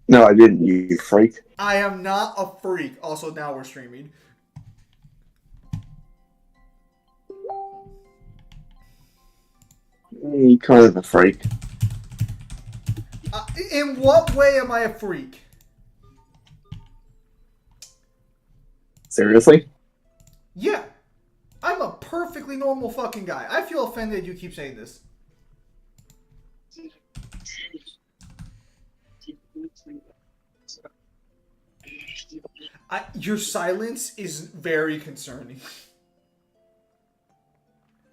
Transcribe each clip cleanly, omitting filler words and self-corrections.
No, I didn't, you freak. I am not a freak. Also, now we're streaming. You kind of a freak. In what way am I a freak? Seriously? Yeah, I'm a perfectly normal fucking guy. I feel offended you keep saying this. Your silence is very concerning.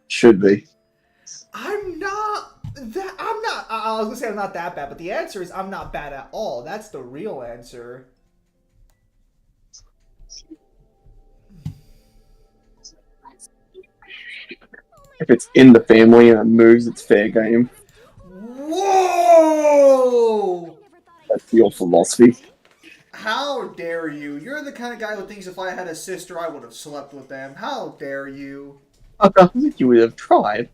Should be. I'm not that. I'm not. I was gonna say I'm not that bad, but the answer is I'm not bad at all. That's the real answer. If it's in the family and it moves, it's fair game. Whoa! That's your philosophy. How dare you? You're the kind of guy who thinks if I had a sister, I would have slept with them. How dare you? I don't think you would have tried.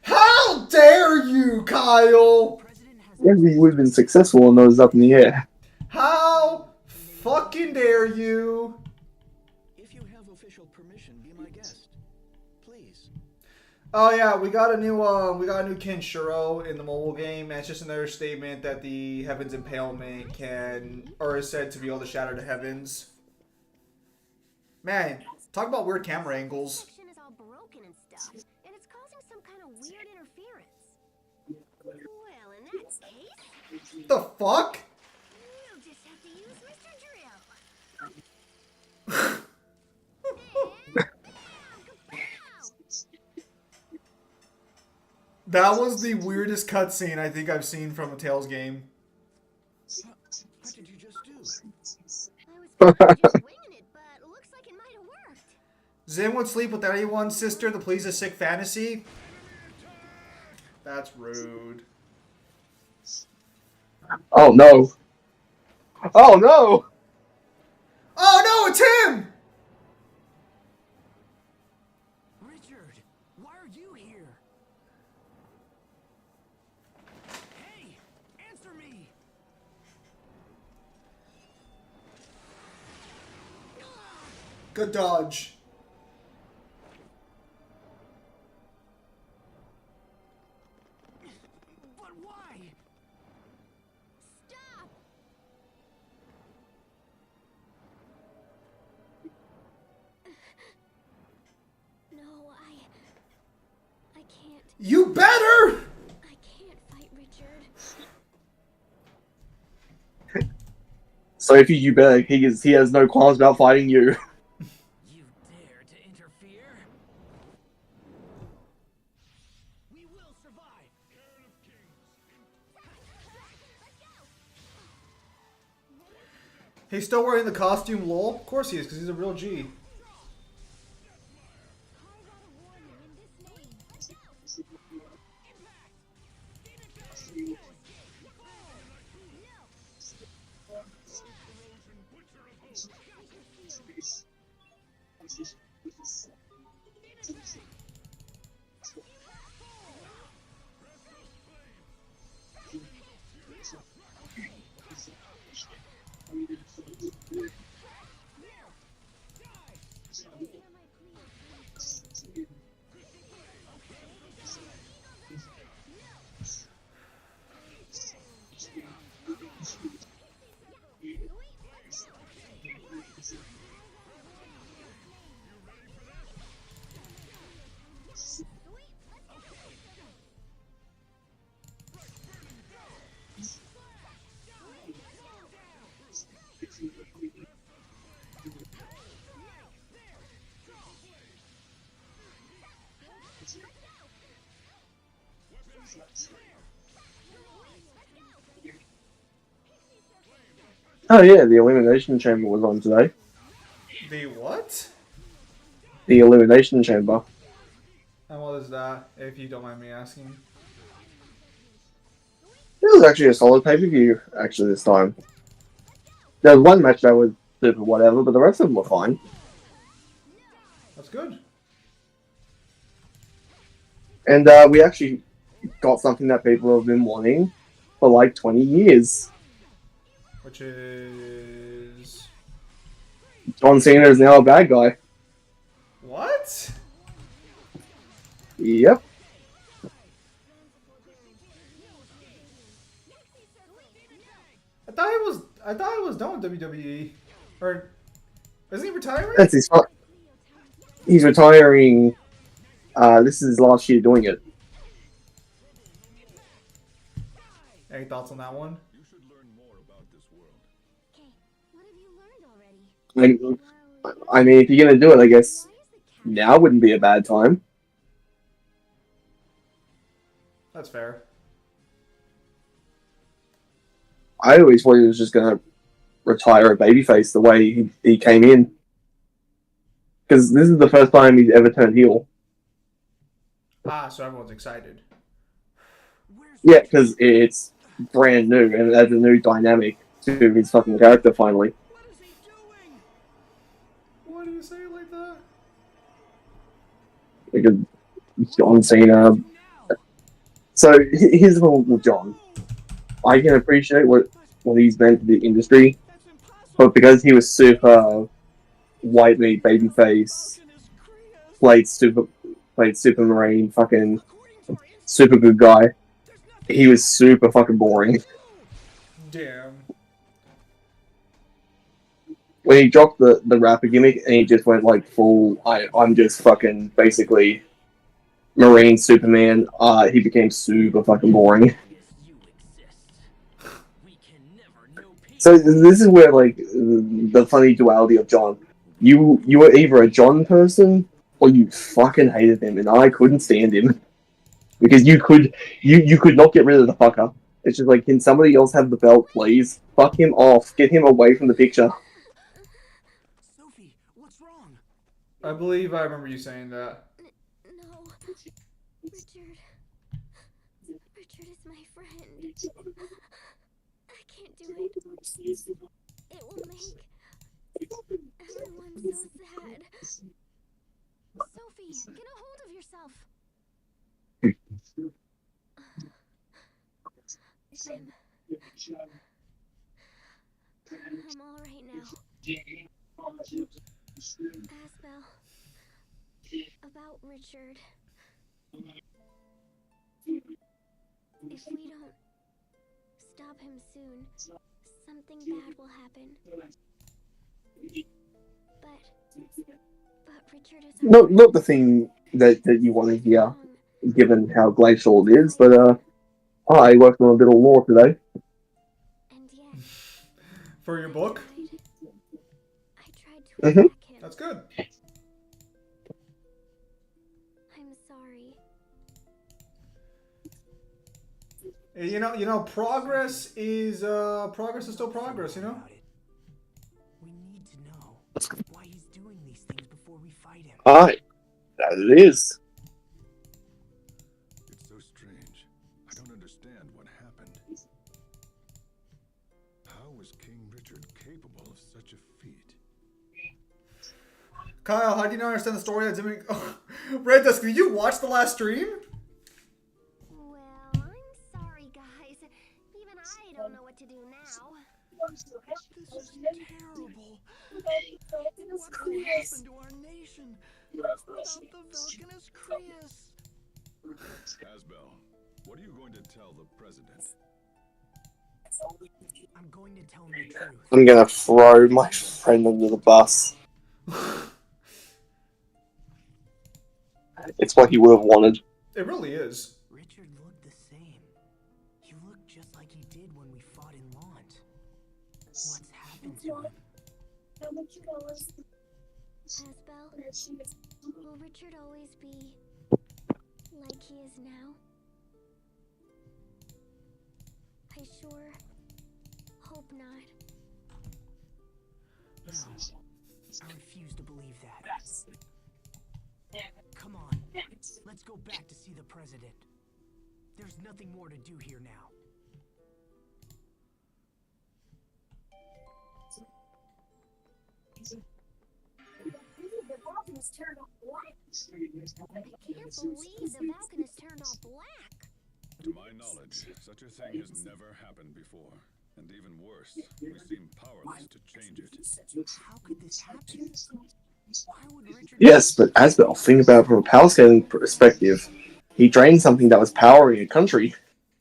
How dare you, Kyle? Yes, you would have been successful in those up in the air. How fucking dare you? If you have official permission, be my guest. Please. Oh yeah, we got a new Kenshiro in the mobile game, and it's just another statement that the Heaven's Impalement can or is said to be able to shatter the heavens. Man, talk about weird camera angles. Is all broken and stuff, and it's causing some kind of weird interference. Well, in that case, The fuck? we'll just have to use Mr. Drill. That was the weirdest cutscene I think I've seen from a Tales game. What did you just do? I was just winging it, but looks like it might have worked. Zin would sleep with anyone's sister to please a sick fantasy? That's rude. Oh no. Oh no! Oh no, it's him! Richard, why are you here? Hey, answer me! Good dodge. But why? Stop! No, I can't. You better! I can't fight Richard. So if you better, he has no qualms about fighting you. You dare to interfere? We will survive! He's still wearing the costume, lol? Of course he is, because he's a real G. Oh yeah, the Elimination Chamber was on today. The what? The Elimination Chamber. And what is that, if you don't mind me asking? It was actually a solid pay-per-view, actually, this time. There was one match that was super whatever, but the rest of them were fine. That's good. And we actually got something that people have been wanting for like 20 years. which is John Cena is now a bad guy. what? Yep. I thought he was done with WWE, or isn't he retiring? That's his. He's retiring. This is his last year doing it. Any thoughts on that one? You should learn more about this world. Okay, what have you learned already? I mean, if you're gonna do it, I guess now wouldn't be a bad time. That's fair. I always thought he was just gonna retire a babyface the way he came in, because this is the first time he's ever turned heel. Ah, so everyone's excited. Yeah, because it's brand new and it adds a new dynamic to his fucking character finally. What is he doing? Why do you say it like that? Because John Cena. So here's the thing with John. I can appreciate what he's meant to the industry, That's impossible. but because he was super white meat babyface, played super marine, fucking super good guy, he was super fucking boring. Damn. When he dropped the rapper gimmick and he just went like full, I'm just fucking basically Marine Superman, he became super fucking boring. So this is where like the funny duality of John. You were either a John person or you fucking hated him, and I couldn't stand him because you could not get rid of the fucker. It's just like, can somebody else have the belt, please? Fuck him off. Get him away from the picture. Sophie, what's wrong? I believe I remember you saying that. No. Richard. Richard is my friend. I can't do it. It will make everyone so sad. Sophie, get a hold of yourself. I'm all right now. Asbel, about Richard. If we don't stop him soon, something bad will happen. But Richard is Not the thing that you want to hear, given how glacial it is, but I worked on a bit of lore today. And yet, For your book? I tried to attack him. That's good. I'm sorry. You know, progress is still progress, you know? We need to know why he's doing these things before we fight him. Aye, that it is. It's so strange. I don't understand what happened. How was King Richard capable of such a feat? Kyle, how do you not understand the story that's doing? Red Dusk, did you watch the last stream? Well, I'm sorry, guys. Even I don't know what to do now. This is terrible. What will happen to our nation without the Vulcanus Creus? Asbel, what are you going to tell the president? I'm going to tell him the truth. I'm gonna throw my friend under the bus. It's what he would have wanted. It really is. Richard looked the same. He looked just like he did when we fought in Lont. What's happened to him? Asbel, will Richard always be like he is now? I sure hope not. No, I refuse to believe that. Come on, let's go back to see the president. There's nothing more to do here now. I can't believe the Vulcanus turned all black. To my knowledge, such a thing has never happened before. And even worse, we seem powerless to change it. How could this happen? Why would Richard... Yes, but Asbel, think about it from a power scaling perspective. He drained something that was powering a country.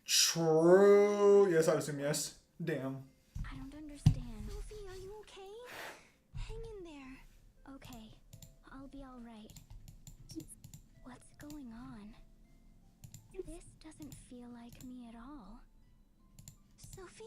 True. Yes, I assume yes. Damn. I don't understand. Sophie, are you okay? Hang in there. Okay, I'll be all right. What's going on? This doesn't feel like me at all. Sophie?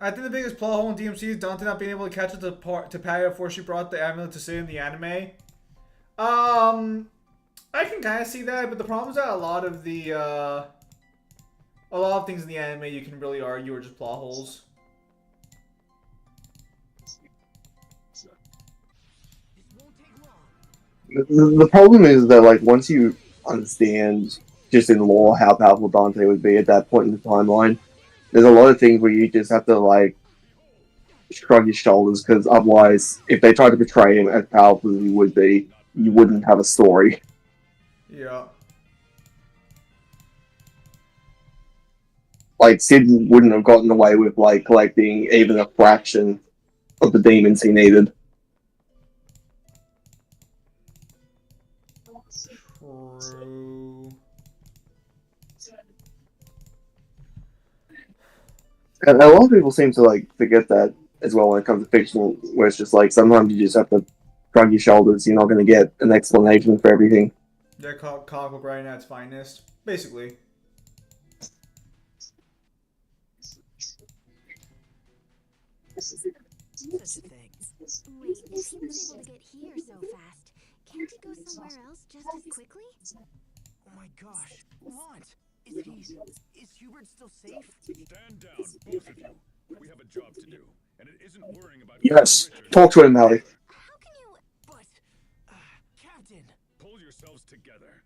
I think the biggest plot hole in DMC is Dante not being able to catch up to Patty before she brought the amulet to Sid in the anime. I can kind of see that, but the problem is that a lot of things in the anime you can really argue are just plot holes. The problem is that, like, once you understand just in lore how powerful Dante would be at that point in the timeline, there's a lot of things where you just have to, like, shrug your shoulders, because otherwise, if they tried to portray him as powerful as he would be, you wouldn't have a story. Yeah. Like, Sid wouldn't have gotten away with, like, collecting even a fraction of the demons he needed. True. And a lot of people seem to, like, forget that as well when it comes to fiction, where it's just like, sometimes you just have to shrug your shoulders. You're not going to get an explanation for everything. They're comic book writing at its finest, basically. Such a thing. Wait, if he was able to get here so fast, can't he go somewhere else just as quickly? Oh my gosh. What? Is Hubert still safe? Stand down, both of you. We have a job to do, and it isn't worrying about... Yes, Richard. talk to him, Mallory. How can you... But, Captain. Pull yourselves together.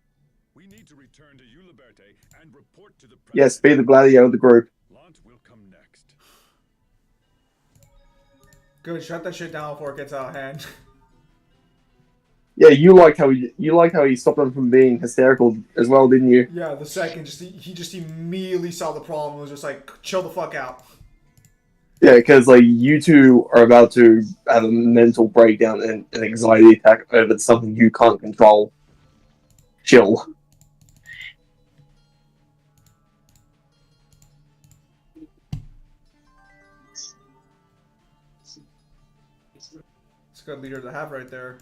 We need to return to Uliberte and report to the president. Yes, be the gladiator of the group. Lant will come next. Good, shut that shit down before it gets out of hand. Yeah, you liked how he stopped them from being hysterical as well, didn't you? Yeah, the second he just immediately saw the problem and was just like, chill the fuck out. Yeah, because like you two are about to have a mental breakdown and an anxiety attack over something you can't control. Chill. It's a good leader to have right there.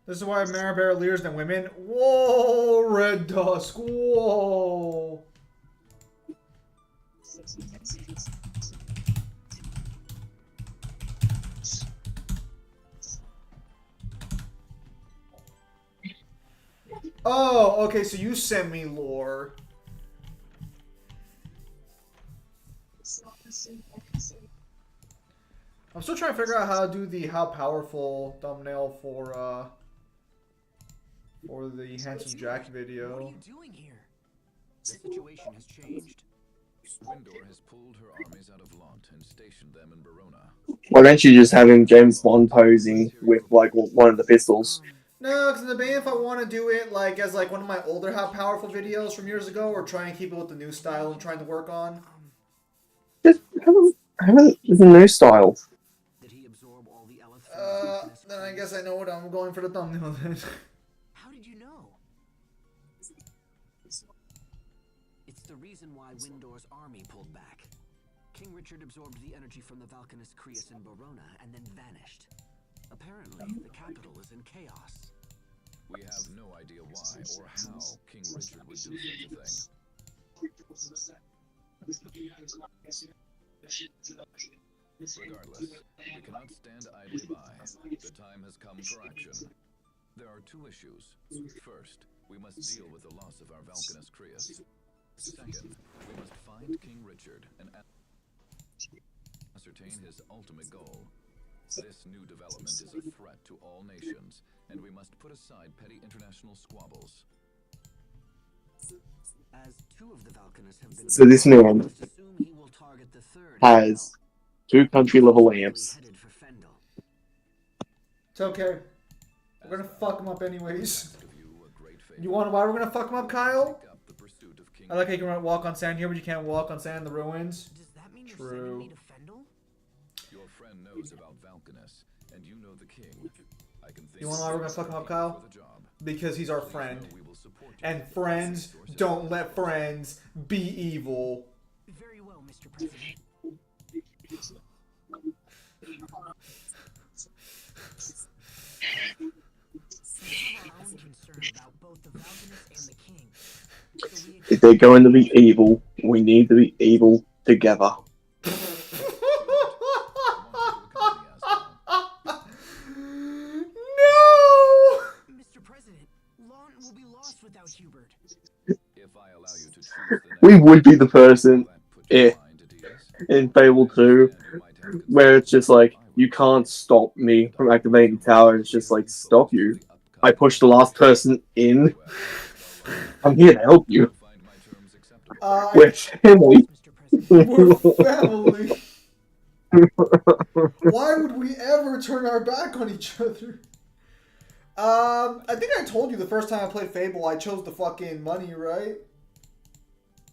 This is why Mara Bear leaders than women. Whoa, Red Dusk. Whoa. Oh, okay, so you sent me lore. I'm still trying to figure out how to do the how powerful thumbnail for the Handsome Jack video. What are you doing here? The situation has changed. Windor has pulled her armies out of Lont and stationed them in Verona. Why don't you just have him James Bond posing with like one of the pistols? No, because in the band, if I want to do it like as like one of my older how powerful videos from years ago, or try and keep it with the new style I'm trying to work on. Just have a new style. Did he absorb all the Eleth from the Valkanist Then I Crease? guess I know what I'm going for the thumbnail then. How did you know? It's the reason why Windor's army pulled back. King Richard absorbed the energy from the Valkanist Crease in Verona and then vanished. Apparently, the capital is in chaos. We have no idea why or how King Richard would do such a thing. Regardless, we cannot stand idly by. The time has come for action. There are two issues. First, we must deal with the loss of our Valkanist Creus. Second, we must find King Richard and ascertain his ultimate goal. This new development is a threat to all nations, and we must put aside petty international squabbles. As two of the Valkanists have been So this man let's assume he will target the third has 2 country level lamps. headed for Fendel. It's okay. We're gonna fuck him up anyways. Do you a great favor. You want why we're gonna fuck him up, Kyle? Take up the pursuit of King I like how you can walk on sand here, but you can't walk on sand in the ruins. Does that mean you're True. sending me to Fendel? Your friend knows about Valkanus, and you know the king. I can think You wanna know why we're gonna fuck him up, Kyle? for the job. Because he's our Please friend. know we will support you And with friends resources. don't let friends be evil. Very well, Mr. President. We have our own concern about both the Valkanists and the king. So we If they're going to be evil, we need to be evil together. No! Mr. President, Lawn will be lost without Hubert. If I allow you to choose the We next would be the person will that put your eh, mind at ease? in Fable 2 I understand you might have where it's just concerns like, I would you can't have. stop me from activating the tower. It's just like, stop you. I pushed the last person in. I'm here to help you. Find my terms acceptable. We're family. Mr. President. We're family. Why would we ever turn our back on each other? I think I told you the first time I played Fable, I chose the fucking money, right?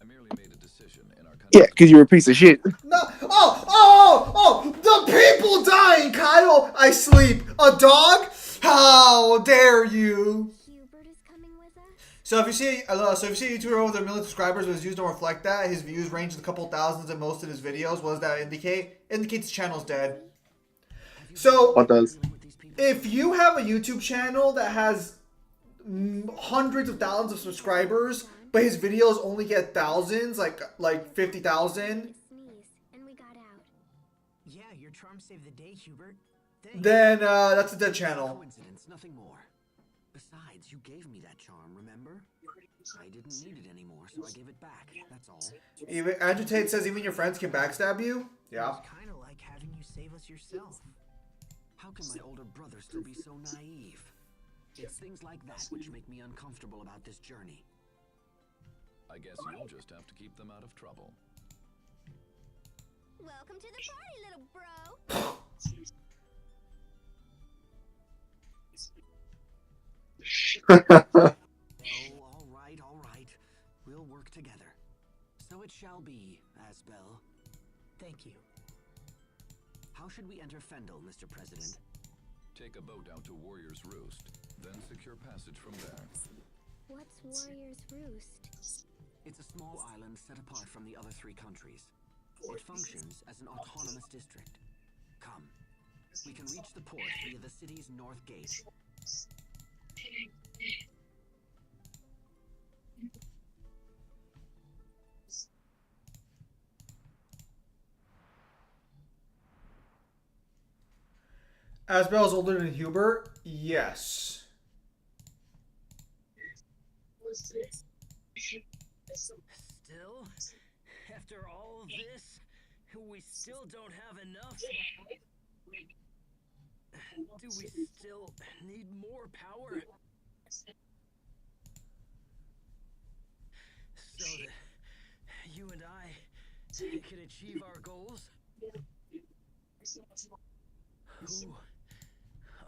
I merely made a decision in our country. Yeah, because you're a piece of shit. No. Oh! The people dying, Kyle. I sleep. A dog? How dare you? Hubert is coming with us? So if you see a YouTuber with a million subscribers but his views don't reflect that, his views range in a couple thousands in most of his videos. What does that indicate? Indicates his channel's dead. So What does? if you have a YouTube channel that has hundreds of thousands of subscribers, but his videos only get thousands, like 50,000, Sneeze, and we got out. Yeah, your charm saved the day, Hubert. Thanks. then that's a dead channel. Coincidence, nothing more. Besides, you gave me that charm, remember? I didn't need it anymore, so I gave it back. That's all. Even Andrew Tate says even your friends can backstab you. Yeah. It's kind of like having you save us yourself. How can my older brother still be so naive? It's things like that which make me uncomfortable about this journey. I guess you'll just have to keep them out of trouble. Welcome to the party, little bro. Oh, all right. We'll work together. So it shall be, Asbel. Thank you. How should we enter Fendel, Mr. President? Take a boat out to Warrior's Roost, then secure passage from there. What's Warrior's Roost? It's a small island set apart from the other 3 countries. It functions as an autonomous district. Come. We can reach the port via the city's north gate. Asbel is older than Hubert? Yes. Still? After all of this, we still don't have enough? Do we still need more power? So that you and I can achieve our goals?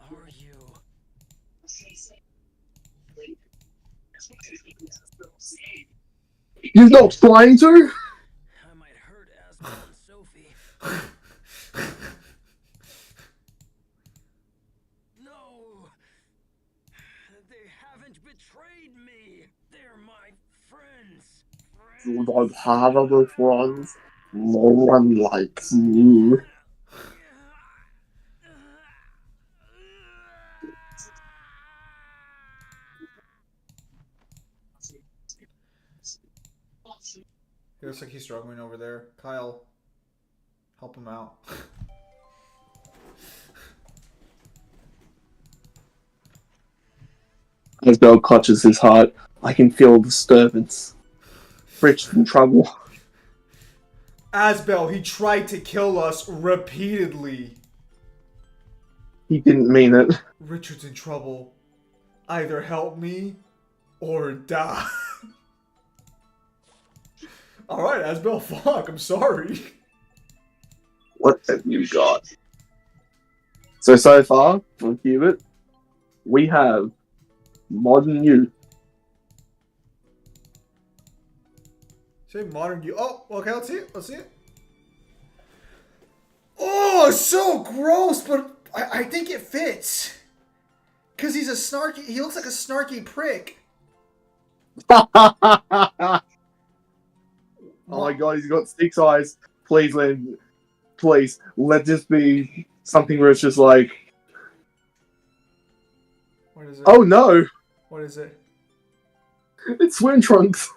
Who are you? You're not trying to? I might hurt Asbel and Sophie. No! They haven't betrayed me! They're my friends! You don't have other friends. No one likes you. He looks like he's struggling over there. Kyle, help him out. As Bell clutches his heart, I can feel a disturbance. Rich's in trouble. Asbel, he tried to kill us repeatedly. He didn't mean it. Richard's in trouble. Either help me or die. Alright, Asbel, fuck, I'm sorry. What have you got? So far, on Cubit, we have Modern Youth. Say modern you. Oh, okay, let's see it. Let's see it. Oh, so gross, but I think it fits. Because he's a snarky, he looks like a snarky prick. Oh my god, he's got 6 eyes. Please let this be something where it's just like, What is it? oh no, What is it? it's swim trunks.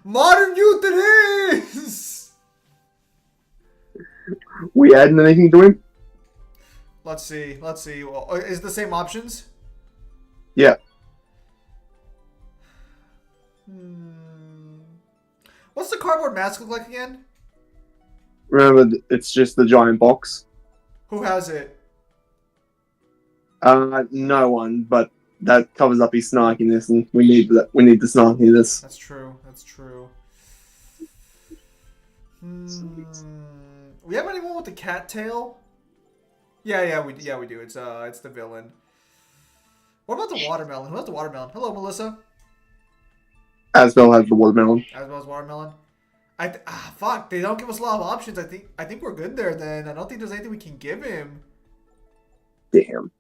Modern youth it is! We adding anything to him? Let's see. Well, is it the same options? Yeah. What's the cardboard mask look like again? Remember, it's just the giant box. Who has it? No one, but that covers up his snarkiness, and we need the snarkiness. That's true. We have anyone with the cat tail? Yeah, we do. It's the villain. What about the watermelon? Who has the watermelon? Hello, Melissa. Asbel has the watermelon. Asbel's watermelon. Fuck. They don't give us a lot of options. I think we're good there. Then I don't think there's anything we can give him. Damn.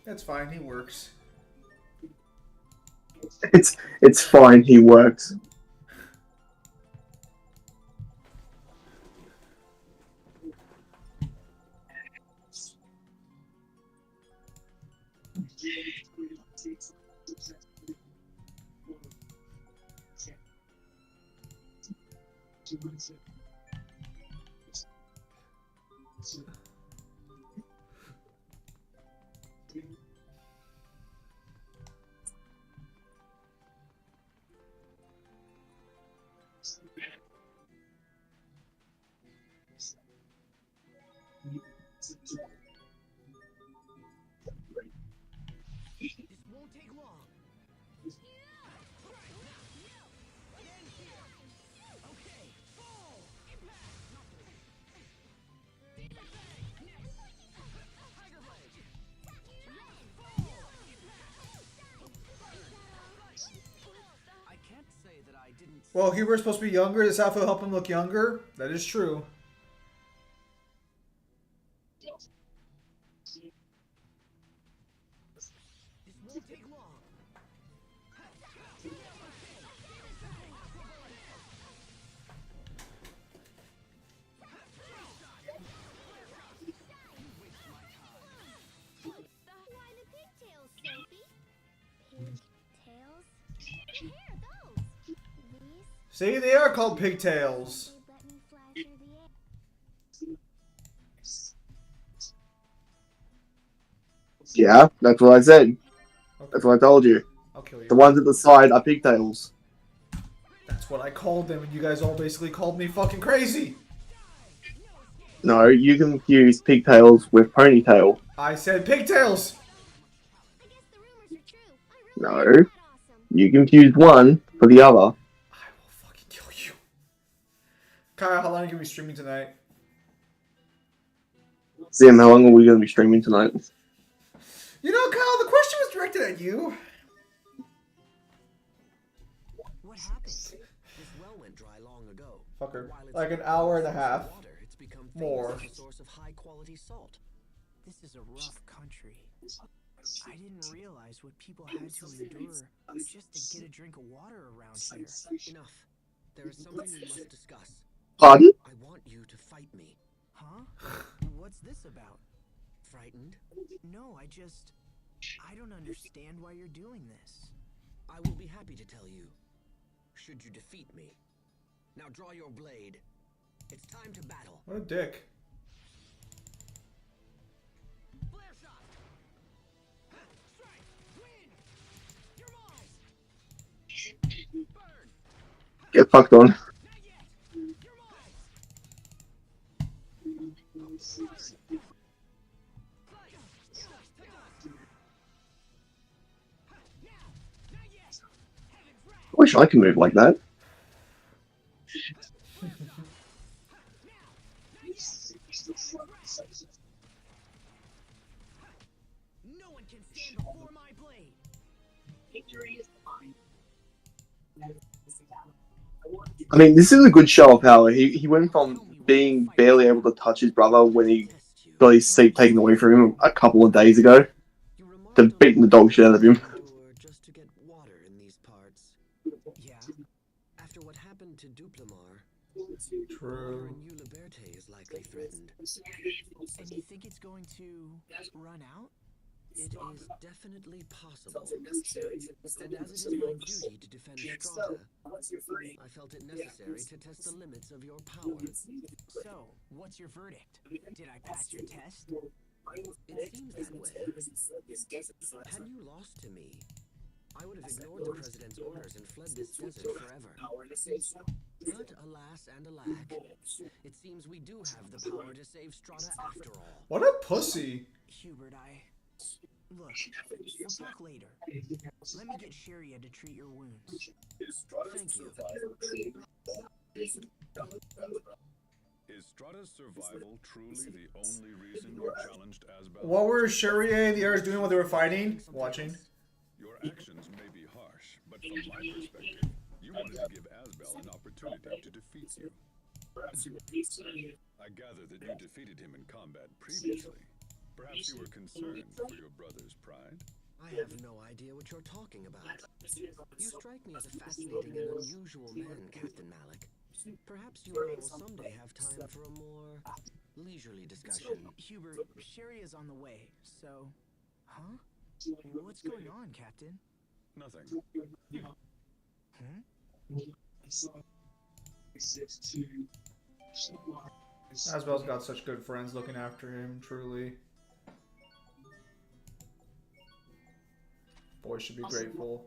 That's fine. He works. It's fine. He works. This won't take long. Okay, fall! I can't say that I didn't. Well, he was supposed to be younger. This outfit will help him look younger. That is true. This won't take long. Why the pigtails, Sophie? Pigtails? Here, those. These? See, they are called pigtails. They'd let me fly through the air. Yeah, that's what I said. Okay, That's what I told you. I'll kill you. The ones at the side are pigtails. That's what I called them, and you guys all basically called me fucking crazy. No, you confuse pigtails with ponytail. I said pigtails. I guess the rumors are true. I really No, am that awesome. you confused one for the other. I will fucking kill you. Kyle, how long are you gonna be streaming tonight? Sam, how long are we going to be streaming tonight? You know, Kyle, the question was directed at you. What happened? This well went dry long ago. Fucker. While it's Like an hour and a half. water, it's become famous More. as a source of high-quality salt. This is a rough country. I didn't realize what people had to endure just to get a drink of water around here. Enough. There is something we must discuss. Pardon? I want you to fight me. Huh? What's this about? Frightened? No, I don't understand why you're doing this. I will be happy to tell you. Should you defeat me. Now draw your blade. It's time to battle. What a dick. Flare shot! Strike! Win! You're mine! Burn! Get fucked on. Not yet! You're mine! I wish I could move like that. No one can stand before my blade. I mean, this is a good show of how he went from being barely able to touch his brother when he got his seat taken away from him a couple of days ago to beating the dog shit out of him. Just to get water in these parts. Yeah. After what happened to Duplamar, True. and New Liberte is likely threatened. And you think it's going to run out? It is definitely possible. And as it is my duty to defend Strata, I felt it necessary to test the limits of your power. So, what's your verdict? Did I pass your test? It seems that way. Had you lost to me, I would have ignored the President's orders and fled this desert forever. But alas and alack, it seems we do have the power to save Strata after all. What a pussy. Hubert, Look, we'll talk later. Let me get Sharia to treat your wounds. Thank you. Is Strata's survival truly the only reason you challenged Asbel? What were Sharia and the others doing while they were fighting? Watching. Your actions may be harsh, but from my perspective, you wanted to give Asbel an opportunity to defeat you. I gather that you defeated him in combat previously. Perhaps you were concerned for your brother's pride? I have no idea what you're talking about. You strike me as a fascinating and unusual man, Captain Malik. Perhaps you and I will someday have time for a more leisurely discussion. Hubert, Sharia's on the way, so... Huh? What's going on, Captain? Nothing. Asbel's got such good friends looking after him, truly. Boys should be grateful.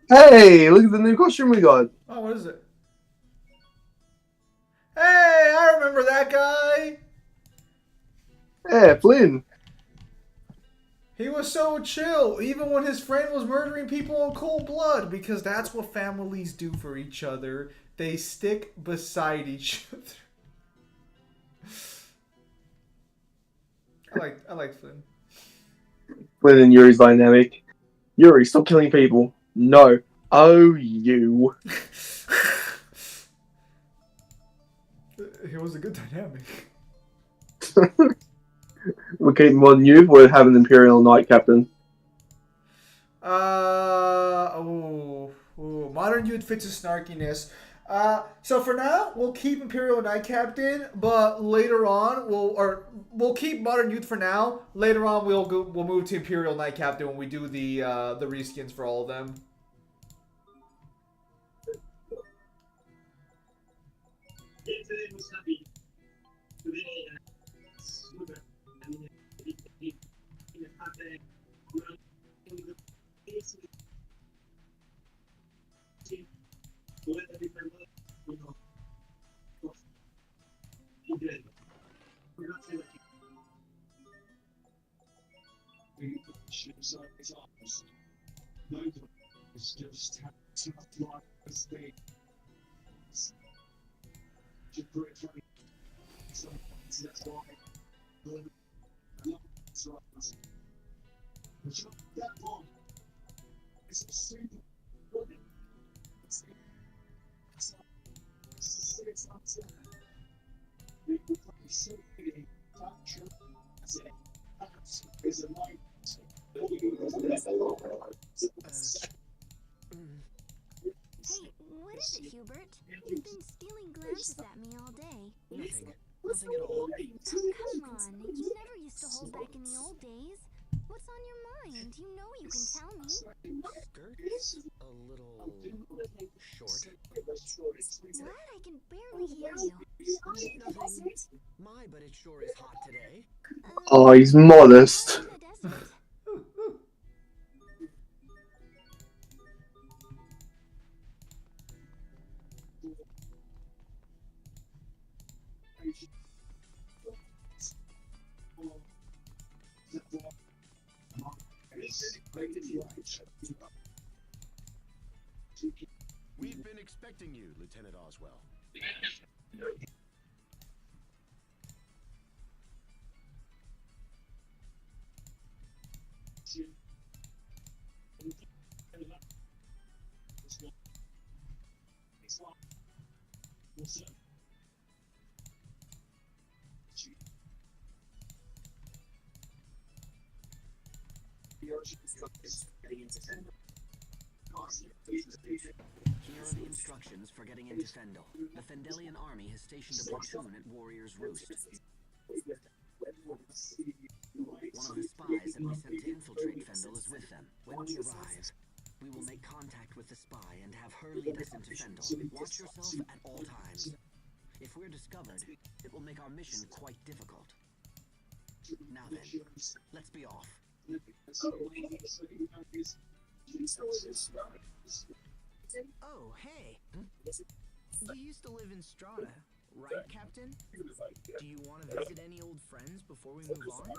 Hey, look at the new costume we got. Oh, what is it? Hey, I remember that guy. Yeah, Flynn. He was so chill, even when his friend was murdering people in cold blood, because that's what families do for each other. They stick beside each other. I like Flynn. Flynn and Yuri's dynamic. Yuri, stop killing people. No. Oh, you. It was a good dynamic. We're keeping modern youth. We're having Imperial Knight Captain. Modern youth fits his snarkiness. So for now, we'll keep Imperial Knight Captain, but later on, we'll keep Modern Youth for now. Later on, we'll move to Imperial Knight Captain when we do the reskins for all of them. Hey, what is it, Hubert? You've been stealing glances at me all day. Nothing. Nothing at all. Come on, you never used to hold back in the old days. What's on your mind? You know you can tell me. Skirt's a little short. What? I can barely hear you. Nothing. My, but it sure is hot today. Oh, he's modest. In the desert. We've been expecting you, Lieutenant Oswell. Here are the instructions for getting into Fendel. The Fendelian army has stationed a platoon at Warrior's Roost. One of the spies that we sent to infiltrate Fendel is with them. When we arrive, we will make contact with the spy and have her lead us into Fendel. Watch yourself at all times. If we're discovered, it will make our mission quite difficult. Now then, let's be off. Oh, hey. You used to live in Strata, right, Captain? Do you want to visit any old friends before we move on?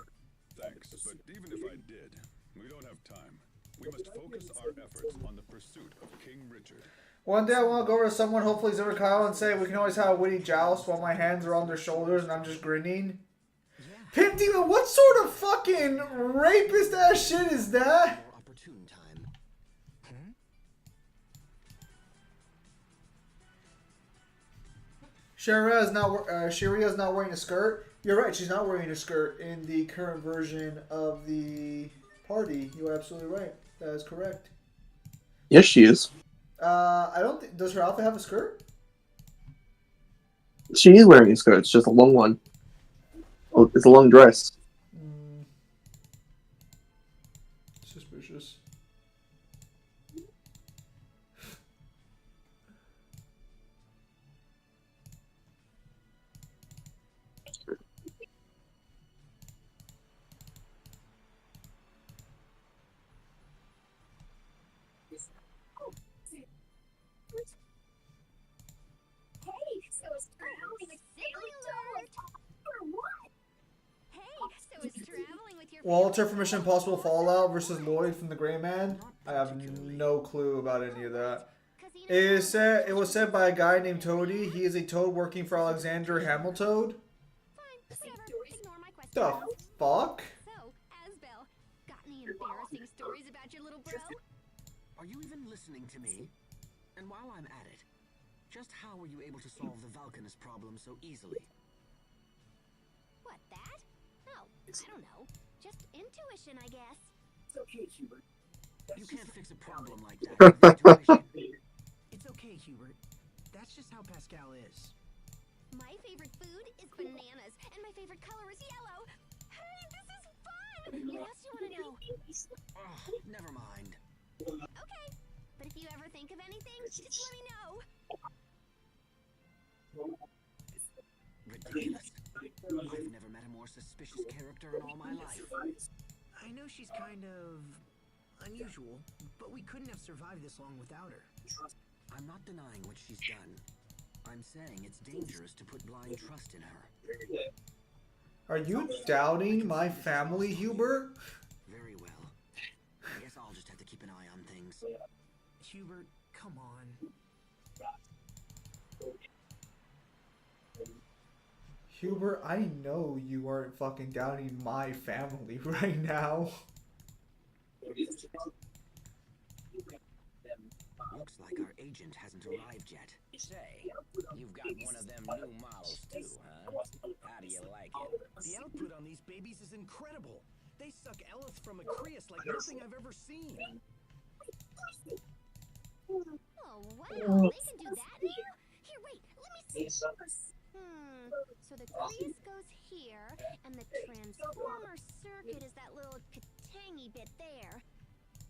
Thanks, but even if I did, we don't have time. We must focus our efforts on the pursuit of King Richard. One day I want to go over to someone, hopefully Zora Kyle, and say we can always have a witty joust while my hands are on their shoulders and I'm just grinning. Yeah. Pimp Demon, what sort of fucking rapist ass shit is that? More opportune time. Sharia's not wearing a skirt. You're right, she's not wearing a skirt in the current version of the party. You are absolutely right. That is correct. Yes, she is. I don't think. Does her outfit have a skirt? She is wearing a skirt. It's just a long one. Oh, it's a long dress. Suspicious. Walter from Mission Impossible Fallout versus Lloyd from The Gray Man. I have no clue about any of that. It was said by a guy named Toady. He is a toad working for Alexander Hamilton. The fuck? So, Asbel, got any embarrassing stories about your little bro? Are you even listening to me? And while I'm at it, just how were you able to solve the Valkanist problem so easily? What, that? Oh, I don't know. Just intuition, I guess. You can't fix a problem like that with intuition. It's okay, Hubert. That's just how Pascal is. My favorite food is bananas, and my favorite color is yellow. Hey, this is fun! What else do you want to know? Ugh, never mind. Okay, but if you ever think of anything, just let me know. Ridiculous. I've never met a more suspicious character in all my life. I know she's kind of unusual, but we couldn't have survived this long without her. I'm not denying what she's done. I'm saying it's dangerous to put blind trust in her. Are you doubting my family, Hubert? Very well. I guess I'll just have to keep an eye on things. Hubert, come on. Hubert, I know you aren't fucking doubting my family right now. Looks like our agent hasn't arrived yet. Say, you've got one of them new models too, huh? How do you like it? The output on these babies is incredible. They suck Elith from a Creus like nothing I've ever seen. Oh, wow, they can do that now? Here, wait, let me see. So the Creus goes here, and the transformer circuit is that little katangy bit there.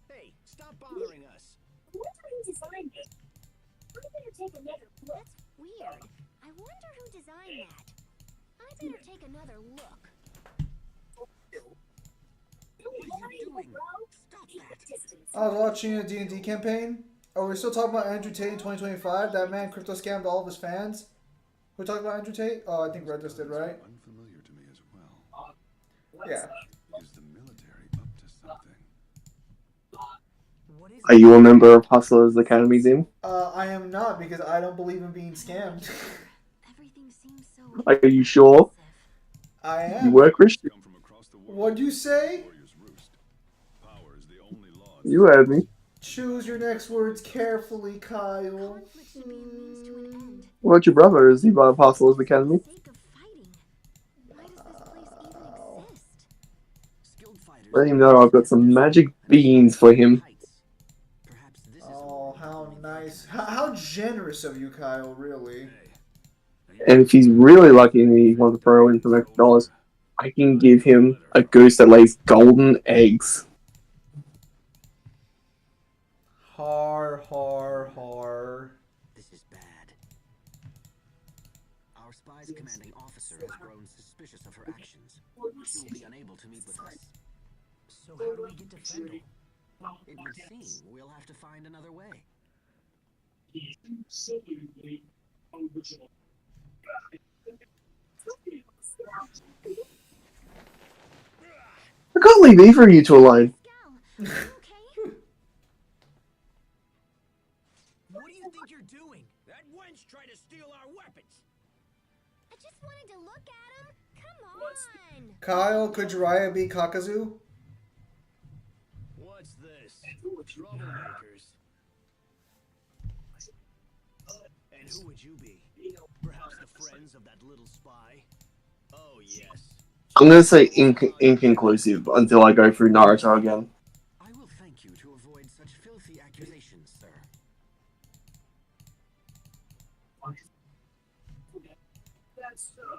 Hey, stop bothering us. That's weird. I wonder who designed that. I better take another look. What are you doing? Stop that. I was watching a D&D campaign. Oh, we're still talking about Andrew Tate in 2025. That man crypto scammed all of his fans. We're talking about Andrew Tate? Oh, I think Red just did, right? Unfamiliar to me as well. Yeah. Is the military up to something? What is Are you a member of Hustlers Academy, Zim? I am not because I don't believe in being scammed. Everything seems so Are you sure? I You am. were Christian. Come from across the world. What'd you say? Warriors roost. Power is the only law. You heard me. Choose your next words carefully, Kyle. conflict should be a means to an end. What about your brother? Is he part of Hustlers Academy? For the sake of fighting. Why does this place even exist? Skilled fighters. Let him know I've got some magic beans for him. Perhaps this is Oh, how nice. How generous of you, Kyle, really. And if he's really lucky and he wants to throw in some extra dollars, I can give him a goose that lays golden eggs. Har, har, har. This is bad. Our spy's commanding officer has grown suspicious of her actions. She will be unable to meet with us. So how do we get to Fendel? It would seem we'll have to find another way. I can't leave either of you two alone. Pascal, are you okay? What do you think you're doing? That wench tried to steal our weapons. I just wanted to look at him. Come on. Kyle, could Jiraiya be Kakazu? What's this? Troublemakers. And who would you be? Perhaps the friends of that little spy? Oh, yes. I'm gonna say inconclusive until I go through Naruto again. I will thank you to avoid such filthy accusations, sir.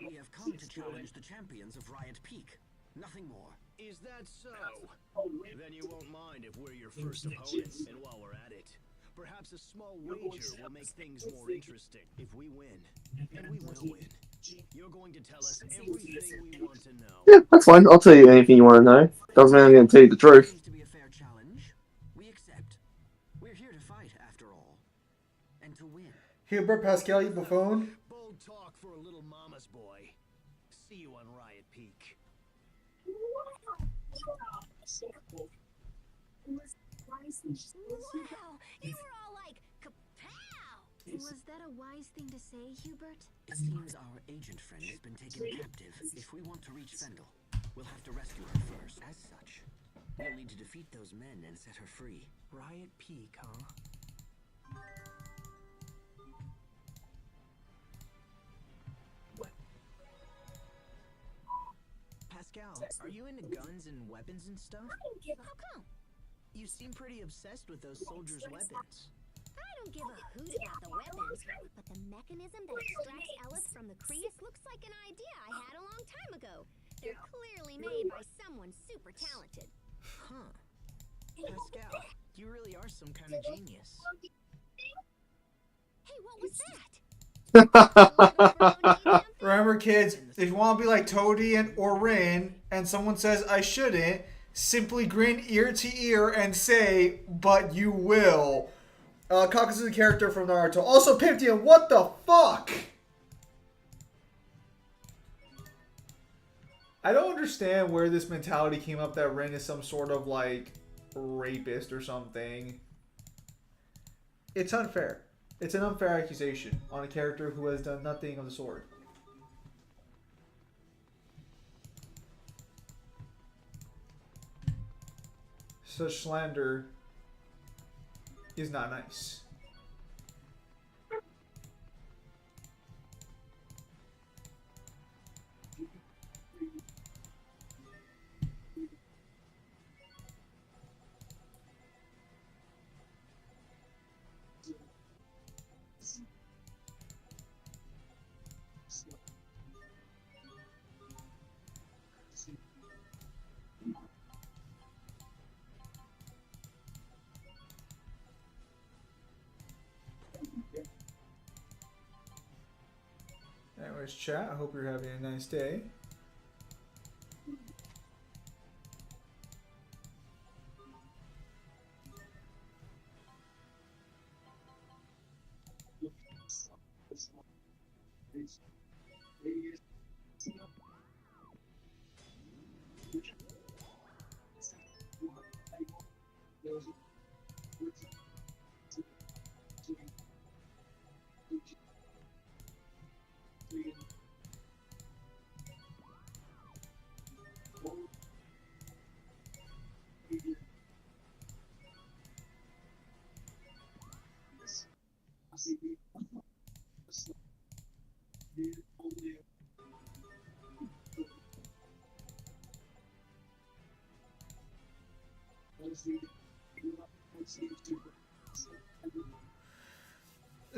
We have come to challenge the champions of Riot Peak. Nothing more. Is that so? Then you won't mind if we're your first opponents. And while we're at it, perhaps a small wager will make things more interesting. If we win, and we will win, you're going to tell us everything we want to know. Yeah, that's fine. I'll tell you anything you want to know. Doesn't mean I'm gonna tell you the truth. Seems to be a fair challenge. We accept. We're here to fight, after all. And to win. Hubert, Pascal, you buffoon. Bold talk for a little mama's boy. See you on Riot Peak. Wow! You were all like, kapow! Was that a wise thing to say, Hubert? It seems our agent friend has been taken captive. If we want to reach Fendel, we'll have to rescue her first. As such, we'll need to defeat those men and set her free. Riot Peak, huh? Pascal, are you into guns and weapons and stuff? How come? You seem pretty obsessed with those soldiers' weapons. I don't give a hoot about the weapons, but the mechanism that extracts Ellis from the Creus looks like an idea I had a long time ago. They're clearly made by someone super talented. Huh. Pascal, you really are some kind of genius. Hey, what was that? Remember, kids, if you want to be like Toadie or Rin, and someone says I shouldn't, simply grin ear to ear and say, "But you will." Kakus is a character from Naruto. Also, Piptian, what the fuck? I don't understand where this mentality came up that Rin is some sort of like rapist or something. It's unfair. It's an unfair accusation on a character who has done nothing of the sort. Such slander is not nice. Anyways, chat, I hope you're having a nice day.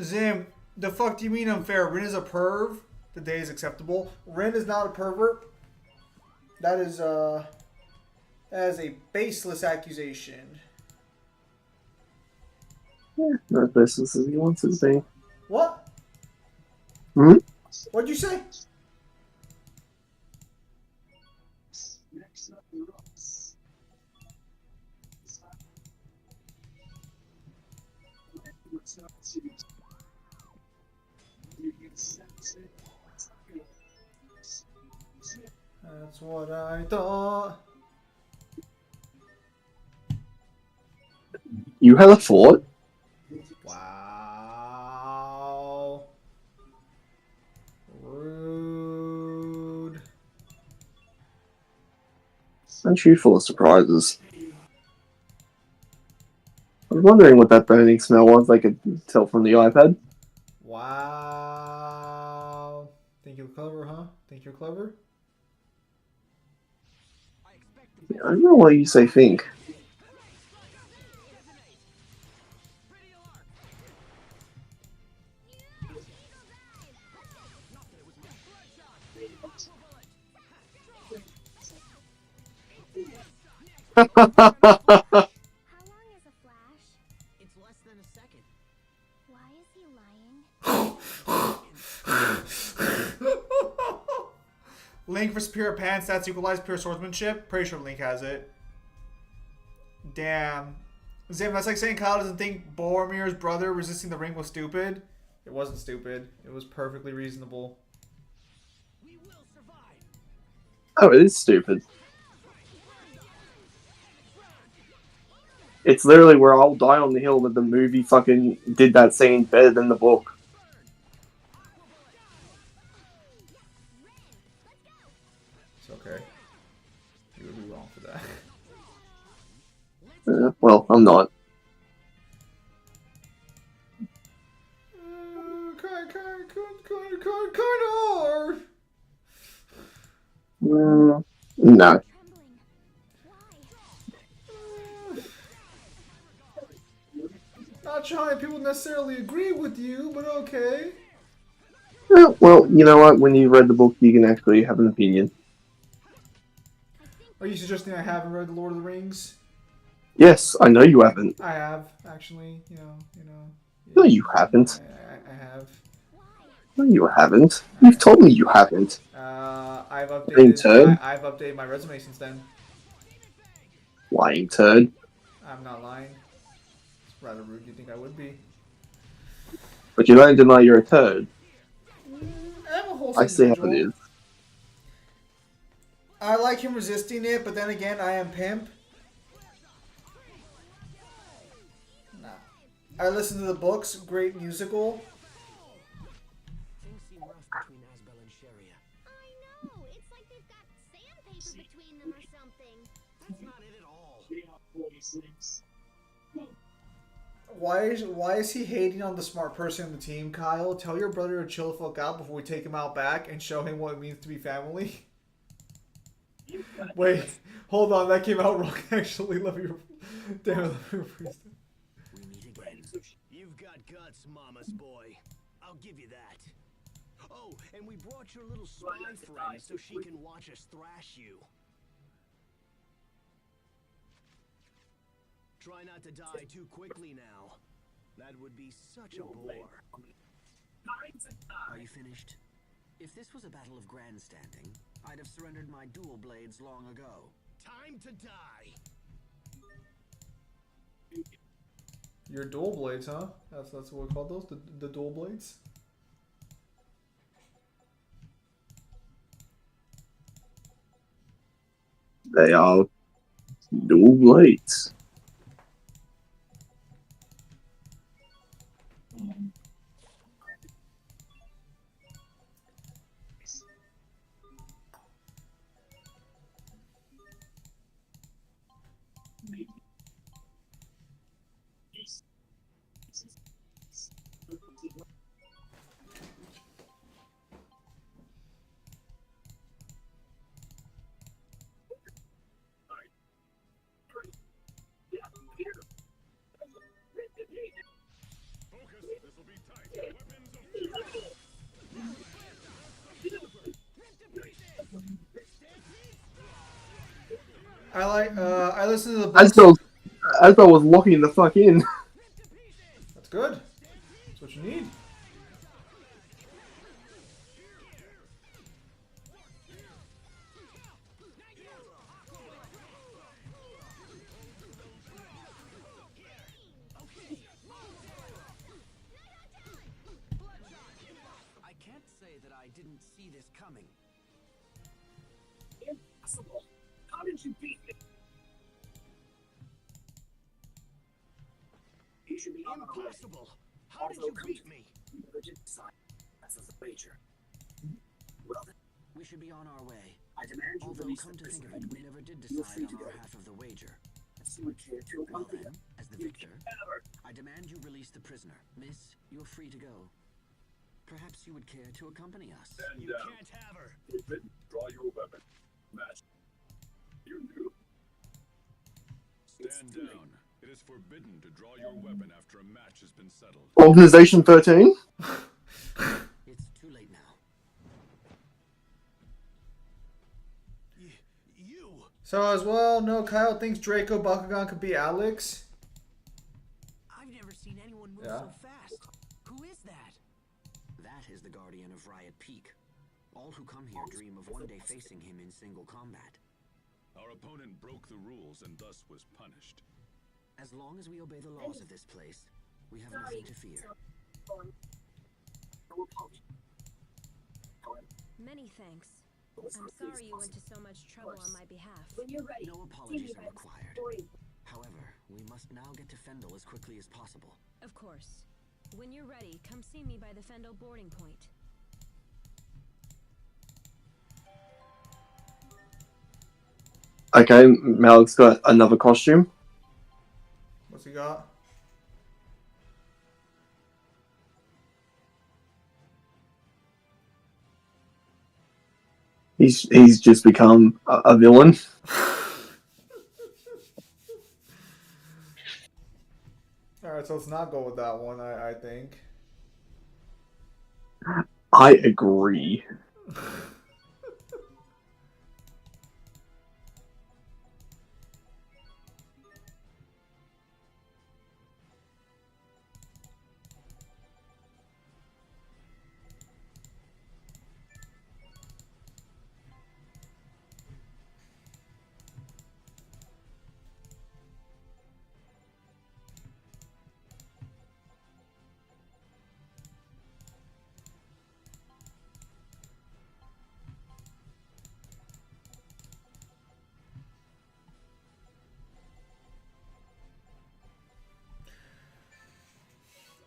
Zim, the fuck do you mean unfair? Rin is a perv? The day is acceptable. Rin is not a pervert. That is a baseless accusation. Yeah, not baseless as he wants it to be. What? Hmm? What'd you say? That's what I thought. You had a thought? Wow. Rude. Aren't you full of surprises? I was wondering what that burning smell was. I could tell from the iPad. Wow. Think you're clever, huh? Think you're clever? I don't know why you say think. How long is a flash? It's less than a second. Why is he lying? Link for superior pants, that's equalized pure swordsmanship. Pretty sure Link has it. Damn. Zim, that's like saying Kyle doesn't think Boromir's brother resisting the ring was stupid. It wasn't stupid. It was perfectly reasonable. We will survive. Oh, it is stupid. It's literally where I'll die on the hill that the movie fucking did that scene better than the book. It's okay. You would be wrong for that. Well, I'm not. Kind of. No. Trembling. Why? Not sure how people necessarily agree with you, but okay. Well, you know what? When you read the book, you can actually have an opinion. Are you suggesting I haven't read The Lord of the Rings? Yes, I know you haven't. I have, actually. No, you haven't. I have. No, you haven't. You've told me you haven't. I've Lying turd. I've updated my resume since then. Lying turd. I'm not lying. It's rather rude. You think I would be? But you don't deny you're a turd. I'm a wholesome I see how individual. it is. I like him resisting it, but then again, I am pimp. Nah. I listen to the books. Great musical. Things seem rough between Asbel and Sharia. I know. It's like they've got sandpaper between them or something. That's not it at all. Why is he hating on the smart person in the team, Kyle? Tell your brother to chill the fuck out before we take him out back and show him what it means to be family. Wait, hold on, that came out wrong. Actually, let me. Damn it, let me rephrase that. We meet again. You've got guts, mama's boy. I'll give you that. Oh, and we brought your little spy friend so she can watch us thrash you. Try not to die too quickly now. That would be such a bore. Are you finished? If this was a battle of grandstanding, I'd have surrendered my dual blades long ago. Time to die. Your dual blades, huh? That's what we call those, the dual blades. They are dual blades. I listen to the books. Asbel was locking the fuck in. That's good. That's what you need. I can't say that I didn't see this coming. Impossible. How did you beat me? You should be on our way. Impossible. How did you beat me? We never did decide. That's the wager. Well then, We should be on our way. I demand you Although, release come the to think prisoner. of it, we never did You're decide free on to our go. half of the wager. If you would care to Well accompany then, them, as the you victor, can never. I demand you release the prisoner. Miss, you are free to go. Perhaps you would care to accompany us. You can't have her. Forbidden. Draw your weapon. Match. You knew. Stand down. It is forbidden to draw your weapon after a match has been settled. Organization 13? It's too late now. You. So as well, no, Kyle thinks Draco Bakugan could be Alex. I've never seen anyone move Yeah. so fast. Who is that? That is the Guardian of Riot Peak. All who come here dream of one day facing him in single combat. Our opponent broke the rules and thus was punished. As long as we obey the laws of this place, we have nothing to fear. Many thanks. I'm sorry you went to so much trouble on my behalf. When you're ready, No apologies are required. However, We must now get to Fendel as quickly as possible. Of course. When you're ready, come see me by the Fendel boarding point. Okay, Malik's got another costume. What's he got? He's just become a villain. Alright, so let's not go with that one, I think. I agree.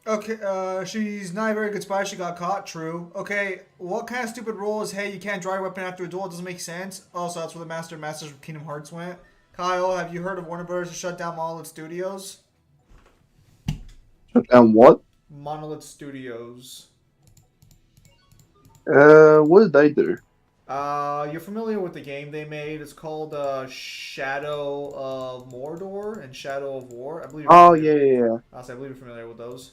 Okay, she's not a very good spy. She got caught. True. Okay, what kind of stupid rule is, hey, you can't draw your weapon after a duel? It doesn't make sense. Also, that's where the Masters of Kingdom Hearts went. Kyle, have you heard of Warner Bros. To shut down Monolith Studios? Shut down what? Monolith Studios. What did they do? You're familiar with the game they made? It's called Shadow of Mordor and Shadow of War. I believe. Oh yeah. I believe you're familiar with those.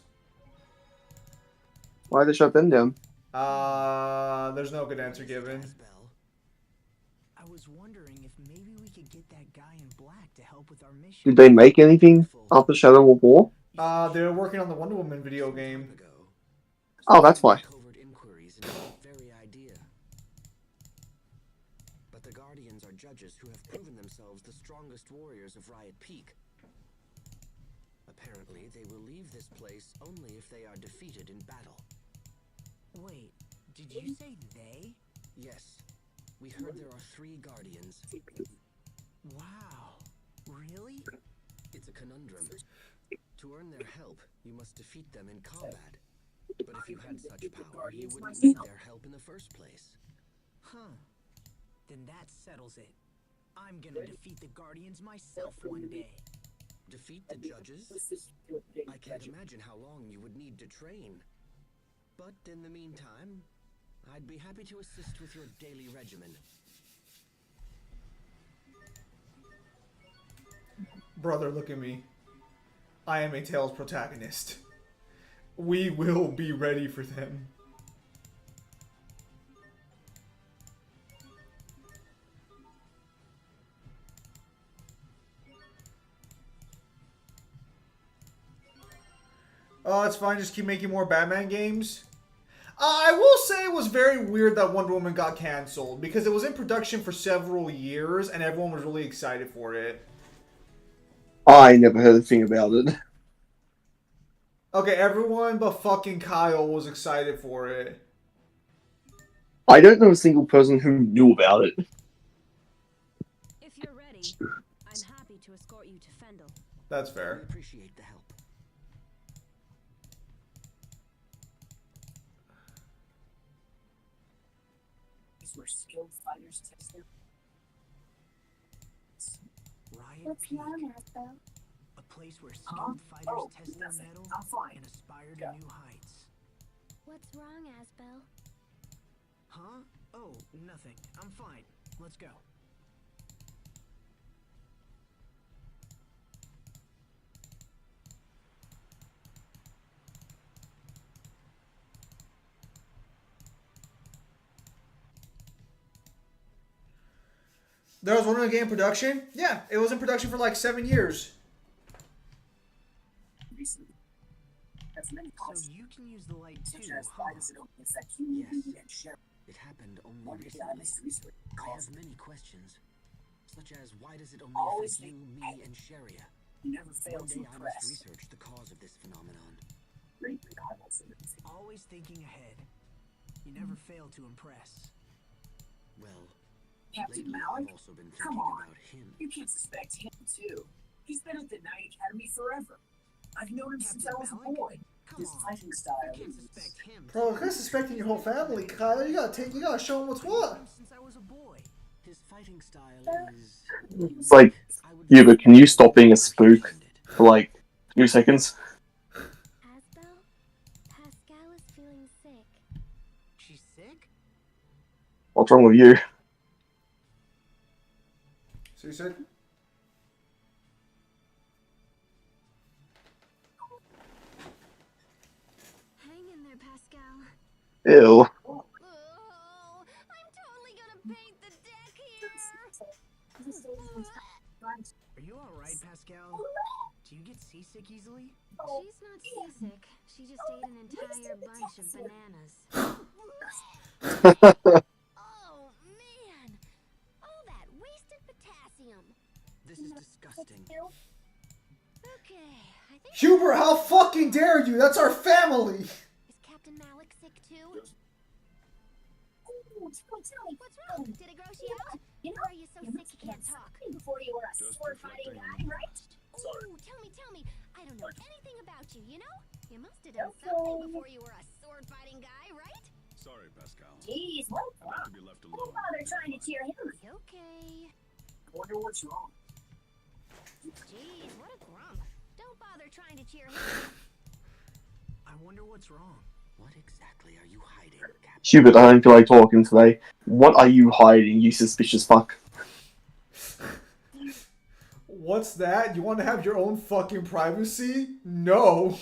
Why they shut them down? There's no good answer given. I was wondering if maybe we could get that guy in black to help with our mission. Did they make anything after Shadow of War? They're working on the Wonder Woman video game. Oh, that's why. Covert inquiries into that very idea. But the Guardians are judges who have proven themselves the strongest warriors of Riot Peak. Apparently, they will leave this place only if they are defeated in battle. Wait, did you say they? Yes. We heard there are 3 Guardians. Wow. Really? It's a conundrum. To earn their help, you must defeat them in combat. But if you had such power, you wouldn't need their help in the first place. Huh. Then that settles it. I'm gonna defeat the Guardians myself one day. Defeat the judges? I can't imagine how long you would need to train. But in the meantime, I'd be happy to assist with your daily regimen. Brother, look at me. I am a Tales protagonist. We will be ready for them. Oh, it's fine. Just keep making more Batman games. I will say it was very weird that Wonder Woman got canceled because it was in production for several years and everyone was really excited for it. I never heard a thing about it. Okay, everyone but fucking Kyle was excited for it. I don't know a single person who knew about it. If you're ready, I'm happy to escort you to Fendel. That's We fair. appreciate the help. These were skilled fighters test their Riot Peak. A place where skilled fighters test their mettle I'm fine. and aspire to new heights. What's wrong, Asbel? Huh? Oh, nothing. I'm fine. Let's go. There was Wonder Woman game in production? Yeah, it was in production for like 7 years. Recently. As many So causes, you can use the light too, such as huh? why does it only affect you Yes. and Sharon? It happened only One day I recently. must research the I cause. have many questions, such as why does it only Always affect you, think- me, and Sharia? You never fail One to day I must impress. research the cause of this phenomenon. Great regardless of everything. Always thinking ahead. You never fail to impress. Well, Captain lately Malik? I've also been Come thinking on. about him. You can't suspect him too. He's been at the Night Academy forever. I've known him since I was a boy. His fighting style Can't is... suspect him. Bro, you're suspecting your whole family, Kyle. You gotta show them what's what. Since I was a boy, his fighting style is. It's like, Hubert, can you stop being a spook for like 2 seconds? Asbel, Pascal is feeling sick. She's sick? What's wrong with you? So you said? Hang in there, Pascal. Ew. Oh, I'm totally gonna paint the deck here. Are you alright, Pascal? Do you get seasick easily? She's not seasick. She just ate an entire bunch of bananas. Oh, man. All that wasted potassium. This is disgusting. Okay, I think... Hubert, how fucking dare you? That's our family! Is Captain Malik sick too? What's wrong? Did it gross you out? Or are you so sick you can't talk? Before you were a sword-fighting guy, right? Oh, tell me. I don't know anything about you, you know? You must have done something before you were a sword-fighting guy, right? Sorry, Pascal. Jeez, what? I'll have to be left Don't alone. bother trying to cheer him. Okay. Wonder what's wrong. Jeez, what a grump. Don't bother trying to cheer him. I wonder what's wrong. What exactly are you hiding, Captain? Hubert, I don't feel like talking today. What are you hiding, you suspicious fuck? What's that? You want to have your own fucking privacy? No.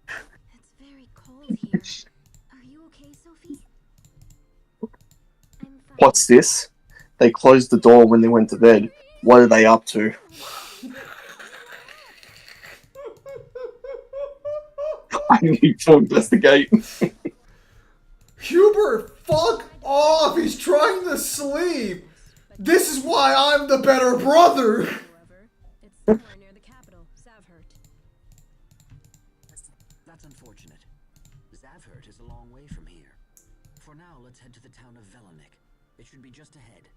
It's very cold here. Are you okay, Sophie? I'm fine. What's this? They closed the door when they went to bed. What are they up to? I need to investigate. Hubert, fuck off! He's trying to sleep! This is why I'm the better brother! However, it's somewhere near the capital, Savhert. That's unfortunate. Zavhert is a long way from here. For now, let's head to the town of Velanik. It should be just ahead.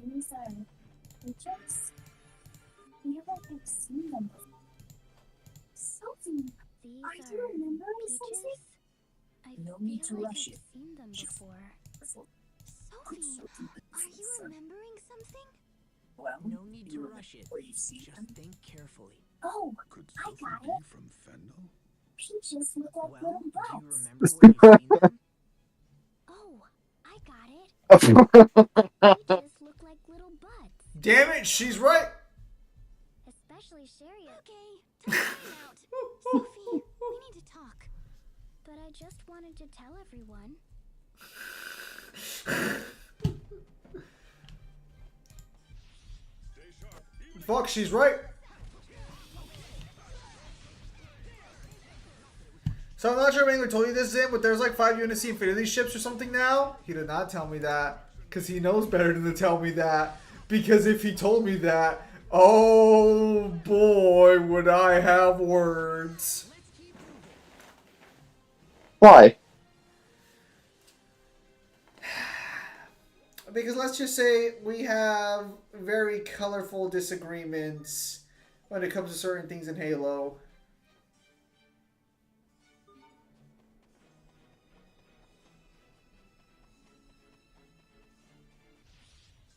These are pictures. Never have seen them before. Sophie, These are you remembering something? peaches? I No need to feel like rush I've it. seen them Just- before. Could Sophie, Sophie be are you son? remembering something? Well, No need you to remember rush it. where you've seen Just them. think carefully. Oh, Could I Sophie got be it. from Fendel? Peaches look like Well, little do you bugs. remember where you've seen them? Oh, I got it. Peaches look like little buds. Damn it, she's right! Especially Sherry. Okay, time out. Sophie, we need to talk. But I just wanted to tell everyone. Stay sharp. Even Fuck, she's right. So I'm not sure if anyone told you this, Zim, but there's like 5 UNSC Infinity ships or something now. He did not tell me that. Because he knows better than to tell me that. Because if he told me that, oh boy, would I have words. Why? Because let's just say we have very colorful disagreements when it comes to certain things in Halo.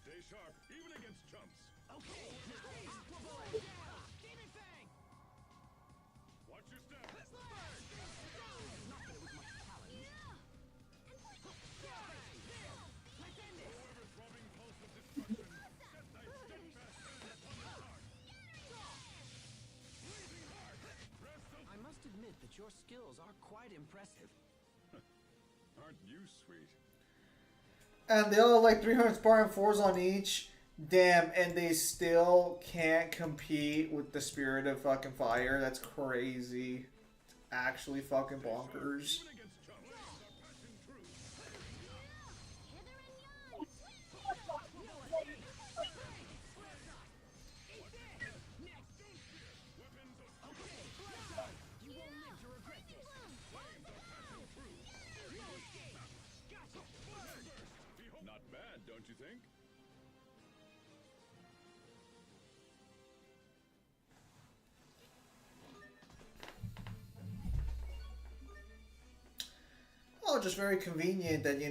stay sharp, even against chumps. Okay. Watch your step. Overthrobbing pulse of destruction. Set thy steadfast hand upon the heart. Blazing hard. Press the... I must admit that your skills are quite impressive. Aren't you sweet? And they all have like 300 Spartan 4s on each. Damn, and they still can't compete with the Spirit of fucking Fire. That's crazy. Actually fucking bonkers. Not bad, don't you think? Oh, just very convenient that,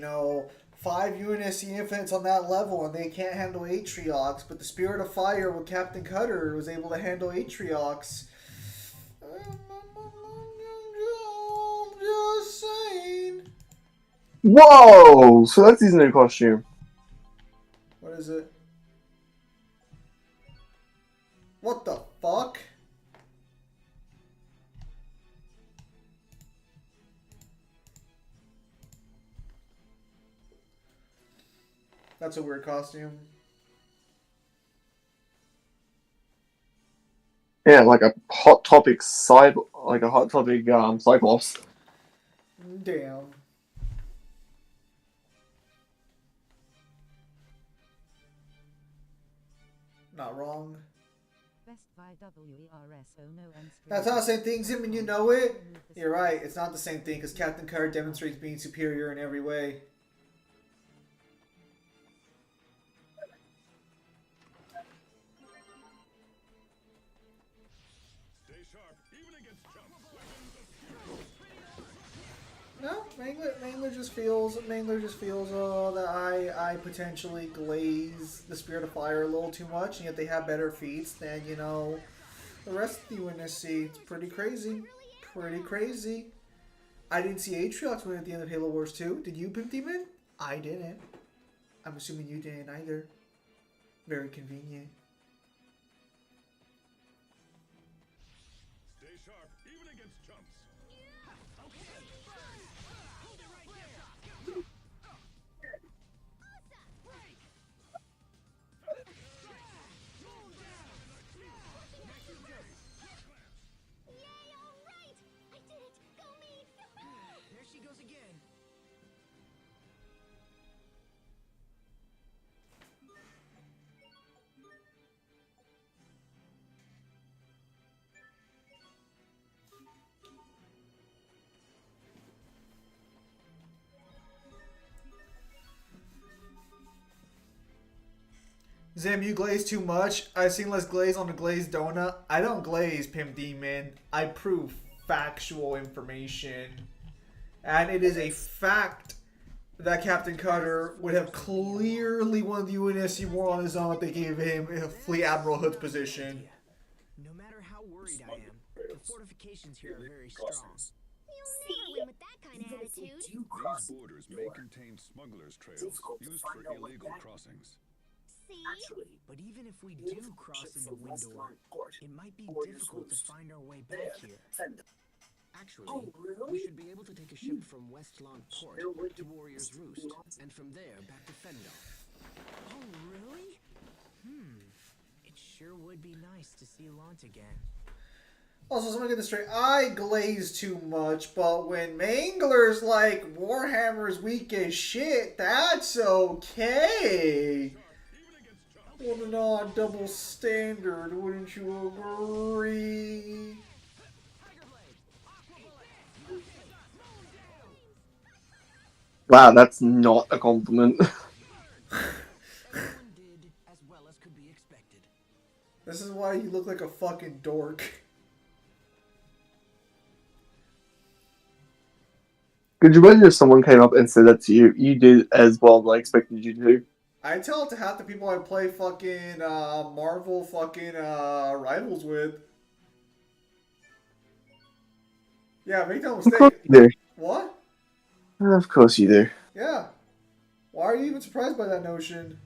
5 UNSC infants on that level and they can't handle Atriox, but the Spirit of Fire with Captain Cutter was able to handle Atriox. I'm just saying. Whoa! So that's his new costume. What is it? What the fuck? That's a weird costume. Yeah, like a hot topic Cyclops. Damn. Not wrong. That's not the same thing, Zim, and you know it? You're right, it's not the same thing, because Captain Card demonstrates being superior in every way. Stay sharp, even against jumps. No, Mangler just feels that I potentially glaze the Spirit of Fire a little too much, and yet they have better feats than, the rest of the UNSC. It's pretty crazy. Pretty crazy. I didn't see Atriox win at the end of Halo Wars 2. Did you, Pimp Demon? I didn't. I'm assuming you didn't either. Very convenient. Stay sharp, even against jumps. Yay, alright! I did it! Go me! There she goes again. Zim, you glaze too much. I've seen less glaze on a glazed donut. I don't glaze, Pimp Demon. I prove factual information. And it is a fact that Captain Cutter would have clearly won the UNSC war on his own if they gave him a Fleet Admiral Hood's position. No matter how worried I am, the fortifications here are very strong. You'll never win with that kind of attitude. These borders may contain smugglers' trails used for illegal crossings. See? But even if we do cross into Windor, it might be difficult to find our way back here. Actually, we should be able to take a ship from West Lawn Port to Warrior's Roost, and from there back to Fendel. Oh, really? It sure would be nice to see Launt again. Also, so I'm gonna get this straight. I glaze too much, but when Mangler's like, Warhammer's weak as shit, that's okay. What an odd double standard, wouldn't you agree? Wow, that's not a compliment. Did as well as could be expected. This is why you look like a fucking dork. Could you imagine if someone came up and said that to you? You did as well as I expected you to. I tell it to half the people I play fucking Marvel fucking Rivals with. Yeah, make no Of course mistake. you do. What? Of course you do. Yeah. Why are you even surprised by that notion?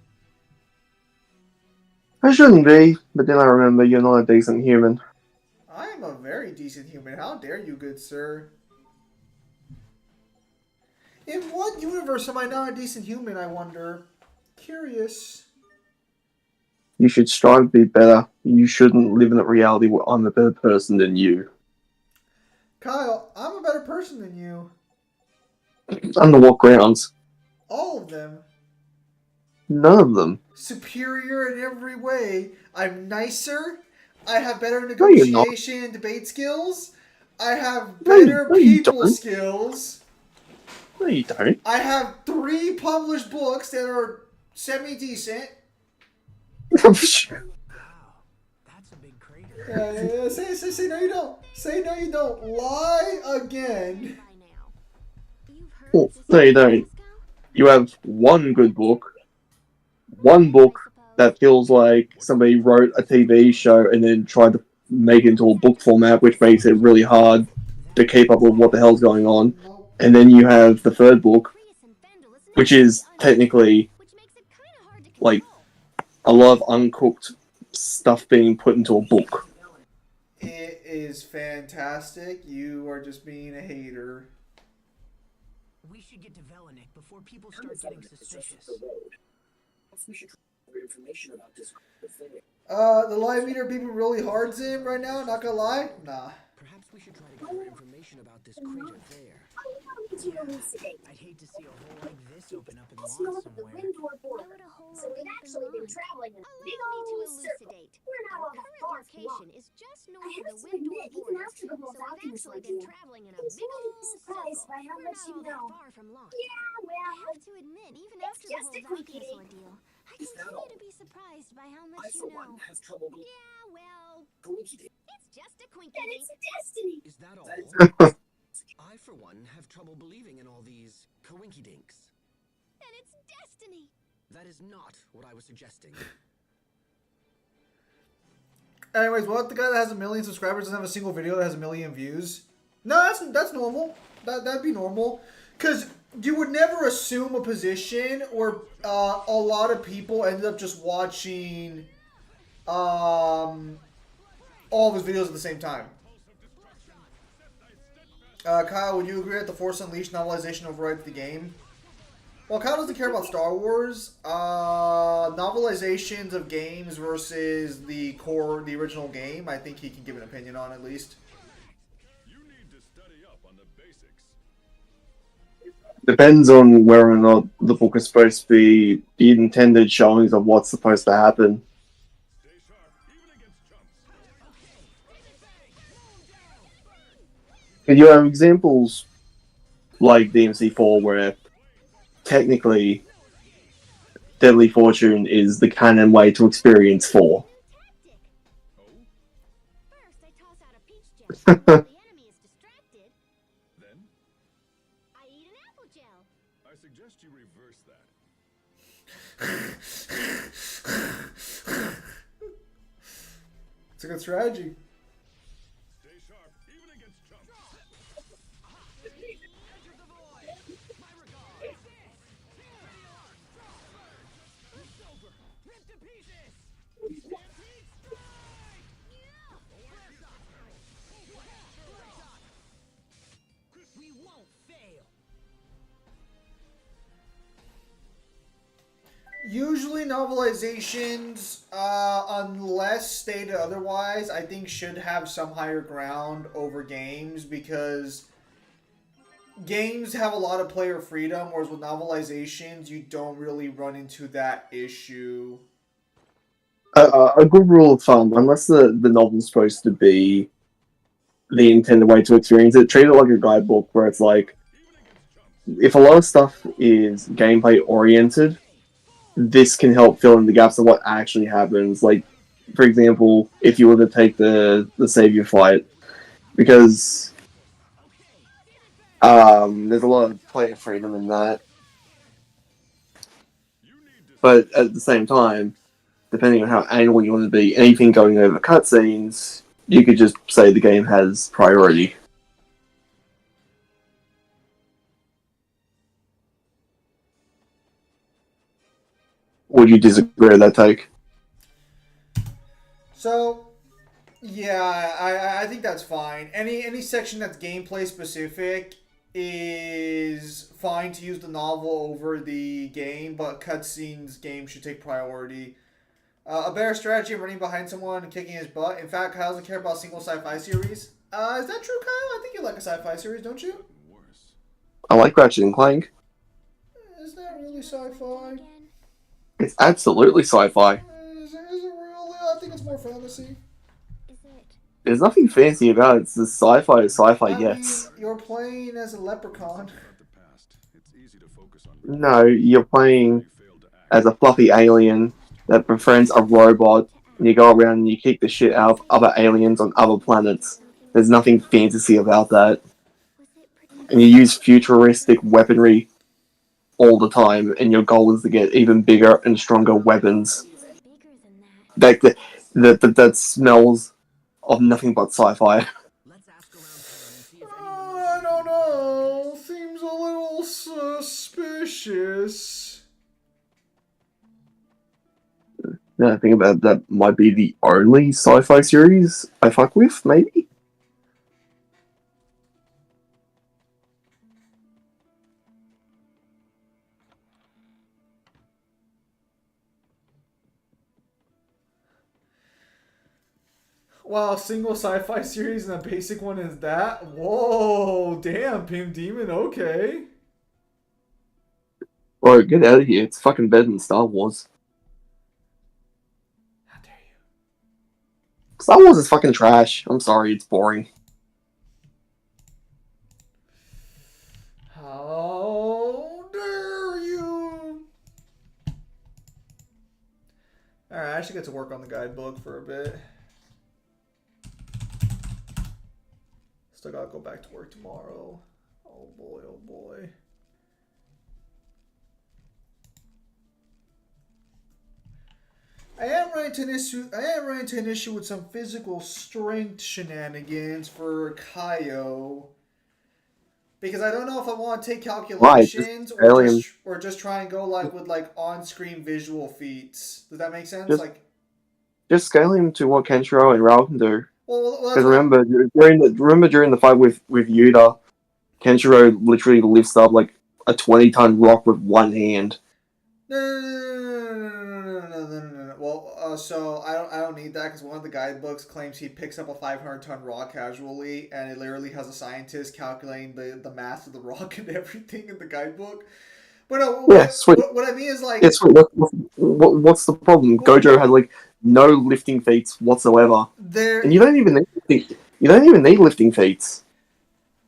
I shouldn't be, but then I remember you're not a decent human. I am a very decent human. How dare you, good sir? In what universe am I not a decent human, I wonder? Curious. You should strive to be better. You shouldn't live in a reality where I'm a better person than you. Kyle, I'm a better person than you. Under what grounds? All of them. None of them. Superior in every way. I'm nicer. I have better No, you're not. negotiation and debate skills. I have No, better you people don't. skills. No, you don't. I have 3 published books that are semi-decent. Wow, that's a big crater. Say no you don't. Say no you don't. Lie again. By now. You've heard Well, of this no, you place, don't. Moscow? You have one good book, one book that feels like somebody wrote a TV show and then tried to make it into a book format, which makes it really hard to keep up with what the hell's going on. Nope. And then you have the third book, Creus and Fendel is which naturally is technically which makes it kind of hard to like control. a lot of uncooked stuff being put into a book. It is fantastic. You are just being a hater. We should get to Velenik before people start getting suspicious. We should try information about this thing. The lie meter beeping really hard, Zim, right now. Not gonna lie. Nah. Perhaps we should try to gather information about this crater there. I'd hate to see a hole like this open up in Let's law know what the somewhere. wind door Why border. would a hole So open they've up in actually been Lon? traveling in a big Allow me to old circle. elucidate. We're not Our all that current far from location Lon. is just I north of have the to wind door admit, even borders, after the whole so we've Falconist actually been idea, traveling in a it's big really old surprised circle. by how We're much not you all that know. far from Lon. Yeah, I well, have to admit, even it's after the just whole a quickie. Valkyries ordeal, I Is that continue all? to be surprised by how much I, you for know. one, have trouble believing Yeah, well, coincidence. it's just a quinky That dink. it's destiny. Is that all? That is I, for one, have trouble believing in all these coinky-dinks. And it's destiny. That is not what I was suggesting. Anyways, what if the guy that has 1 million subscribers doesn't have a single video that has 1 million views? No, that's normal. That'd be normal. Because you would never assume a position where a lot of people ended up just watching all of his videos at the same time. Kyle, would you agree that the Force Unleashed novelization overrides the game? Well, Kyle doesn't care about Star Wars. Novelizations of games versus the original game, I think he can give an opinion on at least. You need to study up on the basics. Depends on whether or not the book is supposed to be the intended showings of what's supposed to happen. Stay sharp, even against chumps. And you have examples like DMC4 where technically Deadly Fortune is the canon way to experience 4. First, I toss out a peach gel. When the enemy is distracted, Then, I eat an apple gel. I suggest you reverse that. It's a good strategy. Stay sharp, even against chumps. We won't fail. Usually novelizations, unless stated otherwise, I think should have some higher ground over games because games have a lot of player freedom, whereas with novelizations, you don't really run into that issue. A good rule of thumb, unless the novel's supposed to be the intended way to experience it, treat it like a guidebook where it's like, if a lot of stuff is gameplay oriented, this can help fill in the gaps of what actually happens. Like, for example, if you were to take the savior fight, because there's a lot of player freedom in that. But at the same time, depending on how anal you want to be, anything going over cutscenes, you could just say the game has priority. Would you disagree with that take? So, yeah, I think that's fine. Any section that's gameplay specific is fine to use the novel over the game, but cutscenes game should take priority. A better strategy of running behind someone and kicking his butt. In fact, Kyle doesn't care about single sci-fi series. Is that true, Kyle? I think you like a sci-fi series, don't you? Worse. I like Ratchet and Clank. Is that really sci-fi? It's absolutely sci-fi. Is it really? I think it's more fantasy. Is it? There's nothing fancy about it. It's as sci-fi as sci-fi I gets. mean, you're playing as a leprechaun. About the past, it's easy to focus on No, you're playing you failed to act. as a fluffy alien that befriends a robot, and you go around and you kick the shit out of other aliens on other planets. There's nothing fantasy about that. Was it protecting? And you use futuristic weaponry all the time, and your goal is to get even bigger and stronger weapons. Bigger than that. That smells of nothing but sci-fi. Let's ask around town and see if anyone knows I anything don't about know. Seems a little suspicious. Yeah, I think about that might be the only sci-fi series I fuck with, maybe? Wow, single sci-fi series and a basic one is that? Whoa, damn, Pim Demon, okay. Bro, get out of here. It's fucking better than Star Wars. How dare you? Star Wars is fucking trash. I'm sorry, it's boring. How dare you? Alright, I should get to work on the guidebook for a bit. Still gotta go back to work tomorrow. Oh boy, oh boy. I am running into an issue with some physical strength shenanigans for Kaio. Because I don't know if I want to take calculations alien. or just try and go like with like on-screen visual feats. Does that make sense? Just- like, Just scale him to what Kenshiro and Raul can do. well, that's Because what remember during the fight with Yuta, Kenshiro literally lifts up like a 20-ton rock with one hand. No. Well, so I don't need that because one of the guidebooks claims he picks up a 500-ton rock casually, and it literally has a scientist calculating the mass of the rock and everything in the guidebook. But Yeah, sweet. what I mean is like, Yeah, sweet. What's the problem? Gojo had like no lifting feats whatsoever, there. and you don't even need lifting feats.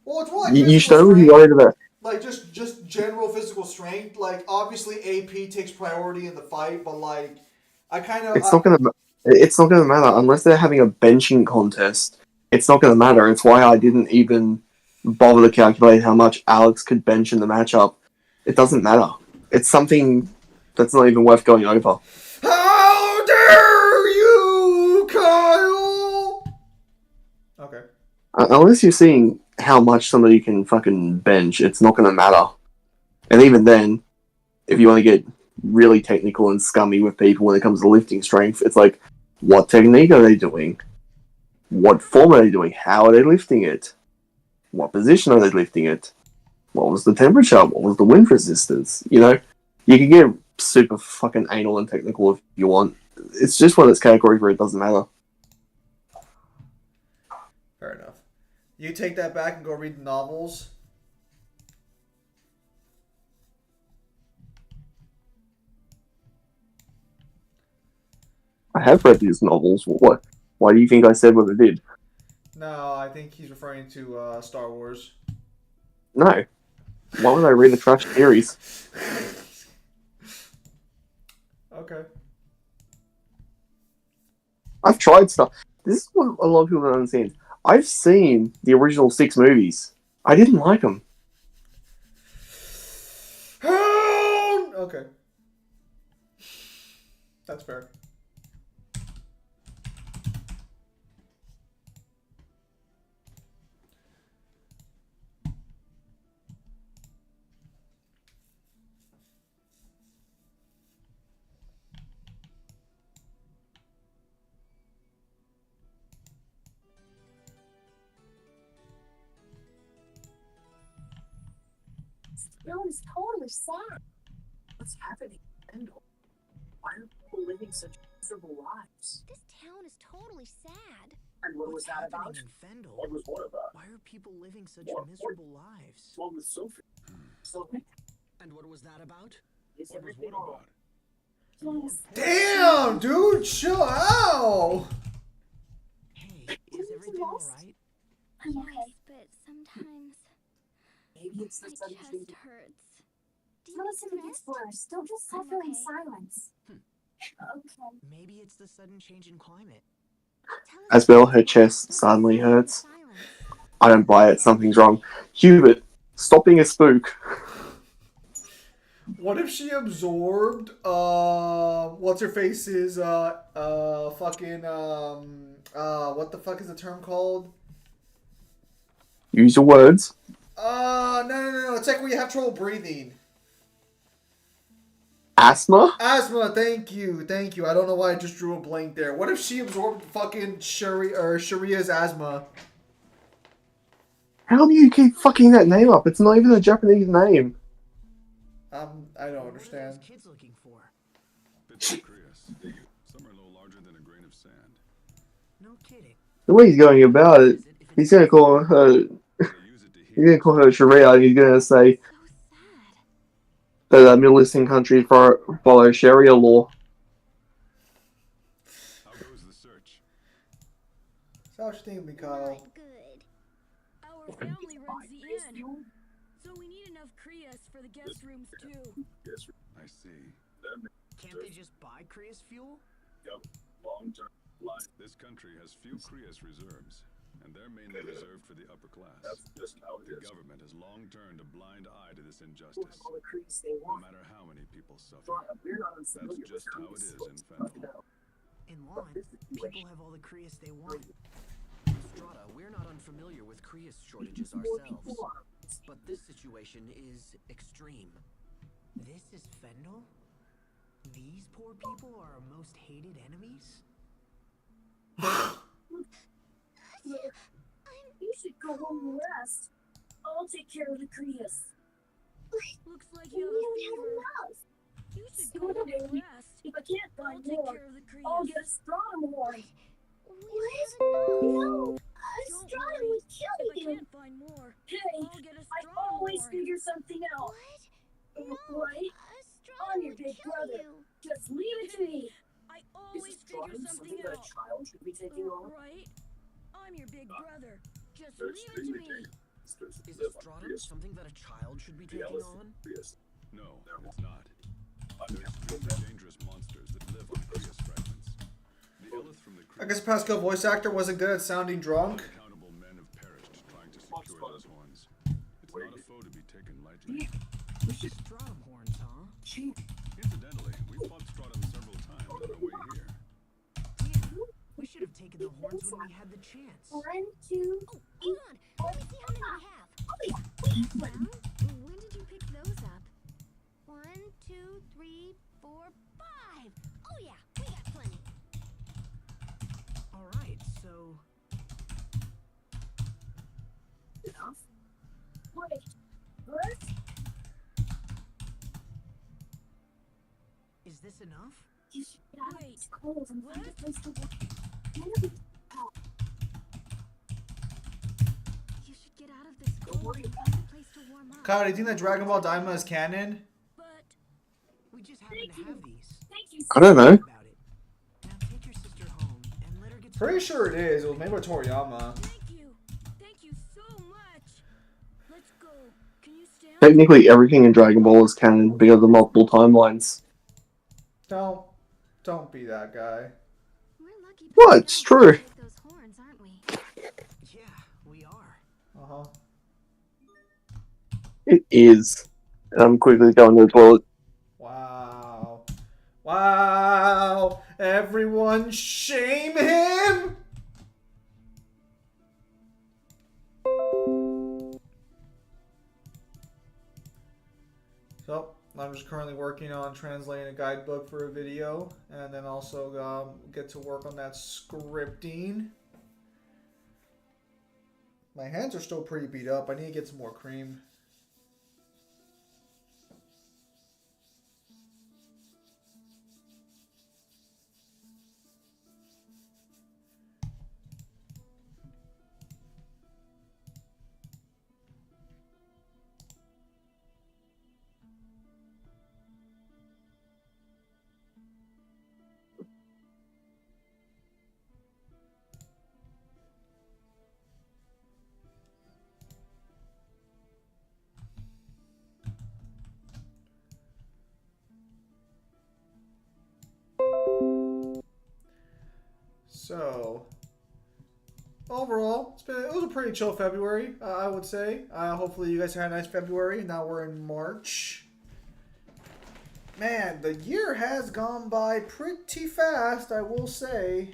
Well, it's more like You should physical only be strength. worried about. Like just general physical strength. Like obviously AP takes priority in the fight, but like I kind of It's not gonna matter unless they're having a benching contest. It's not gonna matter. It's why I didn't even bother to calculate how much Alex could bench in the matchup. It doesn't matter. It's something that's not even worth going over. How dare you, Kyle? Okay. Unless you're seeing how much somebody can fucking bench, it's not gonna matter. And even then, if you want to get really technical and scummy with people when it comes to lifting strength, it's like, what technique are they doing? What form are they doing? How are they lifting it? What position are they lifting it? What was the temperature? What was the wind resistance? You know, you can get super fucking anal and technical if you want. It's just one of those categories where it doesn't matter. Fair enough. You take that back and go read the novels. I have read these novels. What? Why do you think I said what I did? No, I think he's referring to Star Wars. No. Why would I read the trash series? Okay. I've tried stuff. This is what a lot of people don't understand. I've seen the original 6 movies. I didn't like them. Okay. That's fair. Dylan totally sad. What's happening, Kendall? Why are people living such miserable lives. This town is totally sad. And what was that about? In Fendel? What was what about? Why are people living such What? miserable lives? One with Sophie. Sophie? And what was that about? Is What was everything what all about? right? Damn, dude, chill out. Hey, is everything alright? I'm okay, but sometimes Maybe it's my the sudden chest change. hurts. Do Tell you us need if it rest? gets worse. Don't just I'm suffer in okay. silence. Okay. Maybe it's the sudden change in climate. Tell us Asbel, if her it's chest worse. suddenly Don't just hurts. suffer in silence. I don't buy it. Something's wrong. Hubert, stop being a spook. What if she absorbed what's her face's fucking what the fuck is the term called? Use your words. No. It's like when you have trouble breathing. Asthma? Asthma, thank you. I don't know why I just drew a blank there. What if she absorbed fucking Sharia's asthma? How do you keep fucking that name up? It's not even a Japanese name. I don't understand. What are those kids looking for? Bits of Crius. Some are no larger than a grain of sand. No kidding. The way he's going about it, he's gonna call her. They use it to He's heal. gonna call her Sharia, and he's gonna say So sad. that Middle Eastern countries follow Sharia law. How goes the search? So what you think of me, Kyle? Not good. Our family runs the Chris, inn, you? so we need enough Krias for the guest rooms too. Yes, I see. Can't they just buy Krias fuel? Long-term life. This country has few Crius reserves, and they're mainly reserved for the upper class. That's just how the government has long turned a blind eye to this injustice, All the creeds they no want. matter how many people suffer. But we're not That's unfamiliar just with how it creeds, is so in it's tough Fendel. now. In But Lon, this people situation- have all the Krias they want. Strata, we're not unfamiliar with Krias shortages More ourselves. people are. But this situation is extreme. This is Fendel? These poor people are our most hated enemies? You should go home and rest. I'll take care of the Krias. Looks like We you don't have a have fever. enough. You should go home and rest. If I can't I'll find take more, care of the I'll Krias. get a stratum horn. What? No! Don't Strata worry. would kill If I you! can't find more, Hey, I'll get a I strong always horn. figure something out. What? No! Right? Strata I'm your would big kill brother. you! Just leave it to me. I Is always a figure stratum something that a out. child should be taking on? Right? I'm your big brother. Just leave it to me. Is a stratum something that a child should be taking on? No, it's not. They're extremely dangerous monsters that live on Crius fragments. The Elith from the I guess Pascal voice actor wasn't good at sounding drunk. Unaccountable men have perished trying to secure those horns. It's not a foe to be taken lightly. Stratum horns, huh? Incidentally, we fought Stratum several times on our way here. Damn, we should have taken the horns when we had the chance. 1, 2, Hold on. Let me see how many we have. Well, when did you pick those up? 1, 2, 3, 4, 5. Oh yeah, we got plenty. Alright, so... Enough? Wait. What? Is this enough? you should get out of Wait, this cold and find a what? place to work. You should get out of this cold and find a place to warm up. Kyle, do you think that Dragon Ball Daima is canon? But We just happen to have these. Thank you. I don't know. About it. Now take your sister home and let her get Pretty started. sure it is. It was made by Toriyama. thank you. Thank you so much. Let's go. Can you stand? Technically, everything in Dragon Ball is canon because of the multiple timelines. Don't be that guy. We're lucky. What? It's true. Those horns, aren't we? Yeah, we are. Uh huh. It is. And I'm quickly going to the toilet. Wow. Wow. Everyone shame him. So, I'm just currently working on translating a guidebook for a video, and then also get to work on that scripting. My hands are still pretty beat up. I need to get some more cream. So, overall, it was a pretty chill February, I would say. Hopefully you guys had a nice February. Now we're in March. Man, the year has gone by pretty fast, I will say.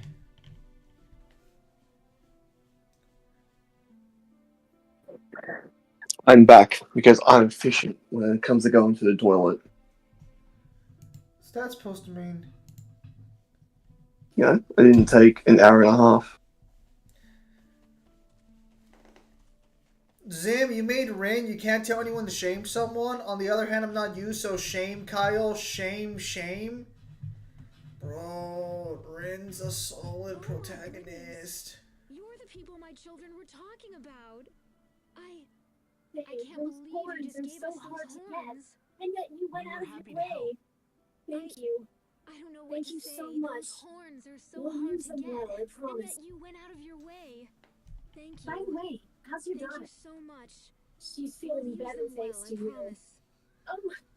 I'm back because I'm efficient when it comes to going to the toilet. What's that supposed to mean? You know, it didn't take an hour and a half. Zim, you made Rin. You can't tell anyone to shame someone. On the other hand, I'm not you, so shame, Kyle. Shame. Bro, Rin's a solid protagonist. You're the people my children were talking about. I Hey, can't those believe horns you just are gave so us hard those to get, horns. and yet you went We out were of happy your to help. way. Thank you. I don't know what Thank to you say. so much. Those horns are so We'll hard use to them get. well, I And promise. that you went out of your way. Thank you. By the way, how's your Thank daughter? you so much. She's We'll feeling use better them well, thanks to I you. promise.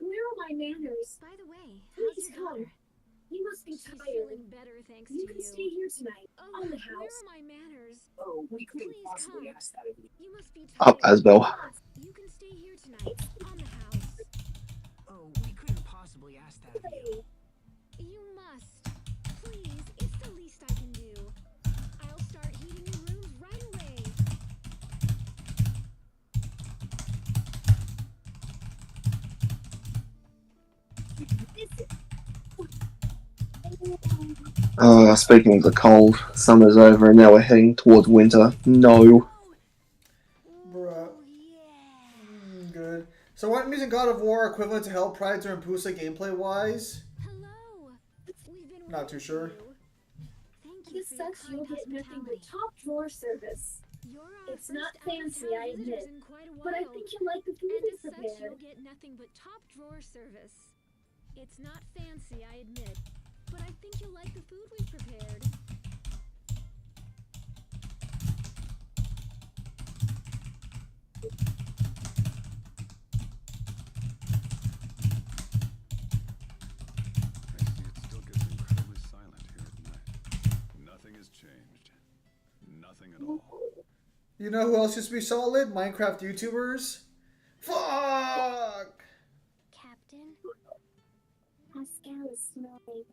Where are my manners? By the way, Please how's your come. daughter? You must be She's tired. feeling better thanks You to can you. stay here tonight, Oh, on the where house. are my manners? Oh, we couldn't Please possibly come. ask that of you. You must be Up, tired. Asbel. You can stay here tonight, on the house. Oh, we couldn't possibly ask that of you. You must. Please, it's the least I can do. I'll start heating your rooms right away. Speaking of the cold, summer's over and now we're heading towards winter. No. Bruh. Good. So what music God of War equivalent to Hell Predator and Pusa gameplay wise? Hello. We've been Not too waiting sure. for you. Thank you As for your such, kind you'll get nothing but hospitality. top drawer service. You're our It's not first fancy, out-of-town I visitors admit, in quite a but I while. think you'll like the food And we as such, prepared. you'll get nothing but top drawer service. It's not fancy, I admit, but I think you'll like the food we prepared. I see it still gets incredibly silent here at night. Nothing has changed. Nothing at all. You know who else used to be solid? Minecraft YouTubers? Fuck! Captain? Pascal is snoring.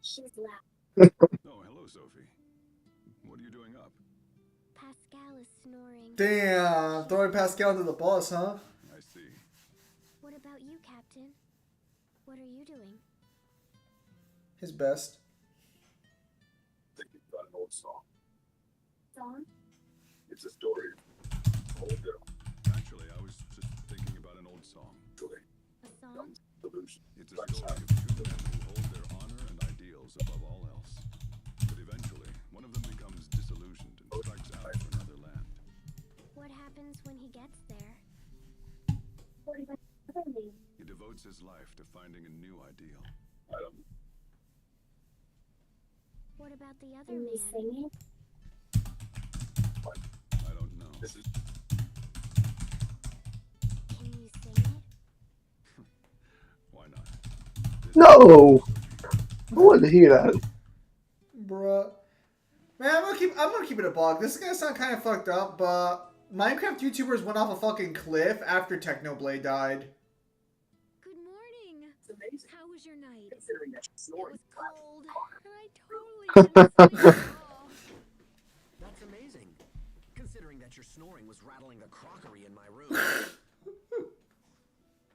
She's loud. Oh, hello, Sophie. What are you doing up? Pascal is snoring. Damn, throwing Pascal under the bus, huh? I see. What about you, Captain? What are you doing? His best. I think you've got an old song. Song? It's a story. Old girl. Actually, I was just thinking about an old song. A song? It's a story of two men who hold their honor and ideals above all else. But eventually, one of them becomes disillusioned and strikes out for another land. What happens when he gets there? What about the other name? He devotes his life to finding a new ideal. What about the other Can we man? sing it? I don't know. Can you sing it? Why not? No! I wanted to hear that. Bruh. Man, I'm gonna keep it a buck. This is gonna sound kind of fucked up, but Minecraft YouTubers went off a fucking cliff after Technoblade died. Good morning. It's amazing. How was your night? Considering that she's It snoring. was cold, and I totally didn't sleep at all. That's amazing. Considering that your snoring was rattling the crockery in my room.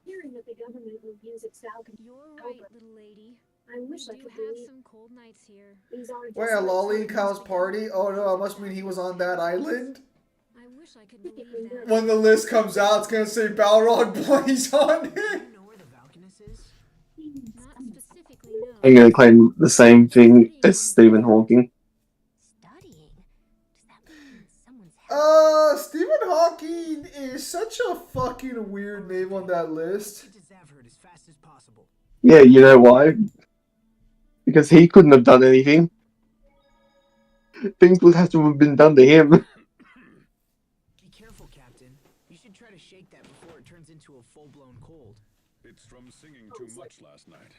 Hearing that the government will use its falcon. You're right, little lady. I We wish I do could have believe some cold nights here. these aren't Wait, just a my lolly in times. Kyle's party? Oh no, it must mean he was on that island. I wish I could believe that. When the list comes out, it's gonna say Balrog Blaze on Do it. you know where the Valkiness is? Not specifically, no. I'm gonna claim the same thing as Stephen Hawking. Studying? Does that mean someone's Stephen Hawking is such a fucking weird name on that list. Get to Zavhert as fast as possible. Yeah, you know why? Because he couldn't have done anything. Things would have to have been done to him. Be careful, Captain. You should try to shake that before it turns into a full-blown cold. It's from singing too much last night.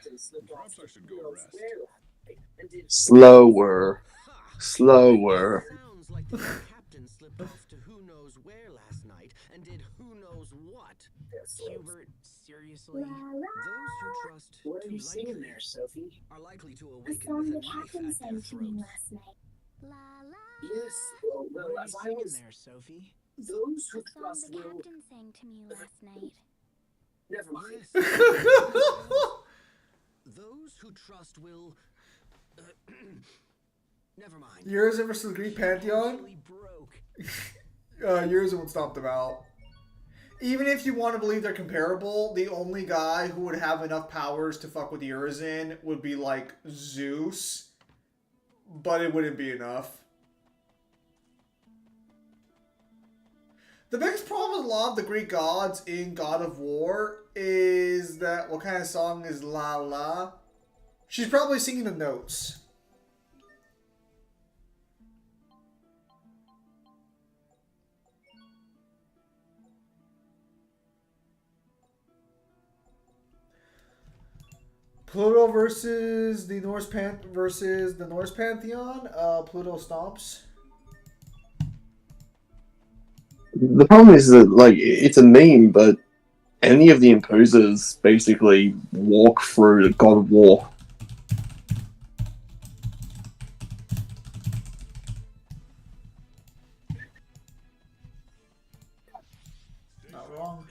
Perhaps I should go rest. Slower. Ha! Slower. Sounds like the young captain slipped off to who knows where last night and did who knows what. Hubert, seriously? Those who trust What are too you singing lightly there, Sophie? are likely to The awaken song with a the knife captain at their sang to me throats. last night. La la. Yes, well, What are you as I singing was, there, Sophie? those who The song trust the will. captain sang to me last night. Never mind. Yes. Those who trust will. Never mind. Urizen versus the Greek Pantheon. Actually broke. Urizen would stomp them out. Even if you want to believe they're comparable, the only guy who would have enough powers to fuck with Urizen would be like Zeus, but it wouldn't be enough. The biggest problem with a lot of the Greek gods in God of War is that what kind of song is La La? She's probably singing the notes. Pluto versus the Norse Pantheon. Pluto stomps. The problem is that, like, it's a meme, but any of the imposers basically walk through God of War. Not wrong.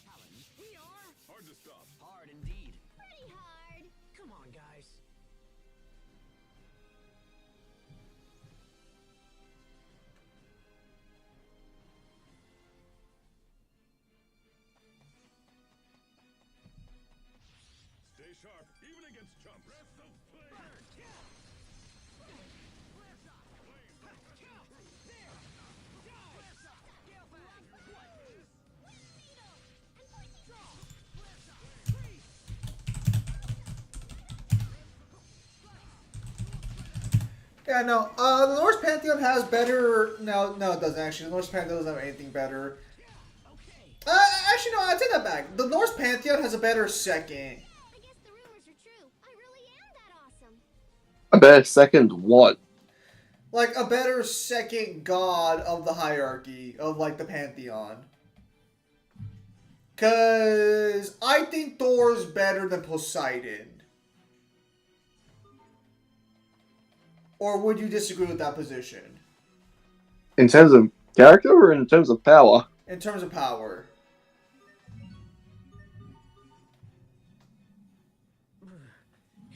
Hard to stop. Hard indeed. Pretty hard. Come on, guys. Stay sharp, even against chumps. Breath of flame. Yeah, no. The Norse Pantheon has better. No, it doesn't actually. The Norse Pantheon doesn't have anything better. Actually, no. I take that back. The Norse Pantheon has a better second. I guess the rumors are true. I really am that awesome. A better second what? Like a better second god of the hierarchy of like the Pantheon. Cause I think Thor's better than Poseidon. Or would you disagree with that position? In terms of character or in terms of power? In terms of power.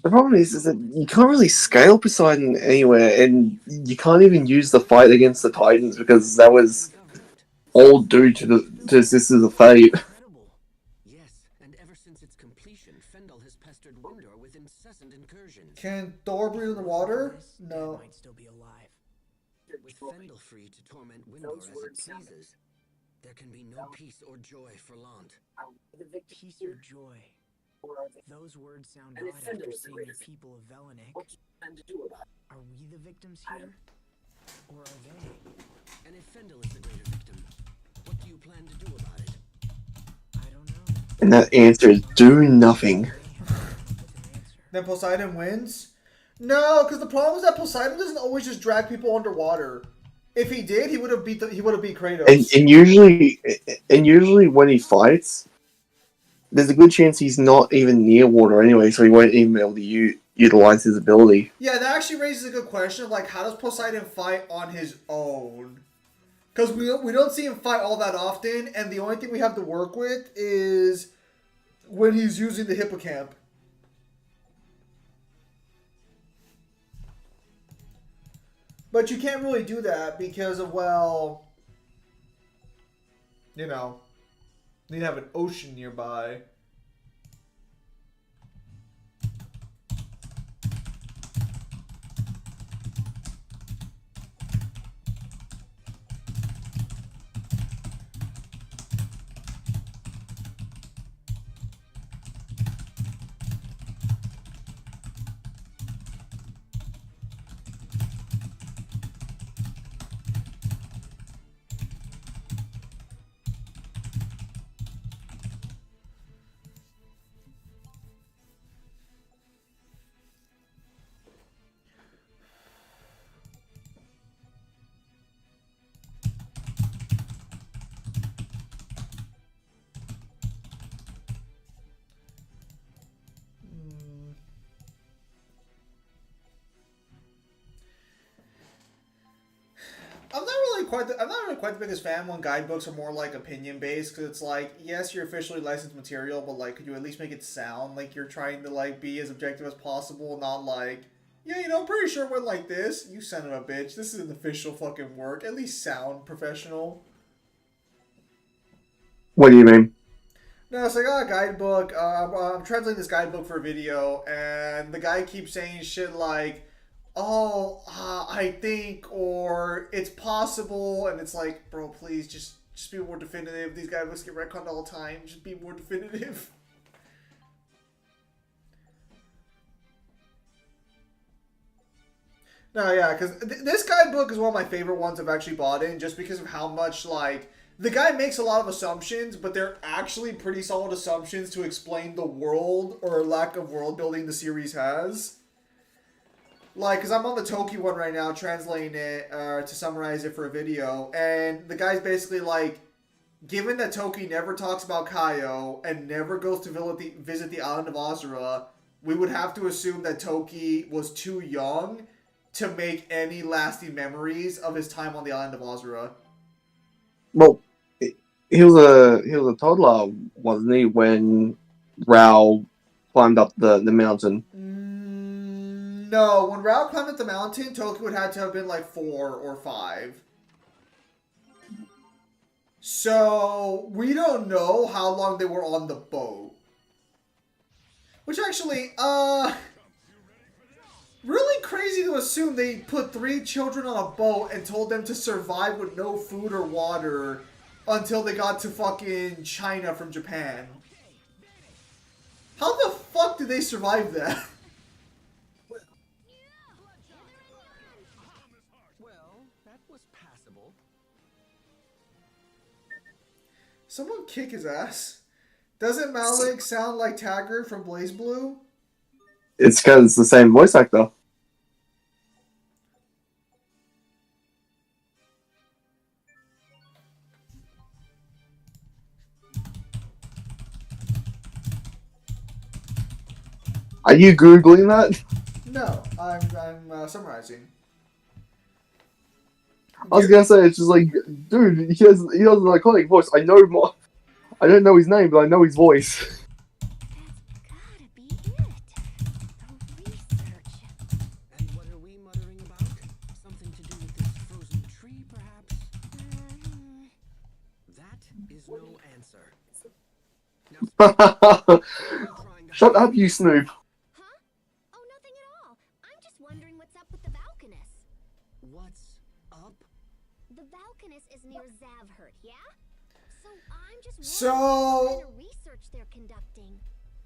The problem is that you can't really scale Poseidon anywhere, and you can't even use the fight against the Titans because that was all due to Sisters of Fate. Incredible. Yes, and ever since its completion, Fendel has pestered Windor with incessant incursions. Can Thor breathe in the water? They No. might still be alive. With Fendel free to torment Windor as it pleases, there can be no peace or joy for Lant. Peace or joy? Those words sound And odd if Fendel after is the seeing the greatest- people of Velanik. What do you plan to do about it? Are we the victims here? Or are they? And if Fendel is the greater victim, what do you plan to do about it? I don't know. And that answer is do nothing. They have to come up with an answer. Then Poseidon wins? No, because the problem is that Poseidon doesn't always just drag people underwater. If he did, he would have beat Kratos. And usually when he fights, there's a good chance he's not even near water anyway, so he won't even be able to utilize his ability. Yeah, that actually raises a good question of like, how does Poseidon fight on his own? Because we don't see him fight all that often, and the only thing we have to work with is when he's using the hippocamp. But you can't really do that because of, well, you know, you need to have an ocean nearby. I'm not really quite the biggest fan when guidebooks are more like opinion based, because it's like, yes, you're officially licensed material, but like, could you at least make it sound like you're trying to like be as objective as possible, not like, yeah, you know, I'm pretty sure it went like this. You son of a bitch. This is an official fucking work. At least sound professional. What do you mean? No, so I got a guidebook. I'm translating this guidebook for a video, and the guy keeps saying shit like, "Oh, I think," or "It's possible," and it's like, bro, please just be more definitive. These guidebooks get retconned all the time. Just be more definitive. No, yeah, because this guidebook is one of my favorite ones I've actually bought in, just because of how much like. The guy makes a lot of assumptions, but they're actually pretty solid assumptions to explain the world or lack of world building the series has. Like, because I'm on the Toki one right now, translating it to summarize it for a video, and the guy's basically like, given that Toki never talks about Kaio and never goes to visit the island of Azura, we would have to assume that Toki was too young to make any lasting memories of his time on the island of Azura. Well, he was a toddler, wasn't he, when Rao climbed up the mountain? No, when Rao climbed up the mountain, Toki would have to have been like 4 or 5. So we don't know how long they were on the boat. Which actually, really crazy to assume they put 3 children on a boat and told them to survive with no food or water until they got to fucking China from Japan. How the fuck did they survive that? Well, that was passable. Someone kick his ass. Doesn't Malik sound like Taggart from Blaze Blue? It's because it's the same voice actor. Are you Googling that? No, I'm summarizing. I was gonna say, it's just like, dude, he has an iconic voice. I don't know his name, but I know his voice. Gotta be it. The research. And what are we muttering about? Something to do with this frozen tree, perhaps? That is no answer. Shut up, you Snoop. Huh? Oh, nothing at all. I'm just wondering what's up with the Valkanus. What's up? The Valkanus is near Zavhert, yeah? So I'm just So- wondering what kind of research they're conducting.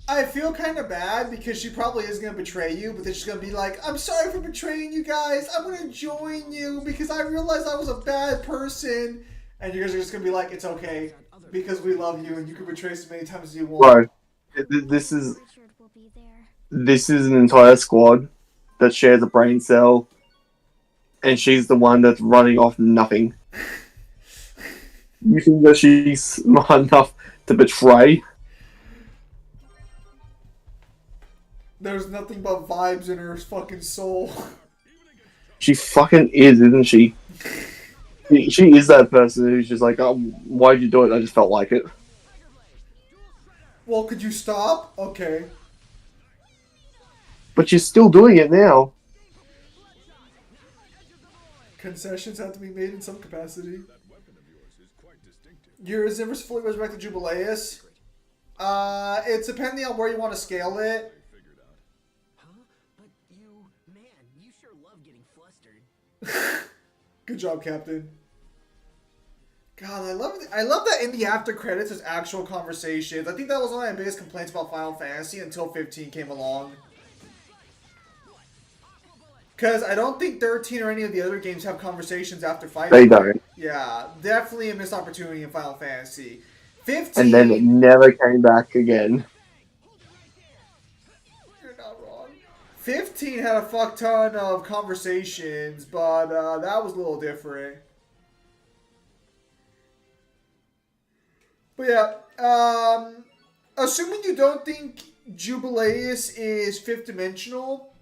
I feel kind of bad because she probably is going to betray you, but then she's going to be like, I'm sorry for betraying you guys. I'm going to join you because I realized I was a bad person. And you guys are just going to be like, it's okay because we love you and you can betray as many times as you want. Bro, this is Richard will be there. this is an entire squad that shares a brain cell, and she's the one that's running off nothing. You think that she's smart enough to betray? There's nothing but vibes in her fucking soul. She fucking is, isn't she? She is that person who's just like, oh, why'd you do it? I just felt like it. Well, could you stop? Okay. But you're still doing it now. Concessions have to be made in some capacity. Yours ever fully resurrected Jubileus? It's depending on where you want to scale it. Huh? But you sure love getting flustered. Good job, Captain. God, I love that in the after credits there's actual conversations. I think that was one of my biggest complaints about Final Fantasy until 15 came along. Because I don't think 13 or any of the other games have conversations after fighting. They don't. Yeah, definitely a missed opportunity in Final Fantasy. 15... And then it never came back again. You're not wrong. 15 had a fuck ton of conversations, but that was a little different. But yeah, assuming you don't think Jubileus is 5th dimensional,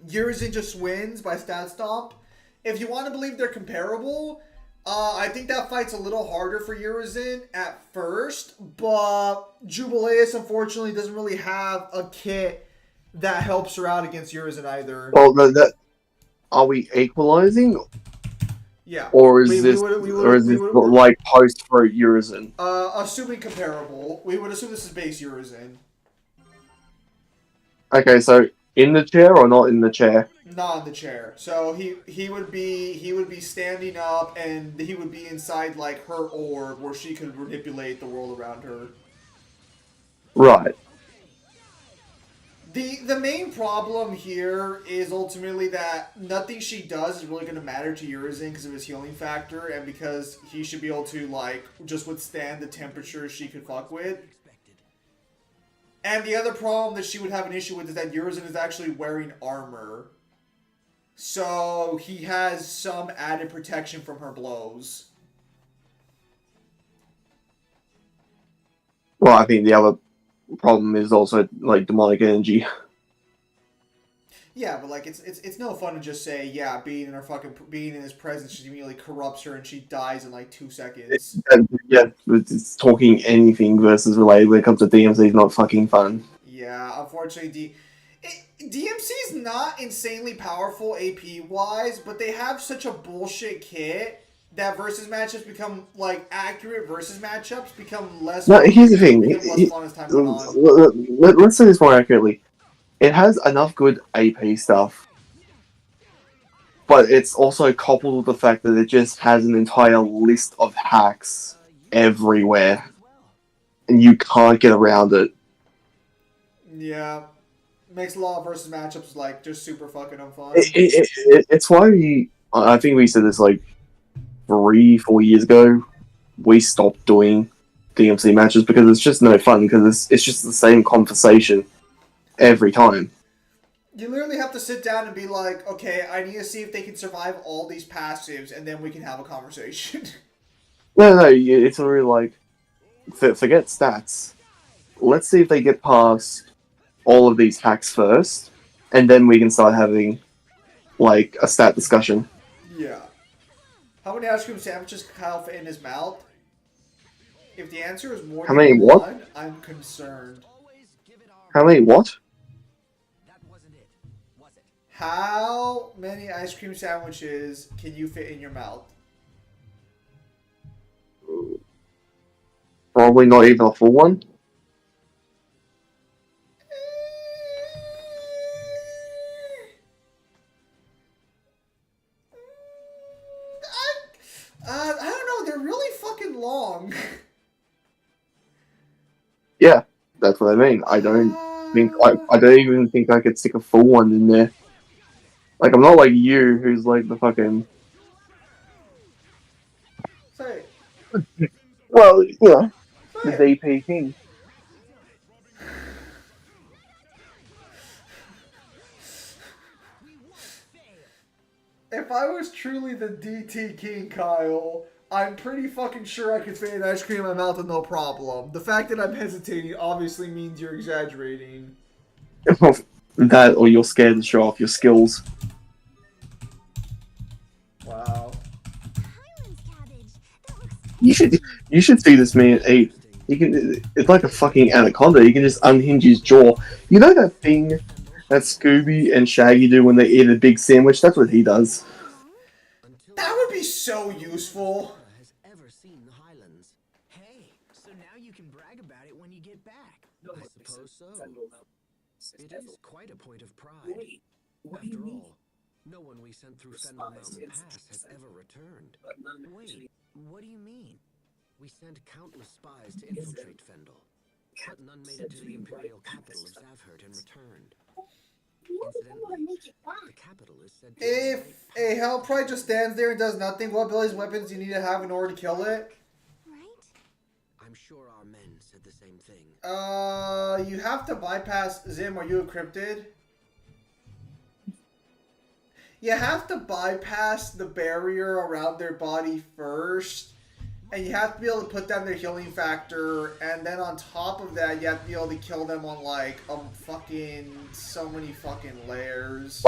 Urizen just wins by Stat Stomp. If you want to believe they're comparable, I think that fight's a little harder for Urizen at first, but Jubileus unfortunately doesn't really have a kit that helps her out against Urizen either. Well, are we equalizing, Yeah. or is We this would like post for Urizen? assuming comparable, we would assume this is base Urizen. Okay, so in the chair or not in the chair? Not in the chair. So he would be standing up and he would be inside like her orb where she could manipulate the world around her. Right. The main problem here is ultimately that nothing she does is really going to matter to Urizen because of his healing factor and because he should be able to like just withstand the temperature she could fuck with. And the other problem that she would have an issue with is that Urizen is actually wearing armor. So he has some added protection from her blows. Well, I think the other problem is also like demonic energy. Yeah, but like it's no fun to just say being in his presence just immediately corrupts her and she dies in like 2 seconds. It's talking anything versus related when it comes to DMC is not fucking fun. Yeah, unfortunately, DMC is not insanely powerful AP wise, but they have such a bullshit kit that versus matchups become like accurate versus matchups become less. No, here's the thing. Less fun as time went on. Let's say this more accurately. It has enough good AP stuff, but it's also coupled with the fact that it just has an entire list of hacks everywhere, and you can't get around it. Yeah, makes a lot of versus matchups like just super fucking unfun. It's why I think we said this like 3-4 years ago. We stopped doing DMC matches because it's just no fun because it's just the same conversation every time. You literally have to sit down and be like, okay, I need to see if they can survive all these passives, and then we can have a conversation. No, it's really like, forget stats. Let's see if they get past all of these hacks first, and then we can start having, like, a stat discussion. Yeah. How many ice cream sandwiches can Kyle fit in his mouth? If the answer is more than one, I'm concerned. How many what? How many ice cream sandwiches can you fit in your mouth? Probably not even a full one. I don't know. They're really fucking long. Yeah, that's what I mean. I don't even think I could stick a full one in there. Like, I'm not like you, who's like the fucking... Say. Well, you know, the DP king. If I was truly the DT king, Kyle, I'm pretty fucking sure I could fit an ice cream in my mouth with no problem. The fact that I'm hesitating obviously means you're exaggerating. That, or you're scared to show off your skills. Wow. You should see this man eat. It's like a fucking anaconda. You can just unhinge his jaw. You know that thing that Scooby and Shaggy do when they eat a big sandwich? That's what he does. That would be so useful. Has ever seen the Highlands. Hey, so now you can brag about it when you get back. I suppose so. It is quite a point of pride. After all, no one we sent through Fendel Mountain Pass has ever returned. Wait, what do you mean? We sent countless spies to infiltrate Fendel, but none made it to the imperial capital of Zavhert and returned. Incidentally, the capital is said to If a Hell Pride just stands there and does nothing, what abilities weapons do you need to have in order to kill it? I'm sure our men said the same thing. You have to bypass Zim. Are you encrypted? You have to bypass the barrier around their body first, and you have to be able to put down their healing factor, and then on top of that, you have to be able to kill them on like fucking so many fucking layers.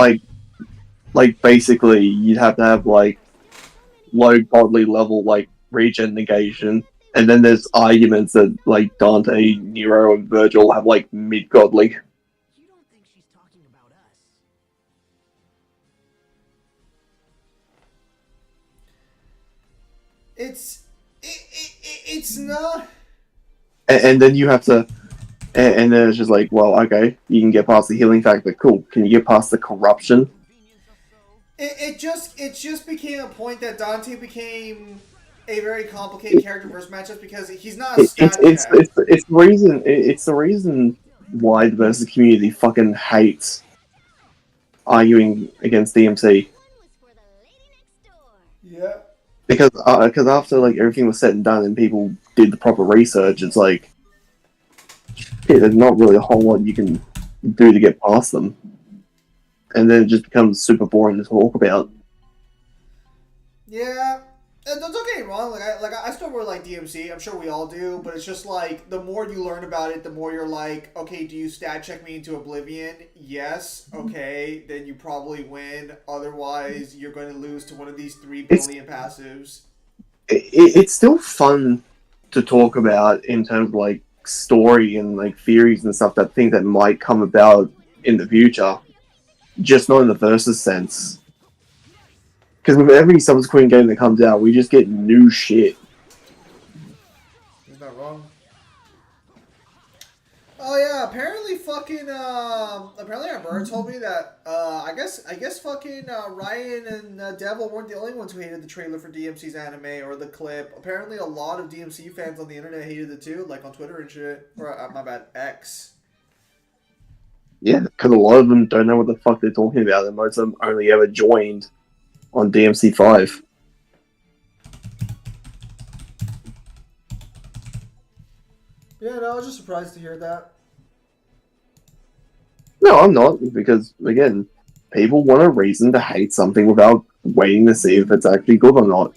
Like basically, you'd have to have like low godly level like regen negation, and then there's arguments that like Dante, Nero, and Virgil have like mid godly. You don't think she's talking about us? It's not. And then you have to, and then it's just like, well, okay, you can get past the healing factor, cool. Can you get past the corruption? It just became a point that Dante became a very complicated character versus matchups because he's not a stat check. It's the reason why the versus community fucking hates arguing against DMC. Yeah. Because after like everything was said and done and people did the proper research, it's like, yeah, there's not really a whole lot you can do to get past them, and then it just becomes super boring to talk about. Yeah. And don't get me wrong, I still really like DMC. I'm sure we all do, but it's just like the more you learn about it, the more you're like, okay, do you stat check me into oblivion? Yes. Okay, then you probably win. Otherwise, you're going to lose to one of these 3 billion passives. It's still fun to talk about in terms of like story and like theories and stuff that things that might come about in the future, just not in the versus sense. Because with every subsequent game that comes out, we just get new shit. He's not wrong. Oh yeah, apparently apparently our bird told me that I guess fucking Ryan and Devil weren't the only ones who hated the trailer for DMC's anime or the clip. Apparently a lot of DMC fans on the internet hated it too, like on Twitter and shit. Or my bad, X. Yeah, because a lot of them don't know what the fuck they're talking about, and most of them only ever joined on DMC 5. Yeah, no, I was just surprised to hear that. No, I'm not, because again, people want a reason to hate something without waiting to see if it's actually good or not.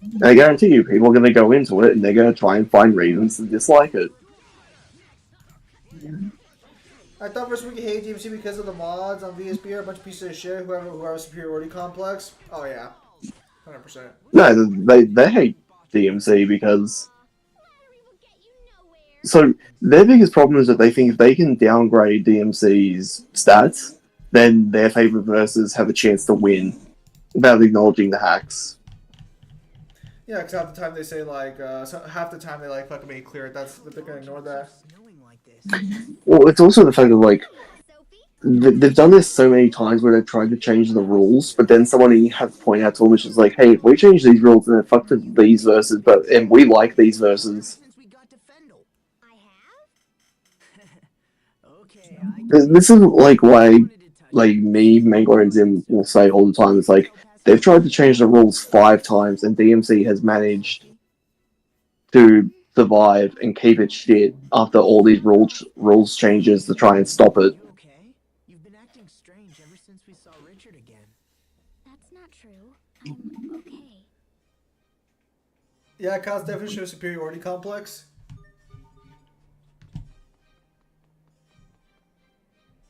And I guarantee you, people are going to go into it and they're going to try and find reasons to dislike it. I thought first we could hate DMC because of the mods on VSB are a bunch of pieces of shit who have a superiority complex. Oh yeah, 100%. No, they hate DMC because... So, their biggest problem is that they think if they can downgrade DMC's stats, then their favorite verses have a chance to win without acknowledging the hacks. Yeah, because half the time they say like, half the time they like fucking make it clear that they're gonna ignore that. Well, it's also the fact that like they've done this so many times where they've tried to change the rules, but then someone has to point out to them, which is like, hey, if we change these rules and then fuck these verses, and we like these verses. This is like why, like me, Mangler, and Zim will say all the time. It's like they've tried to change the rules 5 times, and DMC has managed to survive and keep its shit after all these rules changes to try and stop it. You've been acting strange ever since we saw Richard again. That's not true. I'm okay. Yeah, cause definition of superiority complex.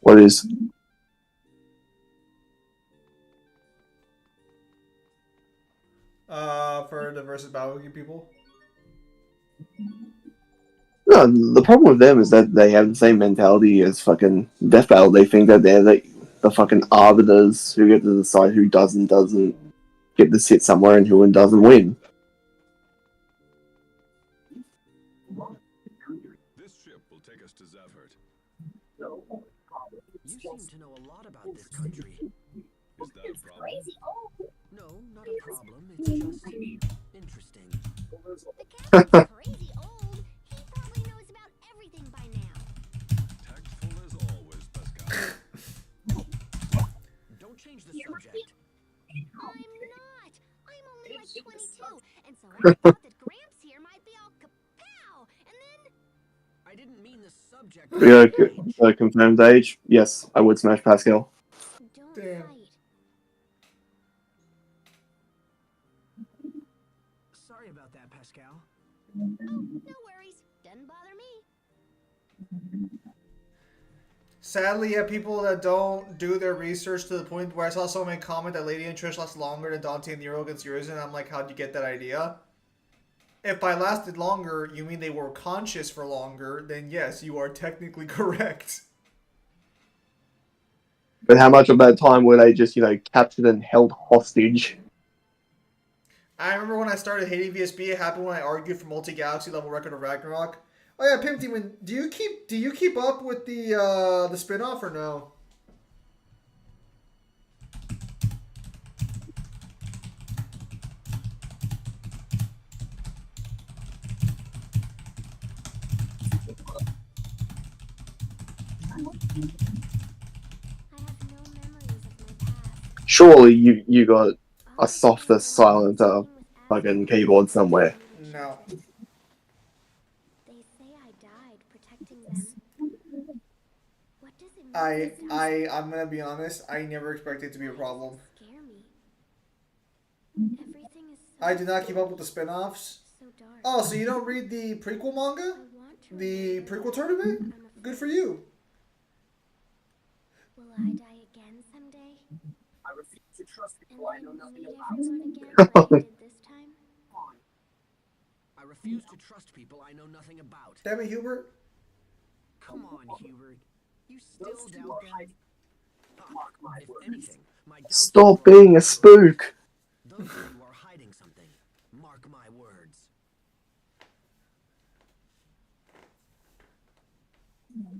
What is? For the versus Battlefield people. No, the problem with them is that they have the same mentality as fucking Death Battle. They think that they're the fucking arbiters who get to decide who does and doesn't get to sit somewhere and who doesn't win. This ship will take us to Zavhert. You seem to know a lot about this country. Is that a problem? No, not a problem. It's just interesting. The captain's crazy old. He probably knows about everything by now. Tactful as always, Pascal. Don't change the subject. I'm not. I'm only like 22, and so I thought that Gramps here might be all kapow, and then... I didn't mean the subject. Confirmed age? Yes, I would smash Pascal. Don't Damn. fight. Sorry about that, Pascal. No worries. Doesn't bother me. Sadly, you have people that don't do their research to the point where I saw someone comment that Lady and Trish lasts longer than Dante and Nero against Urizen, and I'm like, how'd you get that idea? If by lasted longer, you mean they were conscious for longer, then yes, you are technically correct. But how much of that time were they just, captured and held hostage? I remember when I started hating VSB, it happened when I argued for multi-galaxy level record of Ragnarok. Oh yeah, Pimp Demon, do you keep up with the spin-off or no? I have no memories of my past. Surely you got a softer, silenter fucking keyboard somewhere. No. They say I died protecting them. What does it mean? I'm gonna be honest, I never expected it to be a problem. Scare me. Everything is so I did not keep up with the spin-offs. so dark. Oh, so you don't read the prequel manga? I want to The remember, prequel tournament? but I'm afraid. Good for you. Will I die again someday? I refuse to trust And people I know then nothing meet about. everyone again like I did this time? I refuse to trust people I know nothing about. Damn it, Hubert. Come on, Hubert. You still Those two doubt are them? hiding. Mark my If words. anything, my doubts Stop are being a growing. spook. Those of you are hiding something. Mark my words.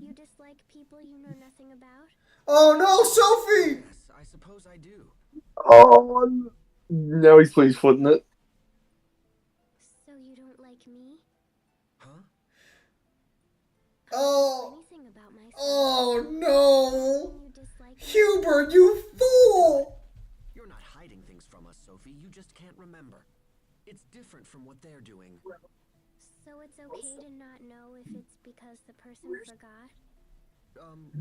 You dislike people you know nothing about? Oh no, Sophie! Yes, I suppose I do. Oh, now he's put his foot in it. So you don't like me? Huh? Oh, Anything about myself? oh no! You dislike me? Hubert, you fool! You're not hiding things from us, Sophie. You just can't remember. It's different from what they're doing. So it's okay to not know if it's because the person forgot?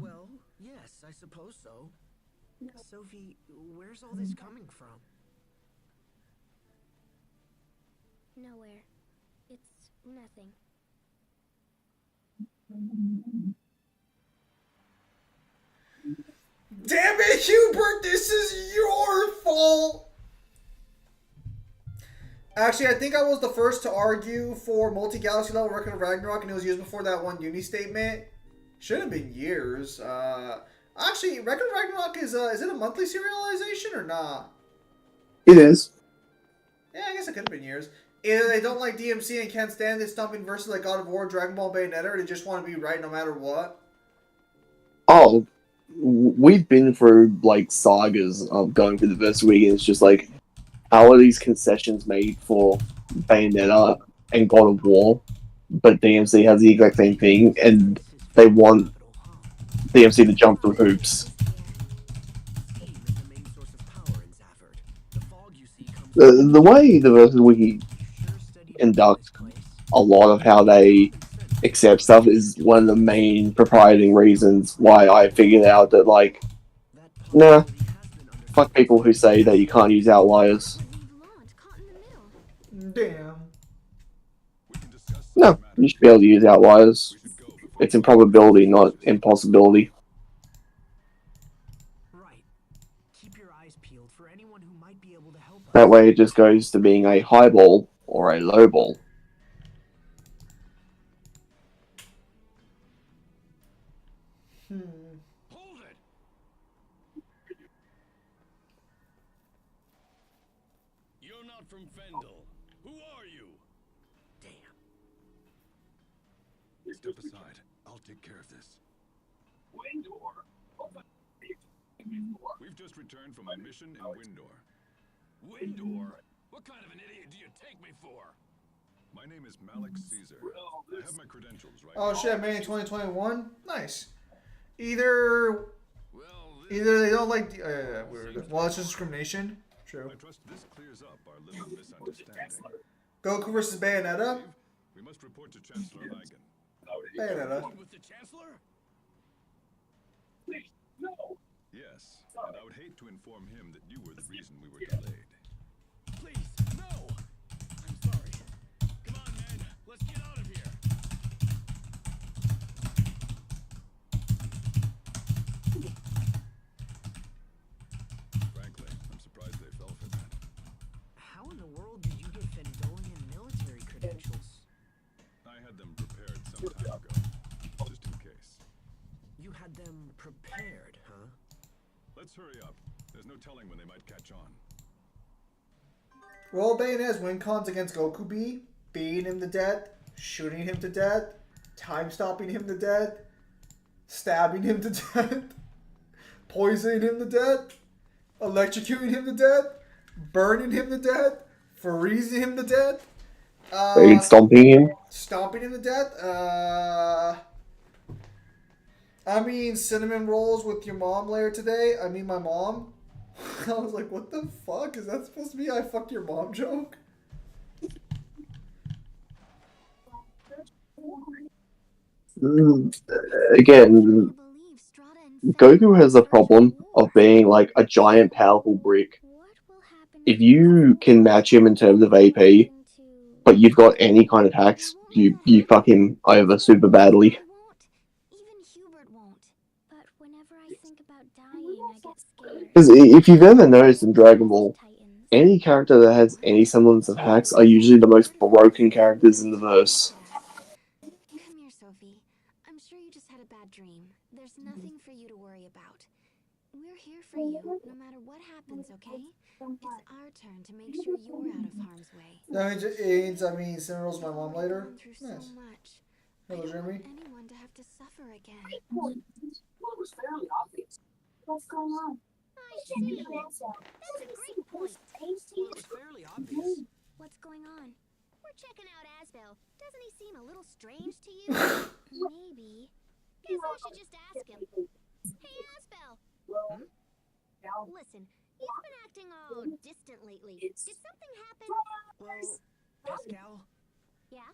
Well, yes, I suppose so. Sophie, where's all this coming from? Nowhere. It's nothing. Damn it, Hubert, this is your fault! Actually, I think I was the first to argue for multi-galaxy level record of Ragnarok, and it was years before that one uni statement. Should have been years. Actually, Record of Ragnarok is it a monthly serialization or not? It is. Yeah, I guess it could have been years. Either they don't like DMC and can't stand it stomping versus like God of War, Dragon Ball, Bayonetta, or they just want to be right no matter what. Oh, we've been through like sagas of going through the verse week, and it's just like, how are these concessions made for Bayonetta and God of War, but DMC has the exact same thing, and they want DMC to jump through hoops. Steam is the main source of power in Zafford. The fog you see comes The way the versus wiki sure steady conducts place. a lot of how they accept stuff is one of the main proprietary reasons why I figured out that, like, That nah, possibility has been under fuck people who say that you can't use outliers. Leave launch caught in the middle. Damn. We can discuss No, such matters. you should be able to use outliers. We should go before It's improbability, not impossibility. Right. Keep your eyes peeled for anyone who might be able to help us. That way it just goes to being a high ball or a low ball. Hold it! You're not from Fendel. Who are you? Damn. Step aside. I'll take care of this. Windor. We've just returned from a mission in Windor. Windor? What kind of an idiot do you take me for? My name is Malik Caesar. I have my credentials right Oh now. shit, May 2021? Nice. Either Well, they don't like weird. Well, it's just discrimination. True. I trust this clears up our little misunderstanding. Goku versus Bayonetta? We must report to Chancellor Eigen. Bayonetta. with the Chancellor? Please, no. Yes, and I would hate to inform him that you were the reason we were delayed. Please, no! I'm sorry. Come on, man. Let's get out of here. credentials? I had them prepared some time ago, just in case. You had them prepared, huh? Let's hurry up. There's no telling when they might catch on. Roll Bayonet's win cons against Goku be beating him to death, shooting him to death, time stopping him to death, stabbing him to death, poisoning him to death, electrocuting him to death, burning him to death, freezing him to death, Stomping him. stomping him to death. I mean, cinnamon rolls with your mom later today. I mean, my mom. I was like, what the fuck? Is that supposed to be I fucked your mom joke? Again, Goku has the problem of being like a giant, powerful brick. If you can match him in terms of AP, but you've got any kind of hacks, you fuck him over super badly. Because if you've ever noticed in Dragon Ball, any character that has any semblance of hacks are usually the most broken characters in the verse. Come here, Sophie. I'm sure you just had a bad dream. There's nothing for you to worry about. We're here for you, no matter what happens, okay? It's our turn to make sure you're out of harm's way. That means Cinderell's my mom later. Nice. So much. Hello, Jeremy. Anyone to have to suffer again. Well, it was fairly obvious. What's going on? I see. That's a great point. Well, it's fairly obvious. What's going on? We're checking out Asbel. Doesn't he seem a little strange to you? Maybe. Guess I should just ask him. Hey, Asbel. Listen, you've been acting all distant lately. Did something happen? Well, Pascal, Yeah?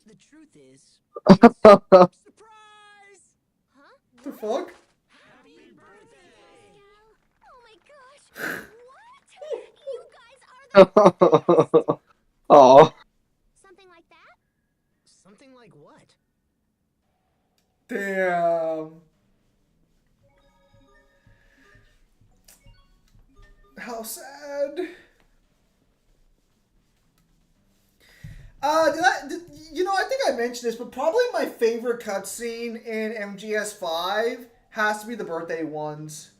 the truth is, What surprise! Huh? the fuck? Happy birthday! Oh my gosh! What? You guys are the Aw. something like that? Something like what? Damn. How sad. I think I mentioned this, but probably my favorite cutscene in MGS5 has to be the birthday ones.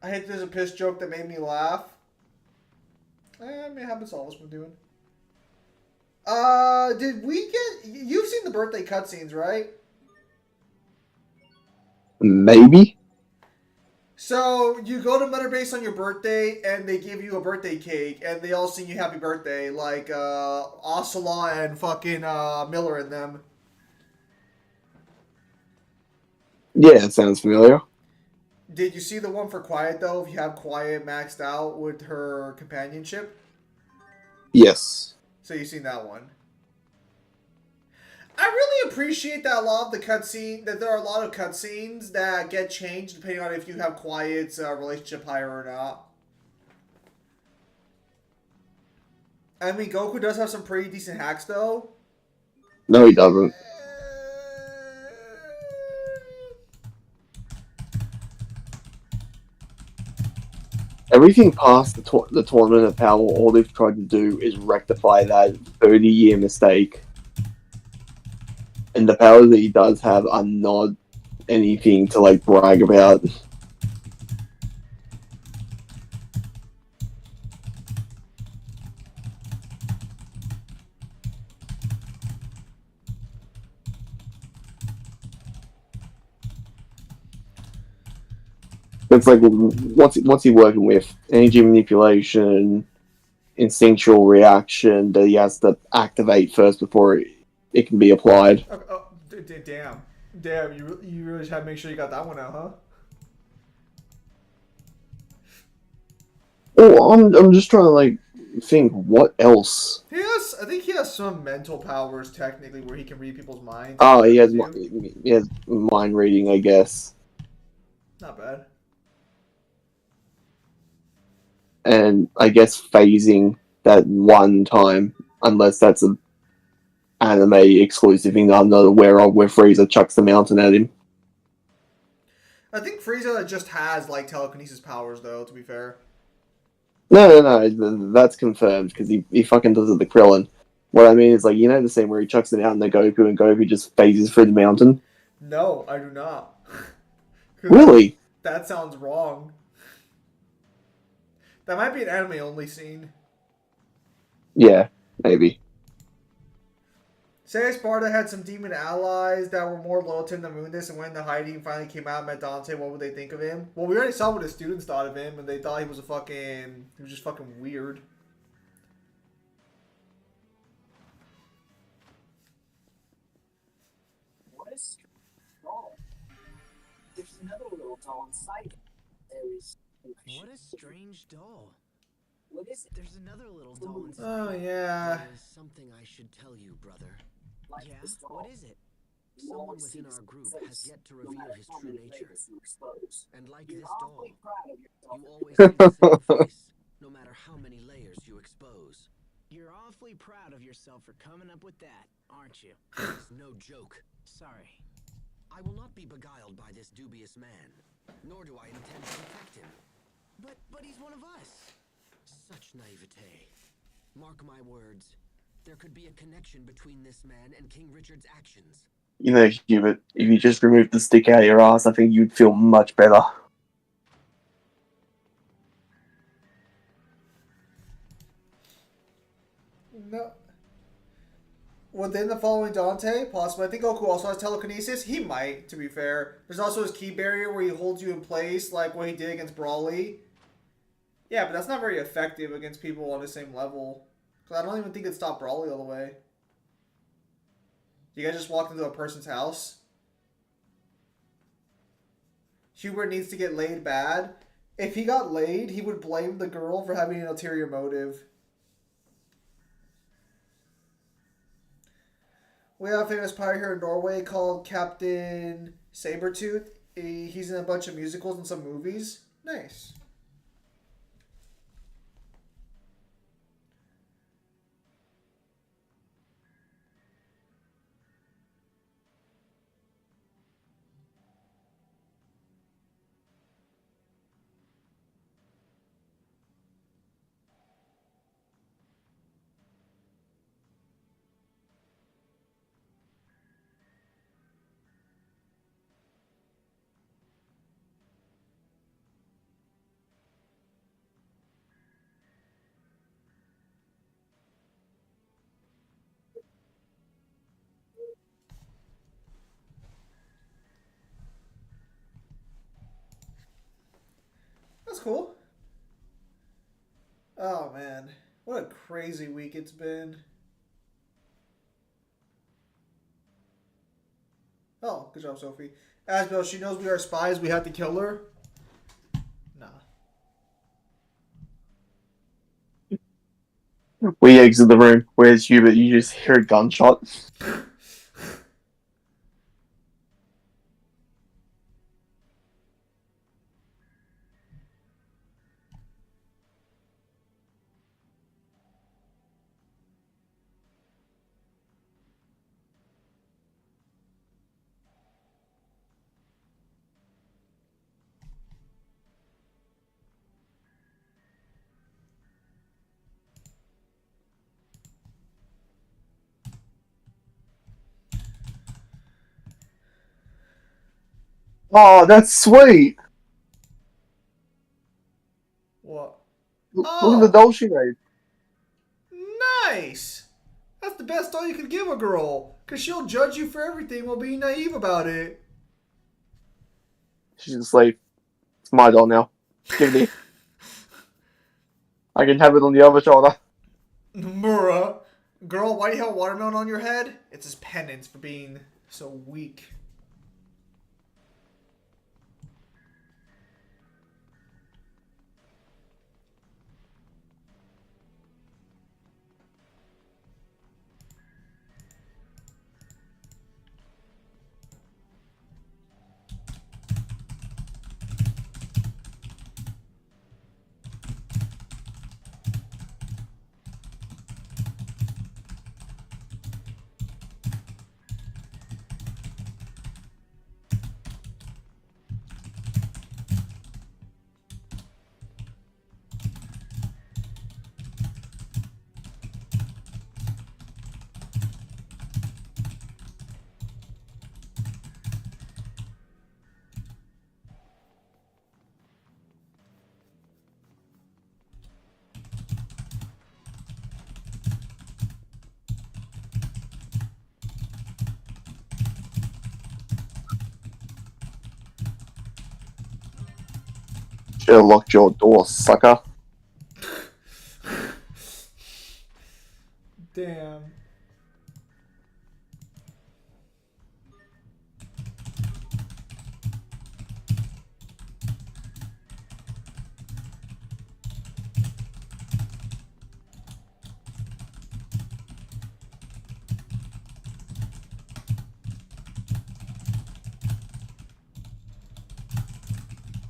I hate there's a piss joke that made me laugh. I mean, it happens to all of us been doing. Did we get... You've seen the birthday cutscenes, right? Maybe? So, you go to Mother Base on your birthday, and they give you a birthday cake, and they all sing you happy birthday, like, Ocelot and fucking, Miller and them. Yeah, it sounds familiar. Did you see the one for Quiet, though, if you have Quiet maxed out with her companionship? Yes. So you've seen that one. I really appreciate that a lot of the cutscene, that there are a lot of cutscenes that get changed depending on if you have Quiet's relationship higher or not. I mean, Goku does have some pretty decent hacks, though. No, he doesn't. Everything past the Tournament of Power, all they've tried to do is rectify that 30-year mistake. And the powers that he does have are not anything to, like, brag about. It's like, what's he working with? Energy manipulation, instinctual reaction that he has to activate first before it can be applied. Damn. Damn, you really just had to make sure you got that one out, huh? Oh, I'm just trying to, like, think what else. I think he has some mental powers, technically, where he can read people's minds. Oh, he has mind reading, I guess. Not bad. And I guess phasing that one time, unless that's an anime exclusive thing that I'm not aware of, where Frieza chucks the mountain at him. I think Frieza just has, like, telekinesis powers, though, to be fair. No. That's confirmed because he fucking does it the Krillin. What I mean is like the scene where he chucks it out in the Goku and Goku just phases through the mountain. No, I do not. 'Cause Really? that sounds wrong. That might be an anime only scene. Yeah, maybe. Say Sparta had some demon allies that were more loyal to him than Mundus, and when the hiding finally came out and met Dante, what would they think of him? Well, we already saw what his students thought of him, and they thought he was just fucking weird. What is doll? There's another little doll inside it. There is. What a strange doll. What is it? There's another little doll inside. Oh, yeah. There is something I should tell you, brother. Like Yeah? this doll. What is it? Someone within our group has yet to reveal his true nature. And like this doll, you always see the same face, no matter how many layers you expose. You're awfully proud of yourself for coming up with that, aren't you? It's no joke. Sorry. I will not be beguiled by this dubious man, nor do I intend to protect him. But he's one of us. Such naivete. Mark my words. There could be a connection between this man and King Richard's actions. Hubert, if you just removed the stick out of your ass, I think you'd feel much better. No. Within the following Dante, possibly. I think Goku also has telekinesis. He might, to be fair. There's also his key barrier where he holds you in place, like what he did against Brawly. Yeah, but that's not very effective against people on the same level. Because I don't even think it stopped Brawly all the way. You guys just walked into a person's house? Hubert needs to get laid bad. If he got laid, he would blame the girl for having an ulterior motive. We have a famous pirate here in Norway called Captain Sabretooth. He's in a bunch of musicals and some movies. Nice. That's cool. Oh, man. What a crazy week it's been. Oh, good job, Sophie. Asbel, she knows we are spies. We have to kill her. Nah. We exit the room. Where's Hubert? You just hear a gunshot. Oh, that's sweet. What? Look at the doll she made. Nice! That's the best doll you could give a girl. Because she'll judge you for everything while being naive about it. She's just like, it's my doll now. Give it here. I can have it on the other shoulder. Mura. Girl, why do you have a watermelon on your head? It's his penance for being so weak. Should have locked your door, sucker. Damn.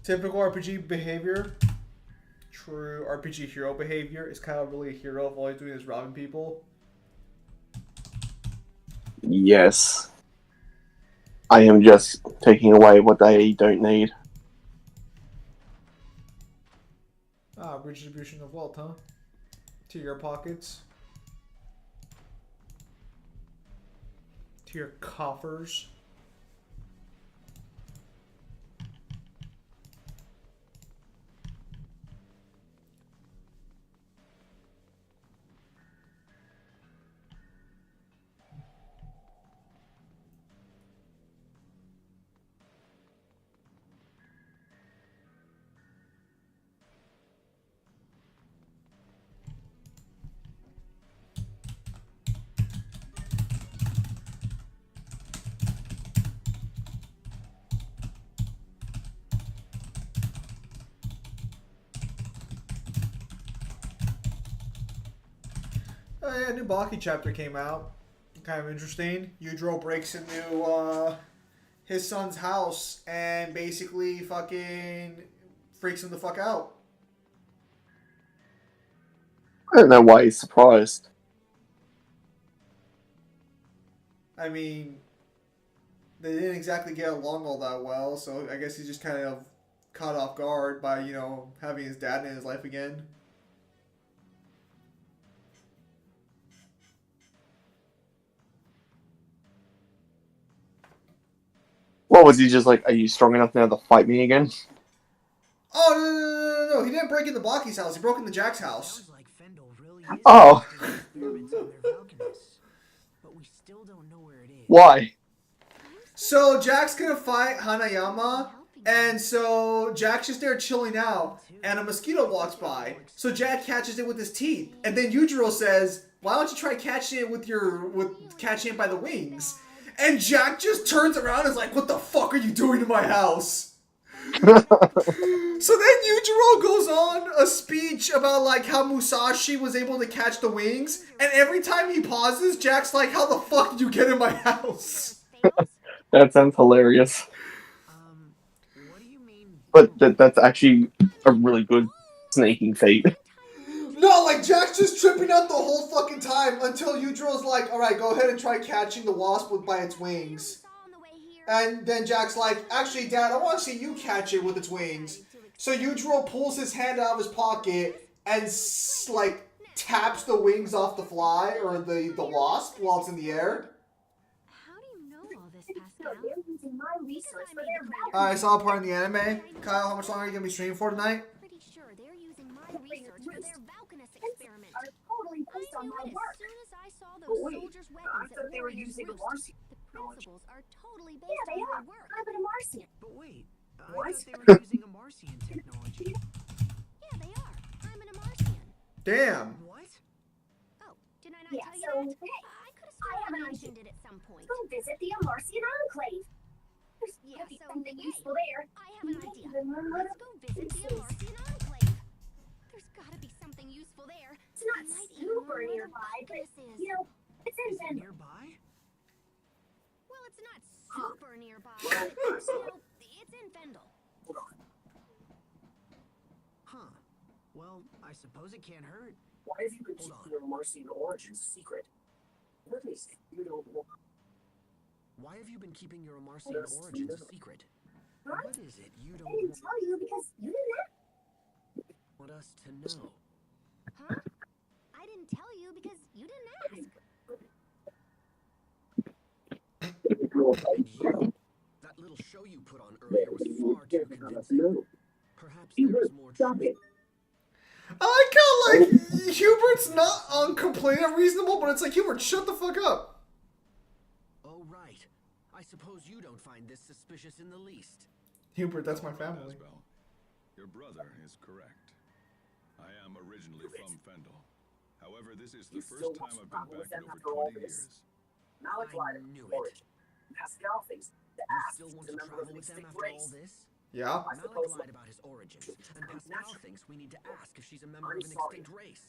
Typical RPG behavior. True RPG hero behavior is kind of really a hero if all he's doing is robbing people. Yes. I am just taking away what they don't need. Ah, redistribution of wealth, huh? To your pockets. To your coffers. Oh yeah, a new Baki chapter came out. Kind of interesting. Yujiro breaks into his son's house and basically fucking freaks him the fuck out. I don't know why he's surprised. I mean, they didn't exactly get along all that well, so I guess he's just kind of caught off guard by, you know, having his dad in his life again. What was he just like, are you strong enough now to fight me again? Oh, no. He didn't break into Baki's house. He broke into Jack's house. Sounds like Fendel really is Oh. doing experiments on their Valkenus. But we still don't know where it is. Why? So Jack's gonna fight Hanayama, and so Jack's just there chilling out, and a mosquito walks by. So Jack catches it with his teeth, and then Yujiro says, "Why don't you try catching it with catching it by the wings?" And Jack just turns around and is like, "What the fuck are you doing to my house?" So then Yujiro goes on a speech about like how Musashi was able to catch the wings, and every time he pauses, Jack's like, "How the fuck did you get in my house?" That sounds hilarious. What do you mean? But that's actually a really good snaking feat. No, like Jack's just tripping out the whole fucking time until Yujiro's like, "Alright, go ahead and try catching the wasp by its wings." And then Jack's like, "Actually, Dad, I want to see you catch it with its wings." So Yujiro pulls his hand out of his pocket and like taps the wings off the fly or the wasp while it's in the air. How do you know all this, Pascal? They're using my research for their I saw a part in the anime. Kyle, how much longer are you gonna be streaming for tonight? Pretty sure they're using my research for their Valkenus experiment. are totally based I on knew my it work. as soon as I saw But those wait, soldiers' I weapons thought at they were Warrior's using Roost. Martian The principles are totally based Yeah, they on are. my work. I'm an Martian. But wait, I What? thought they were using a Martian technology. Yeah, they are. I'm an Amarcian. Damn. What? Oh, did I not Yeah, tell you so, that? hey, I could have I sworn have I an mentioned it at some point. Go visit the Amarcian Enclave. There's Yeah, gotta be so, something hey, useful there. I have an idea. Even learn what Let's go visit the this is. Amarcian Enclave. There's gotta be something useful there. It's not We might even super learn where the nearby, but, Valkenus is. you know, it's in Is it Denver. nearby? Well, it's not super nearby, but, you know, it's in Vendel. Huh. Well, I suppose it can't hurt. Why have you been Hold keeping your Martian origins secret? What is it you don't want? Why have you been keeping your Amarcian Yes, origins a no. secret? Huh? What is it you I don't didn't tell you because you didn't want us to know? Huh? I didn't tell you because you didn't ask. And you, that little show you put on earlier was far too convincing. Perhaps there is more truth. I like how, like, Hubert's not completely unreasonable, but it's like, Hubert, shut the fuck up. Oh, right. I suppose you don't find this suspicious in the least. Hubert, that's my family. Asbel. Your brother is correct. I am originally from Fendel. However, this is the first time I've been back in over 20 years. Malik lied I about knew his origin. it. Pascal thinks the You ass still is want a to member of travel an with them extinct after all race. this? Yeah. Malik lied about his origins, and Pascal thinks we need to ask if she's a member of an extinct race.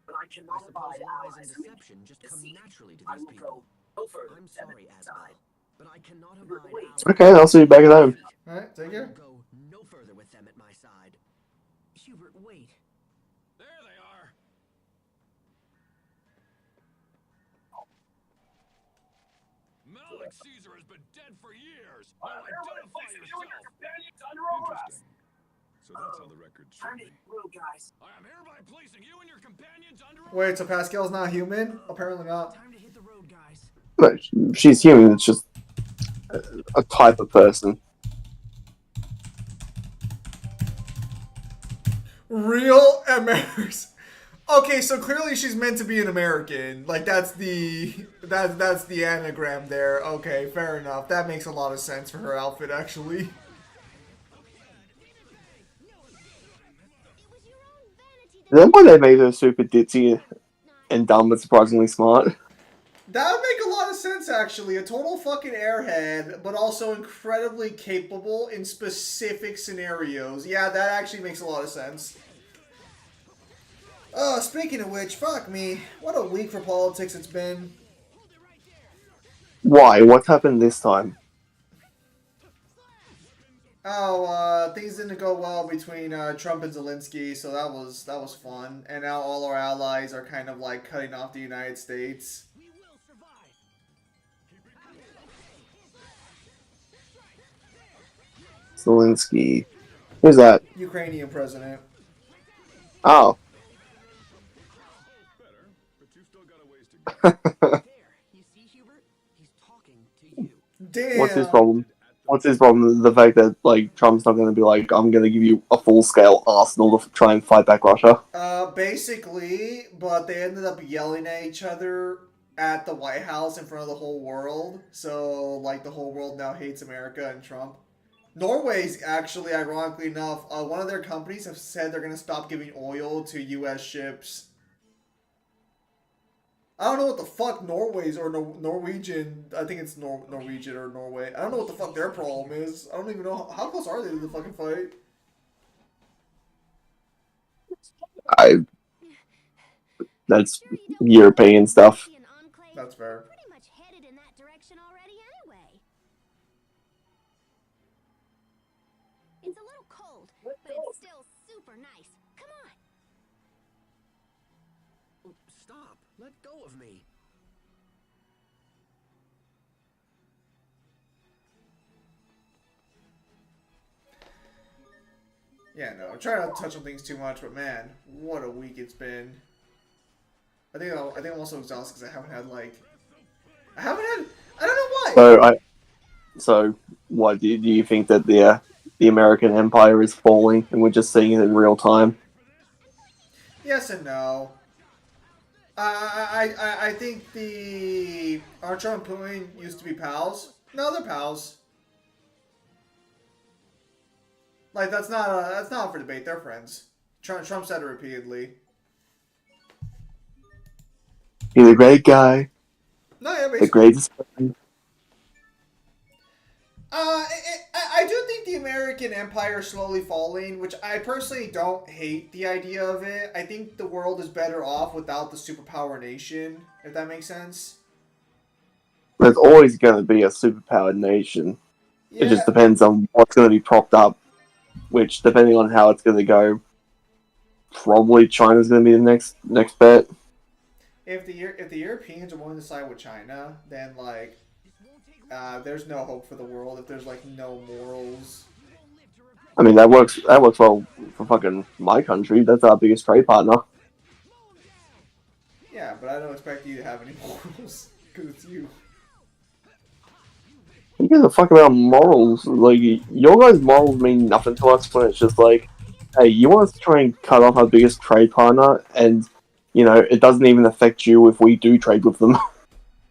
But I I cannot suppose abide lies allies and who deception just come deceit. naturally to I these will people. go no further. I'm sorry, Asbel, but I cannot abide Wait. allies. Okay, I'll see you back at home. Alright, take I care. will go no further with them at my side. Hubert, wait. There they are. Malik Caesar has been dead for years. Now identify yourself. Interesting. So that's how the records show Time to me. hit the road, guys. I am hereby placing you and your companions under Wait, so Pascal's not human? Apparently not. Time to hit the road, guys. No, she's human. It's just a type of person. Real Americans. Okay, so clearly she's meant to be an American. Like that's the anagram there. Okay, fair enough. That makes a lot of sense for her outfit actually. Then why they made her super ditzy and dumb but surprisingly smart. That would make a lot of sense actually. A total fucking airhead, but also incredibly capable in specific scenarios. Yeah, that actually makes a lot of sense. Oh, speaking of which, fuck me. What a week for politics it's been. Why? What happened this time? Oh, things didn't go well between Trump and Zelensky, so that was fun. And now all our allies are kind of like cutting off the United States. We will survive. Zelensky. Who's that? Ukrainian president. Oh. Better, but you've still got a ways to go. There. You see, Hubert? He's talking to you. Damn. What's his problem? What's his problem? The fact that like Trump's not going to be like, I'm going to give you a full-scale arsenal to try and fight back Russia. Basically, but they ended up yelling at each other at the White House in front of the whole world. So, like, the whole world now hates America and Trump. Norway's actually, ironically enough, one of their companies have said they're going to stop giving oil to U.S. ships. I don't know what the fuck Norway's or Norwegian. I think it's Norwegian or Norway. I don't know what the fuck their problem is. I don't even know how close are they to the fucking fight. That's European stuff. That's fair. Pretty much headed in that direction already anyway. It's a little cold, but it's still super nice. Come on. Stop. Let go of me. Yeah, no, I'm trying not to touch on things too much, but man, what a week it's been. I think I'm also exhausted because I haven't had I don't know why. So what do you think that the American empire is falling and we're just seeing it in real time? Yes and no. I think aren't Trump and Putin used to be pals? No, they're pals. Like that's not up for debate. They're friends. Trump said it repeatedly. He's a great guy. No, yeah, The basically. greatest friend. I do think the American empire is slowly falling, which I personally don't hate the idea of it. I think the world is better off without the superpower nation, if that makes sense. There's always going to be a superpowered nation. Yeah. It just depends on what's going to be propped up, which, depending on how it's going to go, probably China's going to be the next bet. If the Europeans are willing to side with China, then like, there's no hope for the world. If there's like no morals. I mean, that works well for fucking my country. That's our biggest trade partner. Yeah, but I don't expect you to have any morals because it's you. Who gives a fuck about morals? Like, your guys' morals mean nothing to us when it's just like, hey, you want us to try and cut off our biggest trade partner, and, you know, it doesn't even affect you if we do trade with them.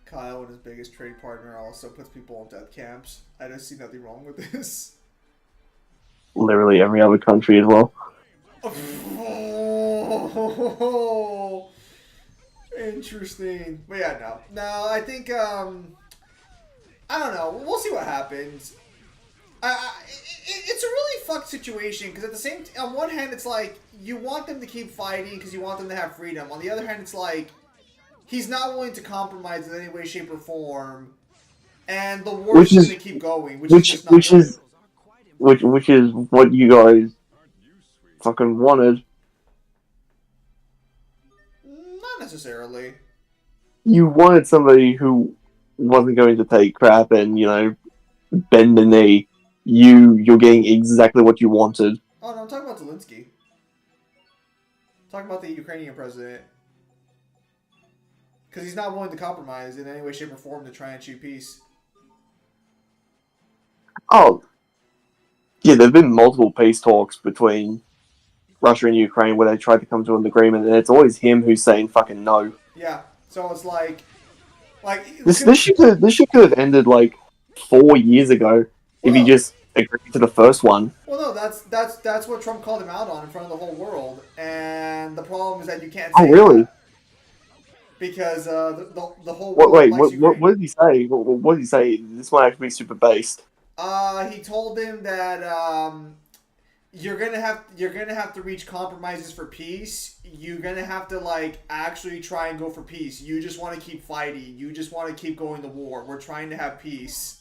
Kyle and his biggest trade partner also puts people in death camps. I don't see nothing wrong with this. literally every other country as well. Oh, interesting. But yeah, no, I think I don't know. We'll see what happens. It's a really fucked situation because at the same, on one hand, it's like you want them to keep fighting because you want them to have freedom. On the other hand, it's like he's not willing to compromise in any way, shape, or form, and the war's just going to keep going, which is just not good. Which is what you guys fucking wanted. Not necessarily. You wanted somebody who wasn't going to take crap and, you know, bend the knee. You're getting exactly what you wanted. Oh no, I'm talking about Zelensky. I'm talking about the Ukrainian president. Because he's not willing to compromise in any way, shape, or form to try and achieve peace. Oh, yeah, there have been multiple peace talks between Russia and Ukraine where they tried to come to an agreement, and it's always him who's saying fucking no. Yeah, so it's like this shit could have ended like 4 years ago if he just agreed to the first one. Well, no, that's what Trump called him out on in front of the whole world, and the problem is that you can't say that because the whole world likes Ukraine. What did he say? What did he say? This might actually be super based. He told him that you're gonna have to reach compromises for peace. You're gonna have to like actually try and go for peace. You just want to keep fighting. You just want to keep going to war. We're trying to have peace.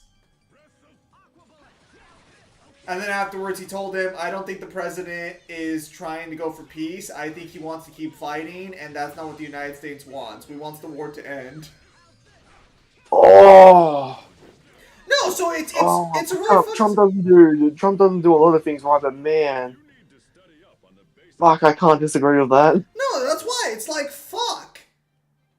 And then afterwards, he told him, I don't think the president is trying to go for peace. I think he wants to keep fighting, and that's not what the United States wants. We want the war to end. Oh. No, so it's a really Trump doesn't do a lot of things right, but man, fuck, I can't disagree with that. No, that's why it's like fuck.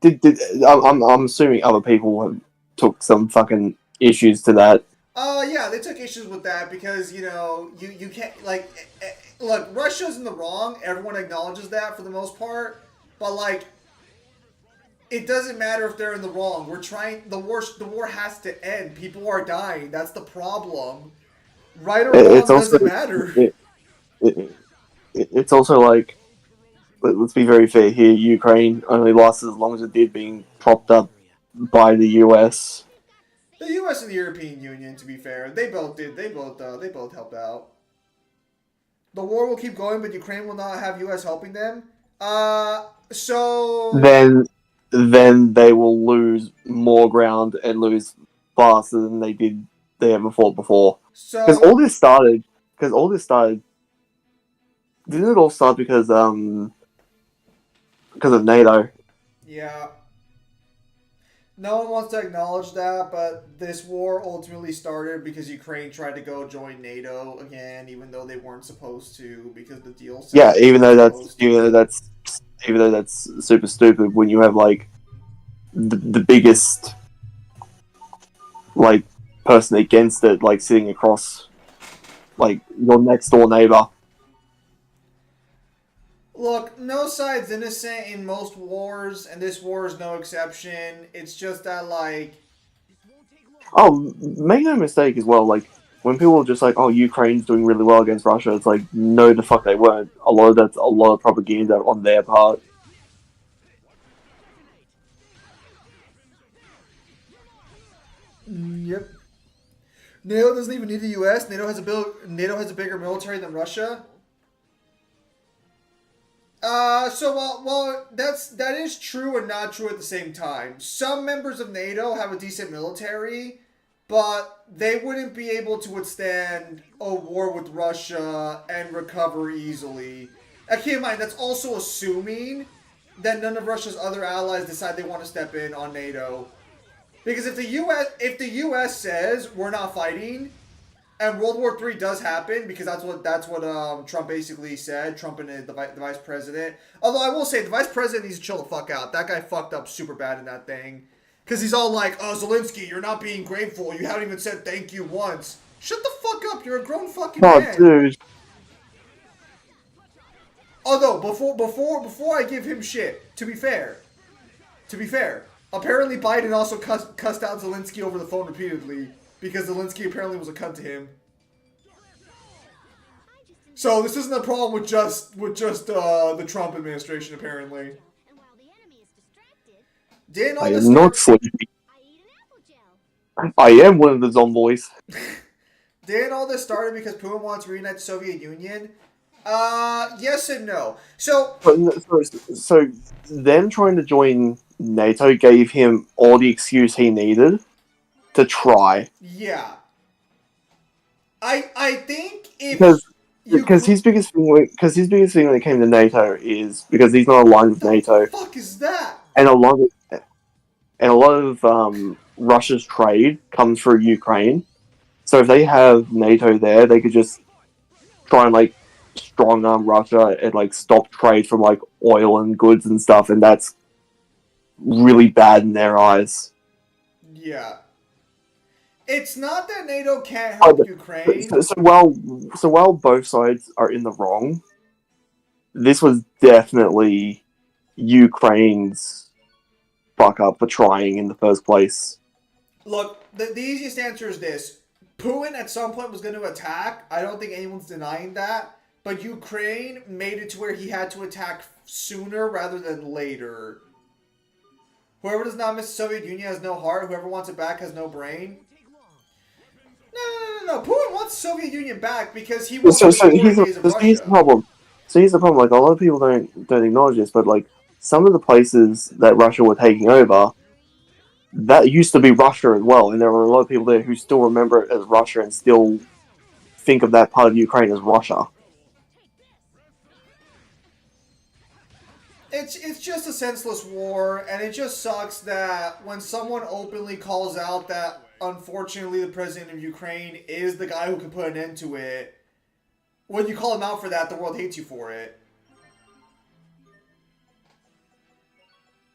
I'm assuming other people took some fucking issues to that. Yeah, they took issues with that because, you know, you can't, like, look, Russia's in the wrong. Everyone acknowledges that for the most part. But, like, it doesn't matter if they're in the wrong. We're trying, the war has to end. People are dying. That's the problem. Right or wrong doesn't matter. It's also like, let's be very fair here, Ukraine only lasted as long as it did being propped up by the US. The U.S. and the European Union, to be fair, they both did. They both helped out. The war will keep going, but Ukraine will not have U.S. helping them. So then they will lose more ground and lose faster than they ever fought before. Because all this started. Didn't it all start because of NATO? Yeah. No one wants to acknowledge that, but this war ultimately started because Ukraine tried to go join NATO again, even though they weren't supposed to, because the deal said. Yeah, even though that's super stupid when you have like the biggest like person against it, like sitting across like your next door neighbor. Look, no side's innocent in most wars, and this war is no exception. It's just that, like... Oh, make no mistake as well, like, when people are just like, oh, Ukraine's doing really well against Russia, it's like, no, the fuck they weren't. That's a lot of propaganda on their part. Yep. NATO doesn't even need the U.S. NATO has a bigger military than Russia. So while that is true and not true at the same time. Some members of NATO have a decent military, but they wouldn't be able to withstand a war with Russia and recover easily. Now, keep in mind, that's also assuming that none of Russia's other allies decide they want to step in on NATO. Because if the U.S. says we're not fighting, and World War III does happen, because that's what Trump basically said, Trump and the vice president. Although I will say, the vice president needs to chill the fuck out. That guy fucked up super bad in that thing. Because he's all like, oh, Zelensky, you're not being grateful. You haven't even said thank you once. Shut the fuck up. You're a grown fucking man. Dude. Although, before I give him shit, to be fair, apparently Biden also cussed out Zelensky over the phone repeatedly. Because Zelensky apparently was a cunt to him. So this isn't a problem with just the Trump administration, apparently. And while the enemy is distracted, Didn't all I this am not start? sleepy. I eat an apple gel. I am one of the zomboys. Didn't all this started because Putin wants to reunite the Soviet Union? Yes and no. So So them trying to join NATO gave him all the excuse he needed to try. yeah, I think if Because you because his biggest thing when it came to NATO is because he's not aligned with NATO, fuck is that? and a lot of Russia's trade comes through Ukraine. So if they have NATO there, they could just try and like strong arm Russia and like stop trade from like oil and goods and stuff, and that's really bad in their eyes. Yeah. It's not that NATO can't help Ukraine. So while both sides are in the wrong, this was definitely Ukraine's fuck up for trying in the first place. Look, the easiest answer is this. Putin at some point was going to attack. I don't think anyone's denying that. But Ukraine made it to where he had to attack sooner rather than later. Whoever does not miss the Soviet Union has no heart. Whoever wants it back has no brain. No. Putin wants the Soviet Union back because he wants So the here's glory days of here's the Russia. problem. So here's the problem. Like a lot of people don't acknowledge this, but like some of the places that Russia were taking over, that used to be Russia as well, and there were a lot of people there who still remember it as Russia and still think of that part of Ukraine as Russia. It's just a senseless war, and it just sucks that when someone openly calls out that unfortunately the president of Ukraine is the guy who can put an end to it, when you call him out for that, the world hates you for it.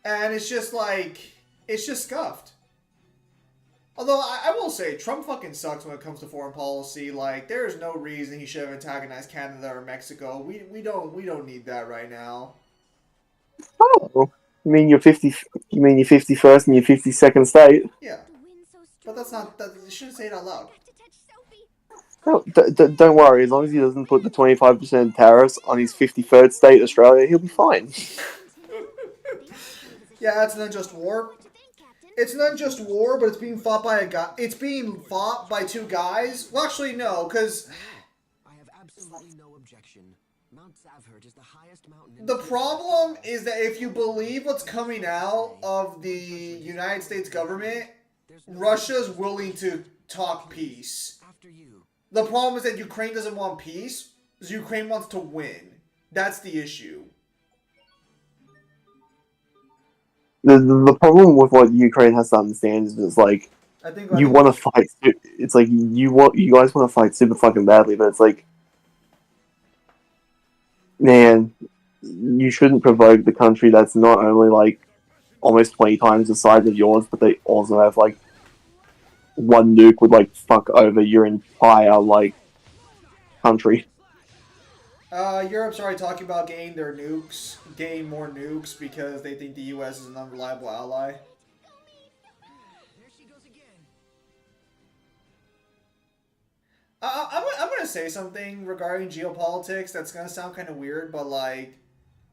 And it's just like, it's just scuffed. Although, I will say, Trump fucking sucks when it comes to foreign policy. Like, there is no reason he should have antagonized Canada or Mexico. We don't need that right now. Oh, you mean your 51st and your 52nd state? Yeah. But that's not, you shouldn't say it out loud. No, don't worry. As long as he doesn't put the 25% tariffs on his 53rd state, Australia, he'll be fine. Yeah, it's an unjust war. It's an unjust war, but it's being fought by a guy. It's being fought by two guys. Well, actually, no, because I have absolutely no objection. Mount Zavhert is the highest mountain in the problem is that if you believe what's coming out of the United States government, Russia's willing to talk peace. After you. The problem is that Ukraine doesn't want peace, because Ukraine wants to win. That's the issue. The problem with what Ukraine has to understand is it's like I think you want to fight. It's like you guys want to fight super fucking badly, but it's like, man, you shouldn't provoke the country that's not only like almost 20 times the size of yours, but they also have like one nuke would like fuck over your entire like country. Europe's already talking about getting more nukes because they think the U.S. is an unreliable ally. There she goes again. I'm gonna say something regarding geopolitics that's gonna sound kind of weird, but like,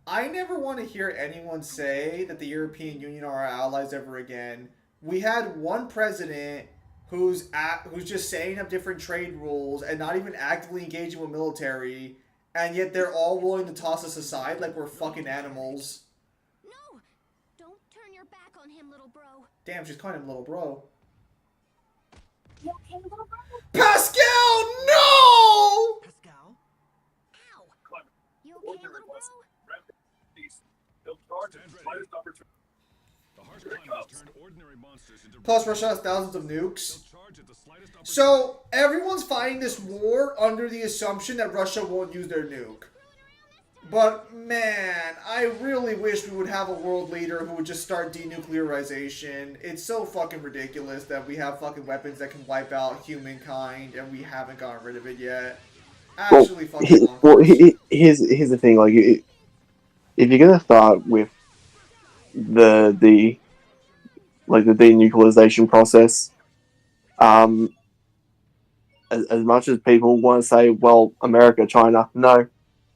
I never want to hear anyone say that the European Union are our allies ever again. We had one president who's just setting up different trade rules and not even actively engaging with military, and yet they're all willing to toss us aside like we're fucking animals. No! Don't turn your back on him, little bro. Damn, she's calling him little bro. You okay, little bro? Pascal, no! Pascal? Ow! You okay, little bro? The harsh climate has turned ordinary monsters into Plus, Russia has thousands of nukes. They'll charge at the slightest opportunity. So, everyone's fighting this war under the assumption that Russia won't use their nuke. But, man, I really wish we would have a world leader who would just start denuclearization. It's so fucking ridiculous that we have fucking weapons that can wipe out humankind and we haven't gotten rid of it yet. Actually, fucking bonkers. Here's the thing. Like, if you're gonna start with the denuclearization process, as much as people want to say, well, America, China, no,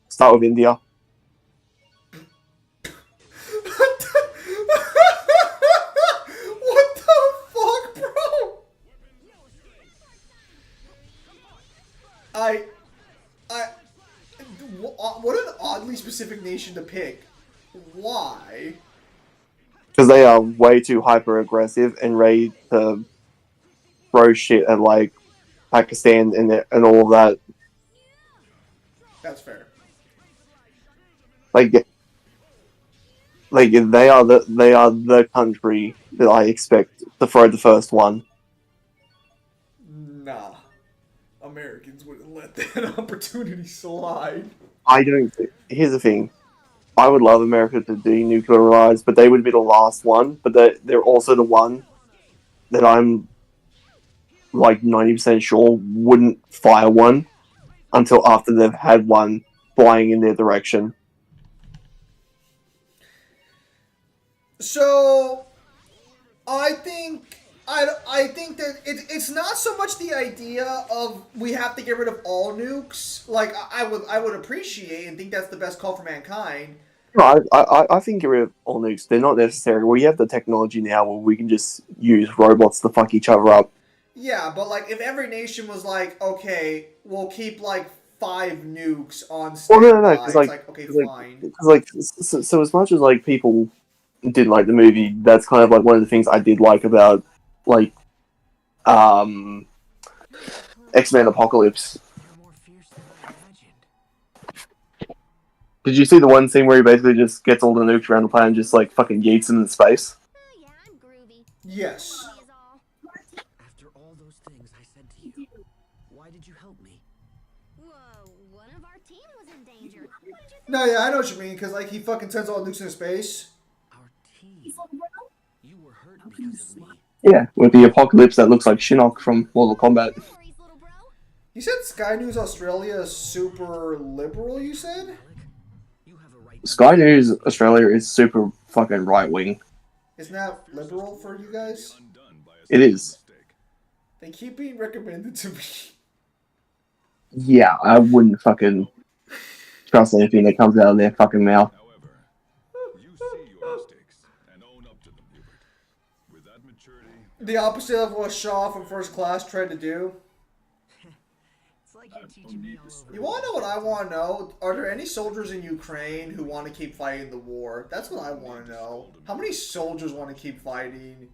start with India. What the fuck, bro? What an oddly specific nation to pick. Why? Because they are way too hyper aggressive and ready to throw shit at like Pakistan and all of that. That's fair. Like they are the country that I expect to throw the first one. Nah. Americans wouldn't let that opportunity slide. I don't. Here's the thing. I would love America to denuclearize, but they would be the last one. But they're also the one that I'm like 90% sure wouldn't fire one until after they've had one flying in their direction. So, I think that it's not so much the idea of we have to get rid of all nukes. Like I would appreciate and think that's the best call for mankind. No, I think get rid of all nukes. They're not necessary. We have the technology now where we can just use robots to fuck each other up. Yeah, but like if every nation was like, okay, we'll keep like 5 nukes on standby. Well, no, because like okay, fine. Because like, so as much as like people didn't like the movie, that's kind of like one of the things I did like about like X-Men Apocalypse. Did you see the one scene where he basically just gets all the nukes around the planet and just like fucking yeets them in space? Yes. After all those things I said to you, why did you help me? Whoa, one of our team was in danger. What did you think? No, yeah, I know what you mean, because like he fucking sends all the nukes into space. Our team. You were hurt because of me. Yeah, with the apocalypse that looks like Shinnok from Mortal Kombat. You said Sky News Australia is super liberal, you said? Sky News Australia is super fucking right wing. Isn't that liberal for you guys? It is. They keep being recommended to me. Yeah, I wouldn't fucking trust anything that comes out of their fucking mouth. You see your mistakes and own up to them, Hubert. With that maturity, The opposite of what Shaw from First Class tried to do. It's like you're teaching me all over. You want to know what I want to know? Are there any soldiers in Ukraine who want to keep fighting the war? That's what I want to know. How many soldiers want to keep fighting?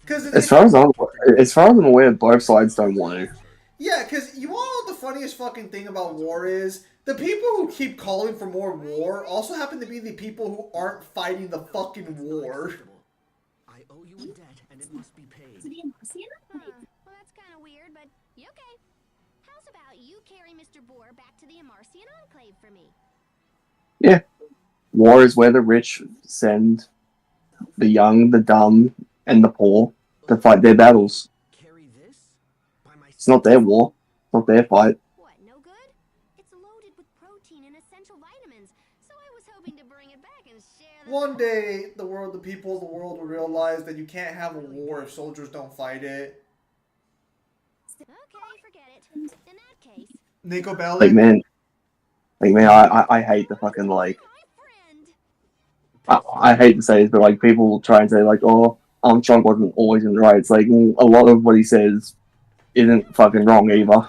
Because As far as I'm aware, both sides don't want to. yeah, because you want to know what the funniest fucking thing about war is? The people who keep calling for more war also happen to be the people who aren't fighting the fucking war. I owe you a debt, and it must be paid. Well, that's kind of weird, but you okay? How's about you carry Mr. Boar back to the Amarcian Enclave for me? Yeah. War is where the rich send the young, the dumb, and the poor to fight their battles. Carry this? By myself? It's not their war. It's not their fight. What, no good? It's loaded with protein and essential vitamins, so I was hoping to bring it back and share the... One day, the people of the world will realize that you can't have a war if soldiers don't fight it. Okay, forget it. In that case... Nico Bellic. Like man, I hate the fucking like. I hate to say this, but like people try and say like, oh, Armstrong wasn't always in the right. It's like a lot of what he says isn't fucking wrong either.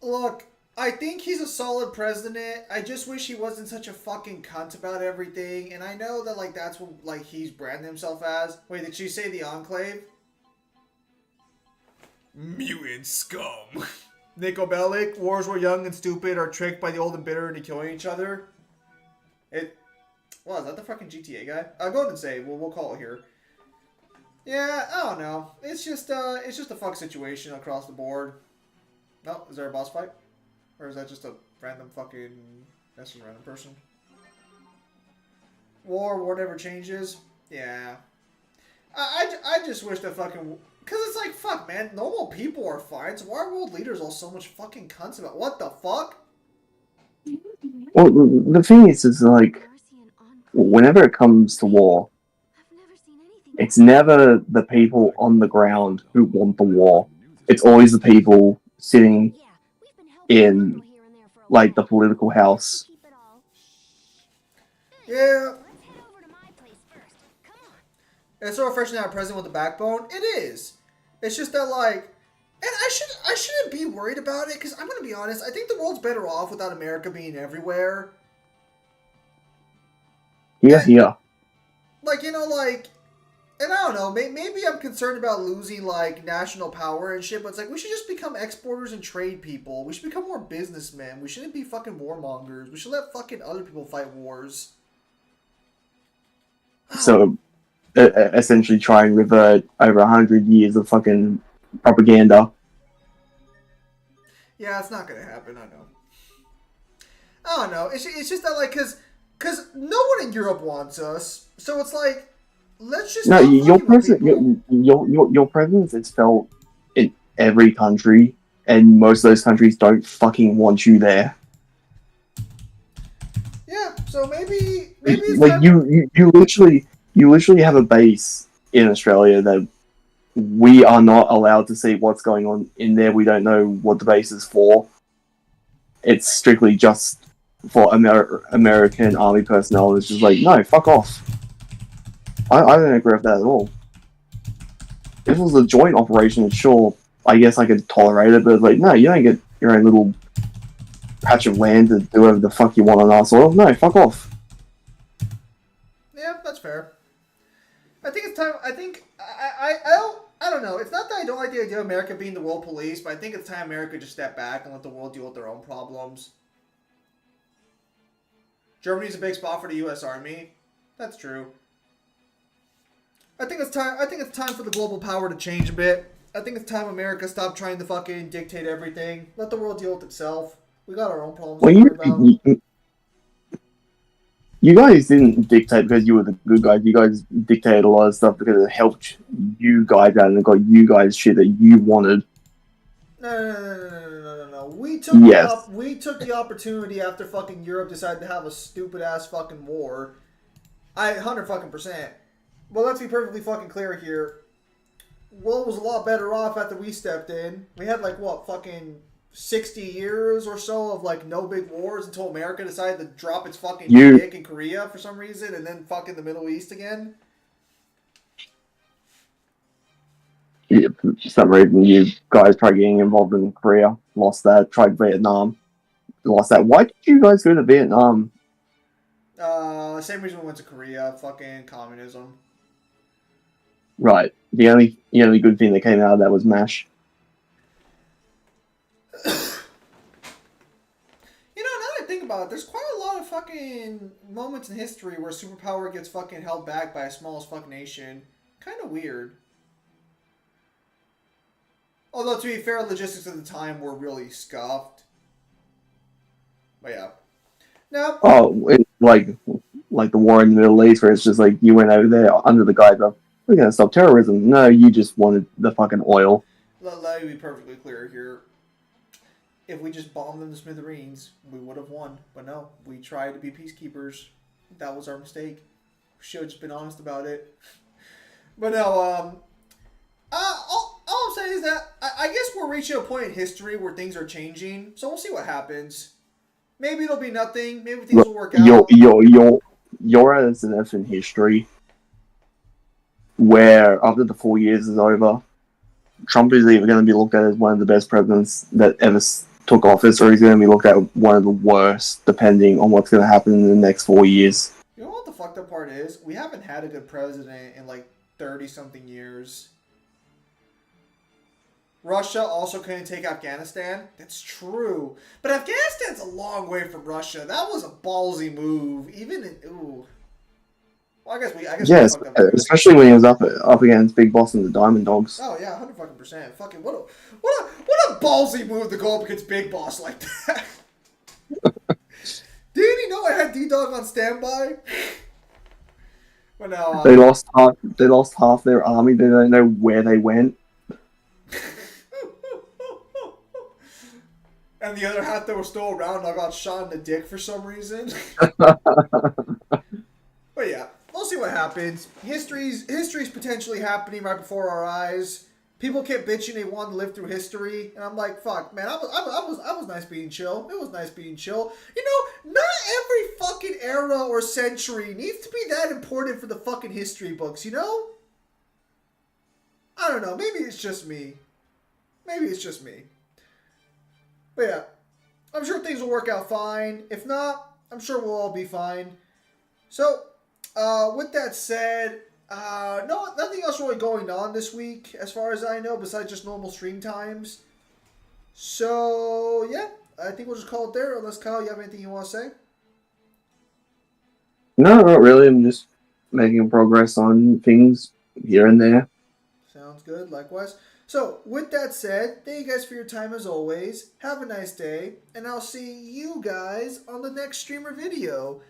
Look, I think he's a solid president. I just wish he wasn't such a fucking cunt about everything. And I know that like that's what like he's branded himself as. Wait, did she say the Enclave? Mutant scum. Nico Bellic, wars were young and stupid, are tricked by the old and bitter into killing each other. Well, is that the fucking GTA guy? Go ahead and say, we'll call it here. Yeah, I don't know. It's just a fuck situation across the board. No, is there a boss fight? Or is that just a random fucking... That's just a random person. War never changes. Yeah. I just wish that fucking... Because it's like, fuck, man. Normal people are fine. So why are world leaders all so much fucking cunts about... What the fuck? Well, the thing is like, whenever it comes to war, it's never the people on the ground who want the war. it's always the people sitting in like the political house. Yeah. It's so refreshing to have a president with a backbone. It is. It's just that, like, and I shouldn't be worried about it, because I'm gonna be honest. I think the world's better off without America being everywhere. Yeah, yeah. Like, you know, like, and I don't know. Maybe I'm concerned about losing like national power and shit. But it's like we should just become exporters and trade people. We should become more businessmen. We shouldn't be fucking warmongers. We should let fucking other people fight wars. So, essentially, try and revert over 100 years of fucking propaganda. Yeah, it's not gonna happen. I know. I don't know. It's just that like cause no one in Europe wants us. So it's like let's just No, your presence is felt in every country, and most of those countries don't fucking want you there. Yeah, so maybe it's like time you literally have a base in Australia that we are not allowed to see what's going on in there. We don't know what the base is for. It's strictly just for American army personnel. It's just like, no, fuck off. I don't agree with that at all. If it was a joint operation, sure, I guess I could tolerate it, but like, no, you don't get your own little patch of land to do whatever the fuck you want on our soil. No, fuck off. Yeah, that's fair. I think it's time. I think I don't know. It's not that I don't like the idea of America being the world police, but I think it's time America just step back and let the world deal with their own problems. Germany's a big spot for the U.S. Army. That's true. I think it's time. I think it's time for the global power to change a bit. I think it's time America stop trying to fucking dictate everything. Let the world deal with itself. We got our own problems Well, to worry about. You guys didn't dictate because you were the good guys. You guys dictated a lot of stuff because it helped you guys out and it got you guys shit that you wanted. No. We took the opportunity after fucking Europe decided to have a stupid ass fucking war. 100%. Well, let's be perfectly fucking clear here. World was a lot better off after we stepped in. We had like what fucking 60 years or so of like no big wars until America decided to drop its fucking dick in Korea for some reason and then fucking the Middle East again. Yeah, for some reason, you guys tried getting involved in Korea, lost that, tried Vietnam, lost that. Why did you guys go to Vietnam? Same reason we went to Korea, fucking communism. Right. The only good thing that came out of that was MASH. Now that I think about it, there's quite a lot of fucking moments in history where superpower gets fucking held back by a small as fuck nation. Kind of weird. Although, to be fair, logistics at the time were really scuffed. But yeah. Now. Oh, like the war in the Middle East, where it's just like you went over there under the guise of we're gonna stop terrorism. No, you just wanted the fucking oil. Let me be perfectly clear here. If we just bombed them to smithereens, we would have won. But no, we tried to be peacekeepers. That was our mistake. We should have just been honest about it. But no, all I'm saying is that I guess we're reaching a point in history where things are changing. So we'll see what happens. Maybe it'll be nothing. Maybe things will work out. You're at an F in history where after the 4 years is over, Trump is either going to be looked at as one of the best presidents that ever took office, or he's going to be looked at one of the worst, depending on what's going to happen in the next 4 years. You know what the fucked up part is? We haven't had a good president in like 30-something years. Russia also couldn't take Afghanistan. That's true. But Afghanistan's a long way from Russia. That was a ballsy move. Even in... Ooh. Well, I guess yes, especially when he was up against Big Boss and the Diamond Dogs. Oh yeah, 100%. Fucking what a ballsy move to go up against Big Boss like that. Didn't he know I had D-Dog on standby? But no, they lost half their army. They don't know where they went. And the other half that were still around, I got shot in the dick for some reason. But yeah, we'll see what happens. History's potentially happening right before our eyes. People kept bitching they wanted to live through history, and I'm like, fuck, man, I was nice being chill. It was nice being chill. You know, not every fucking era or century needs to be that important for the fucking history books, you know? I don't know, maybe it's just me. Maybe it's just me. But yeah, I'm sure things will work out fine. If not, I'm sure we'll all be fine. So, with that said, no, nothing else really going on this week, as far as I know, besides just normal stream times. So, yeah, I think we'll just call it there. Unless, Kyle, you have anything you want to say? No, not really. I'm just making progress on things here and there. Sounds good. Likewise. So, with that said, thank you guys for your time as always. Have a nice day, and I'll see you guys on the next streamer video.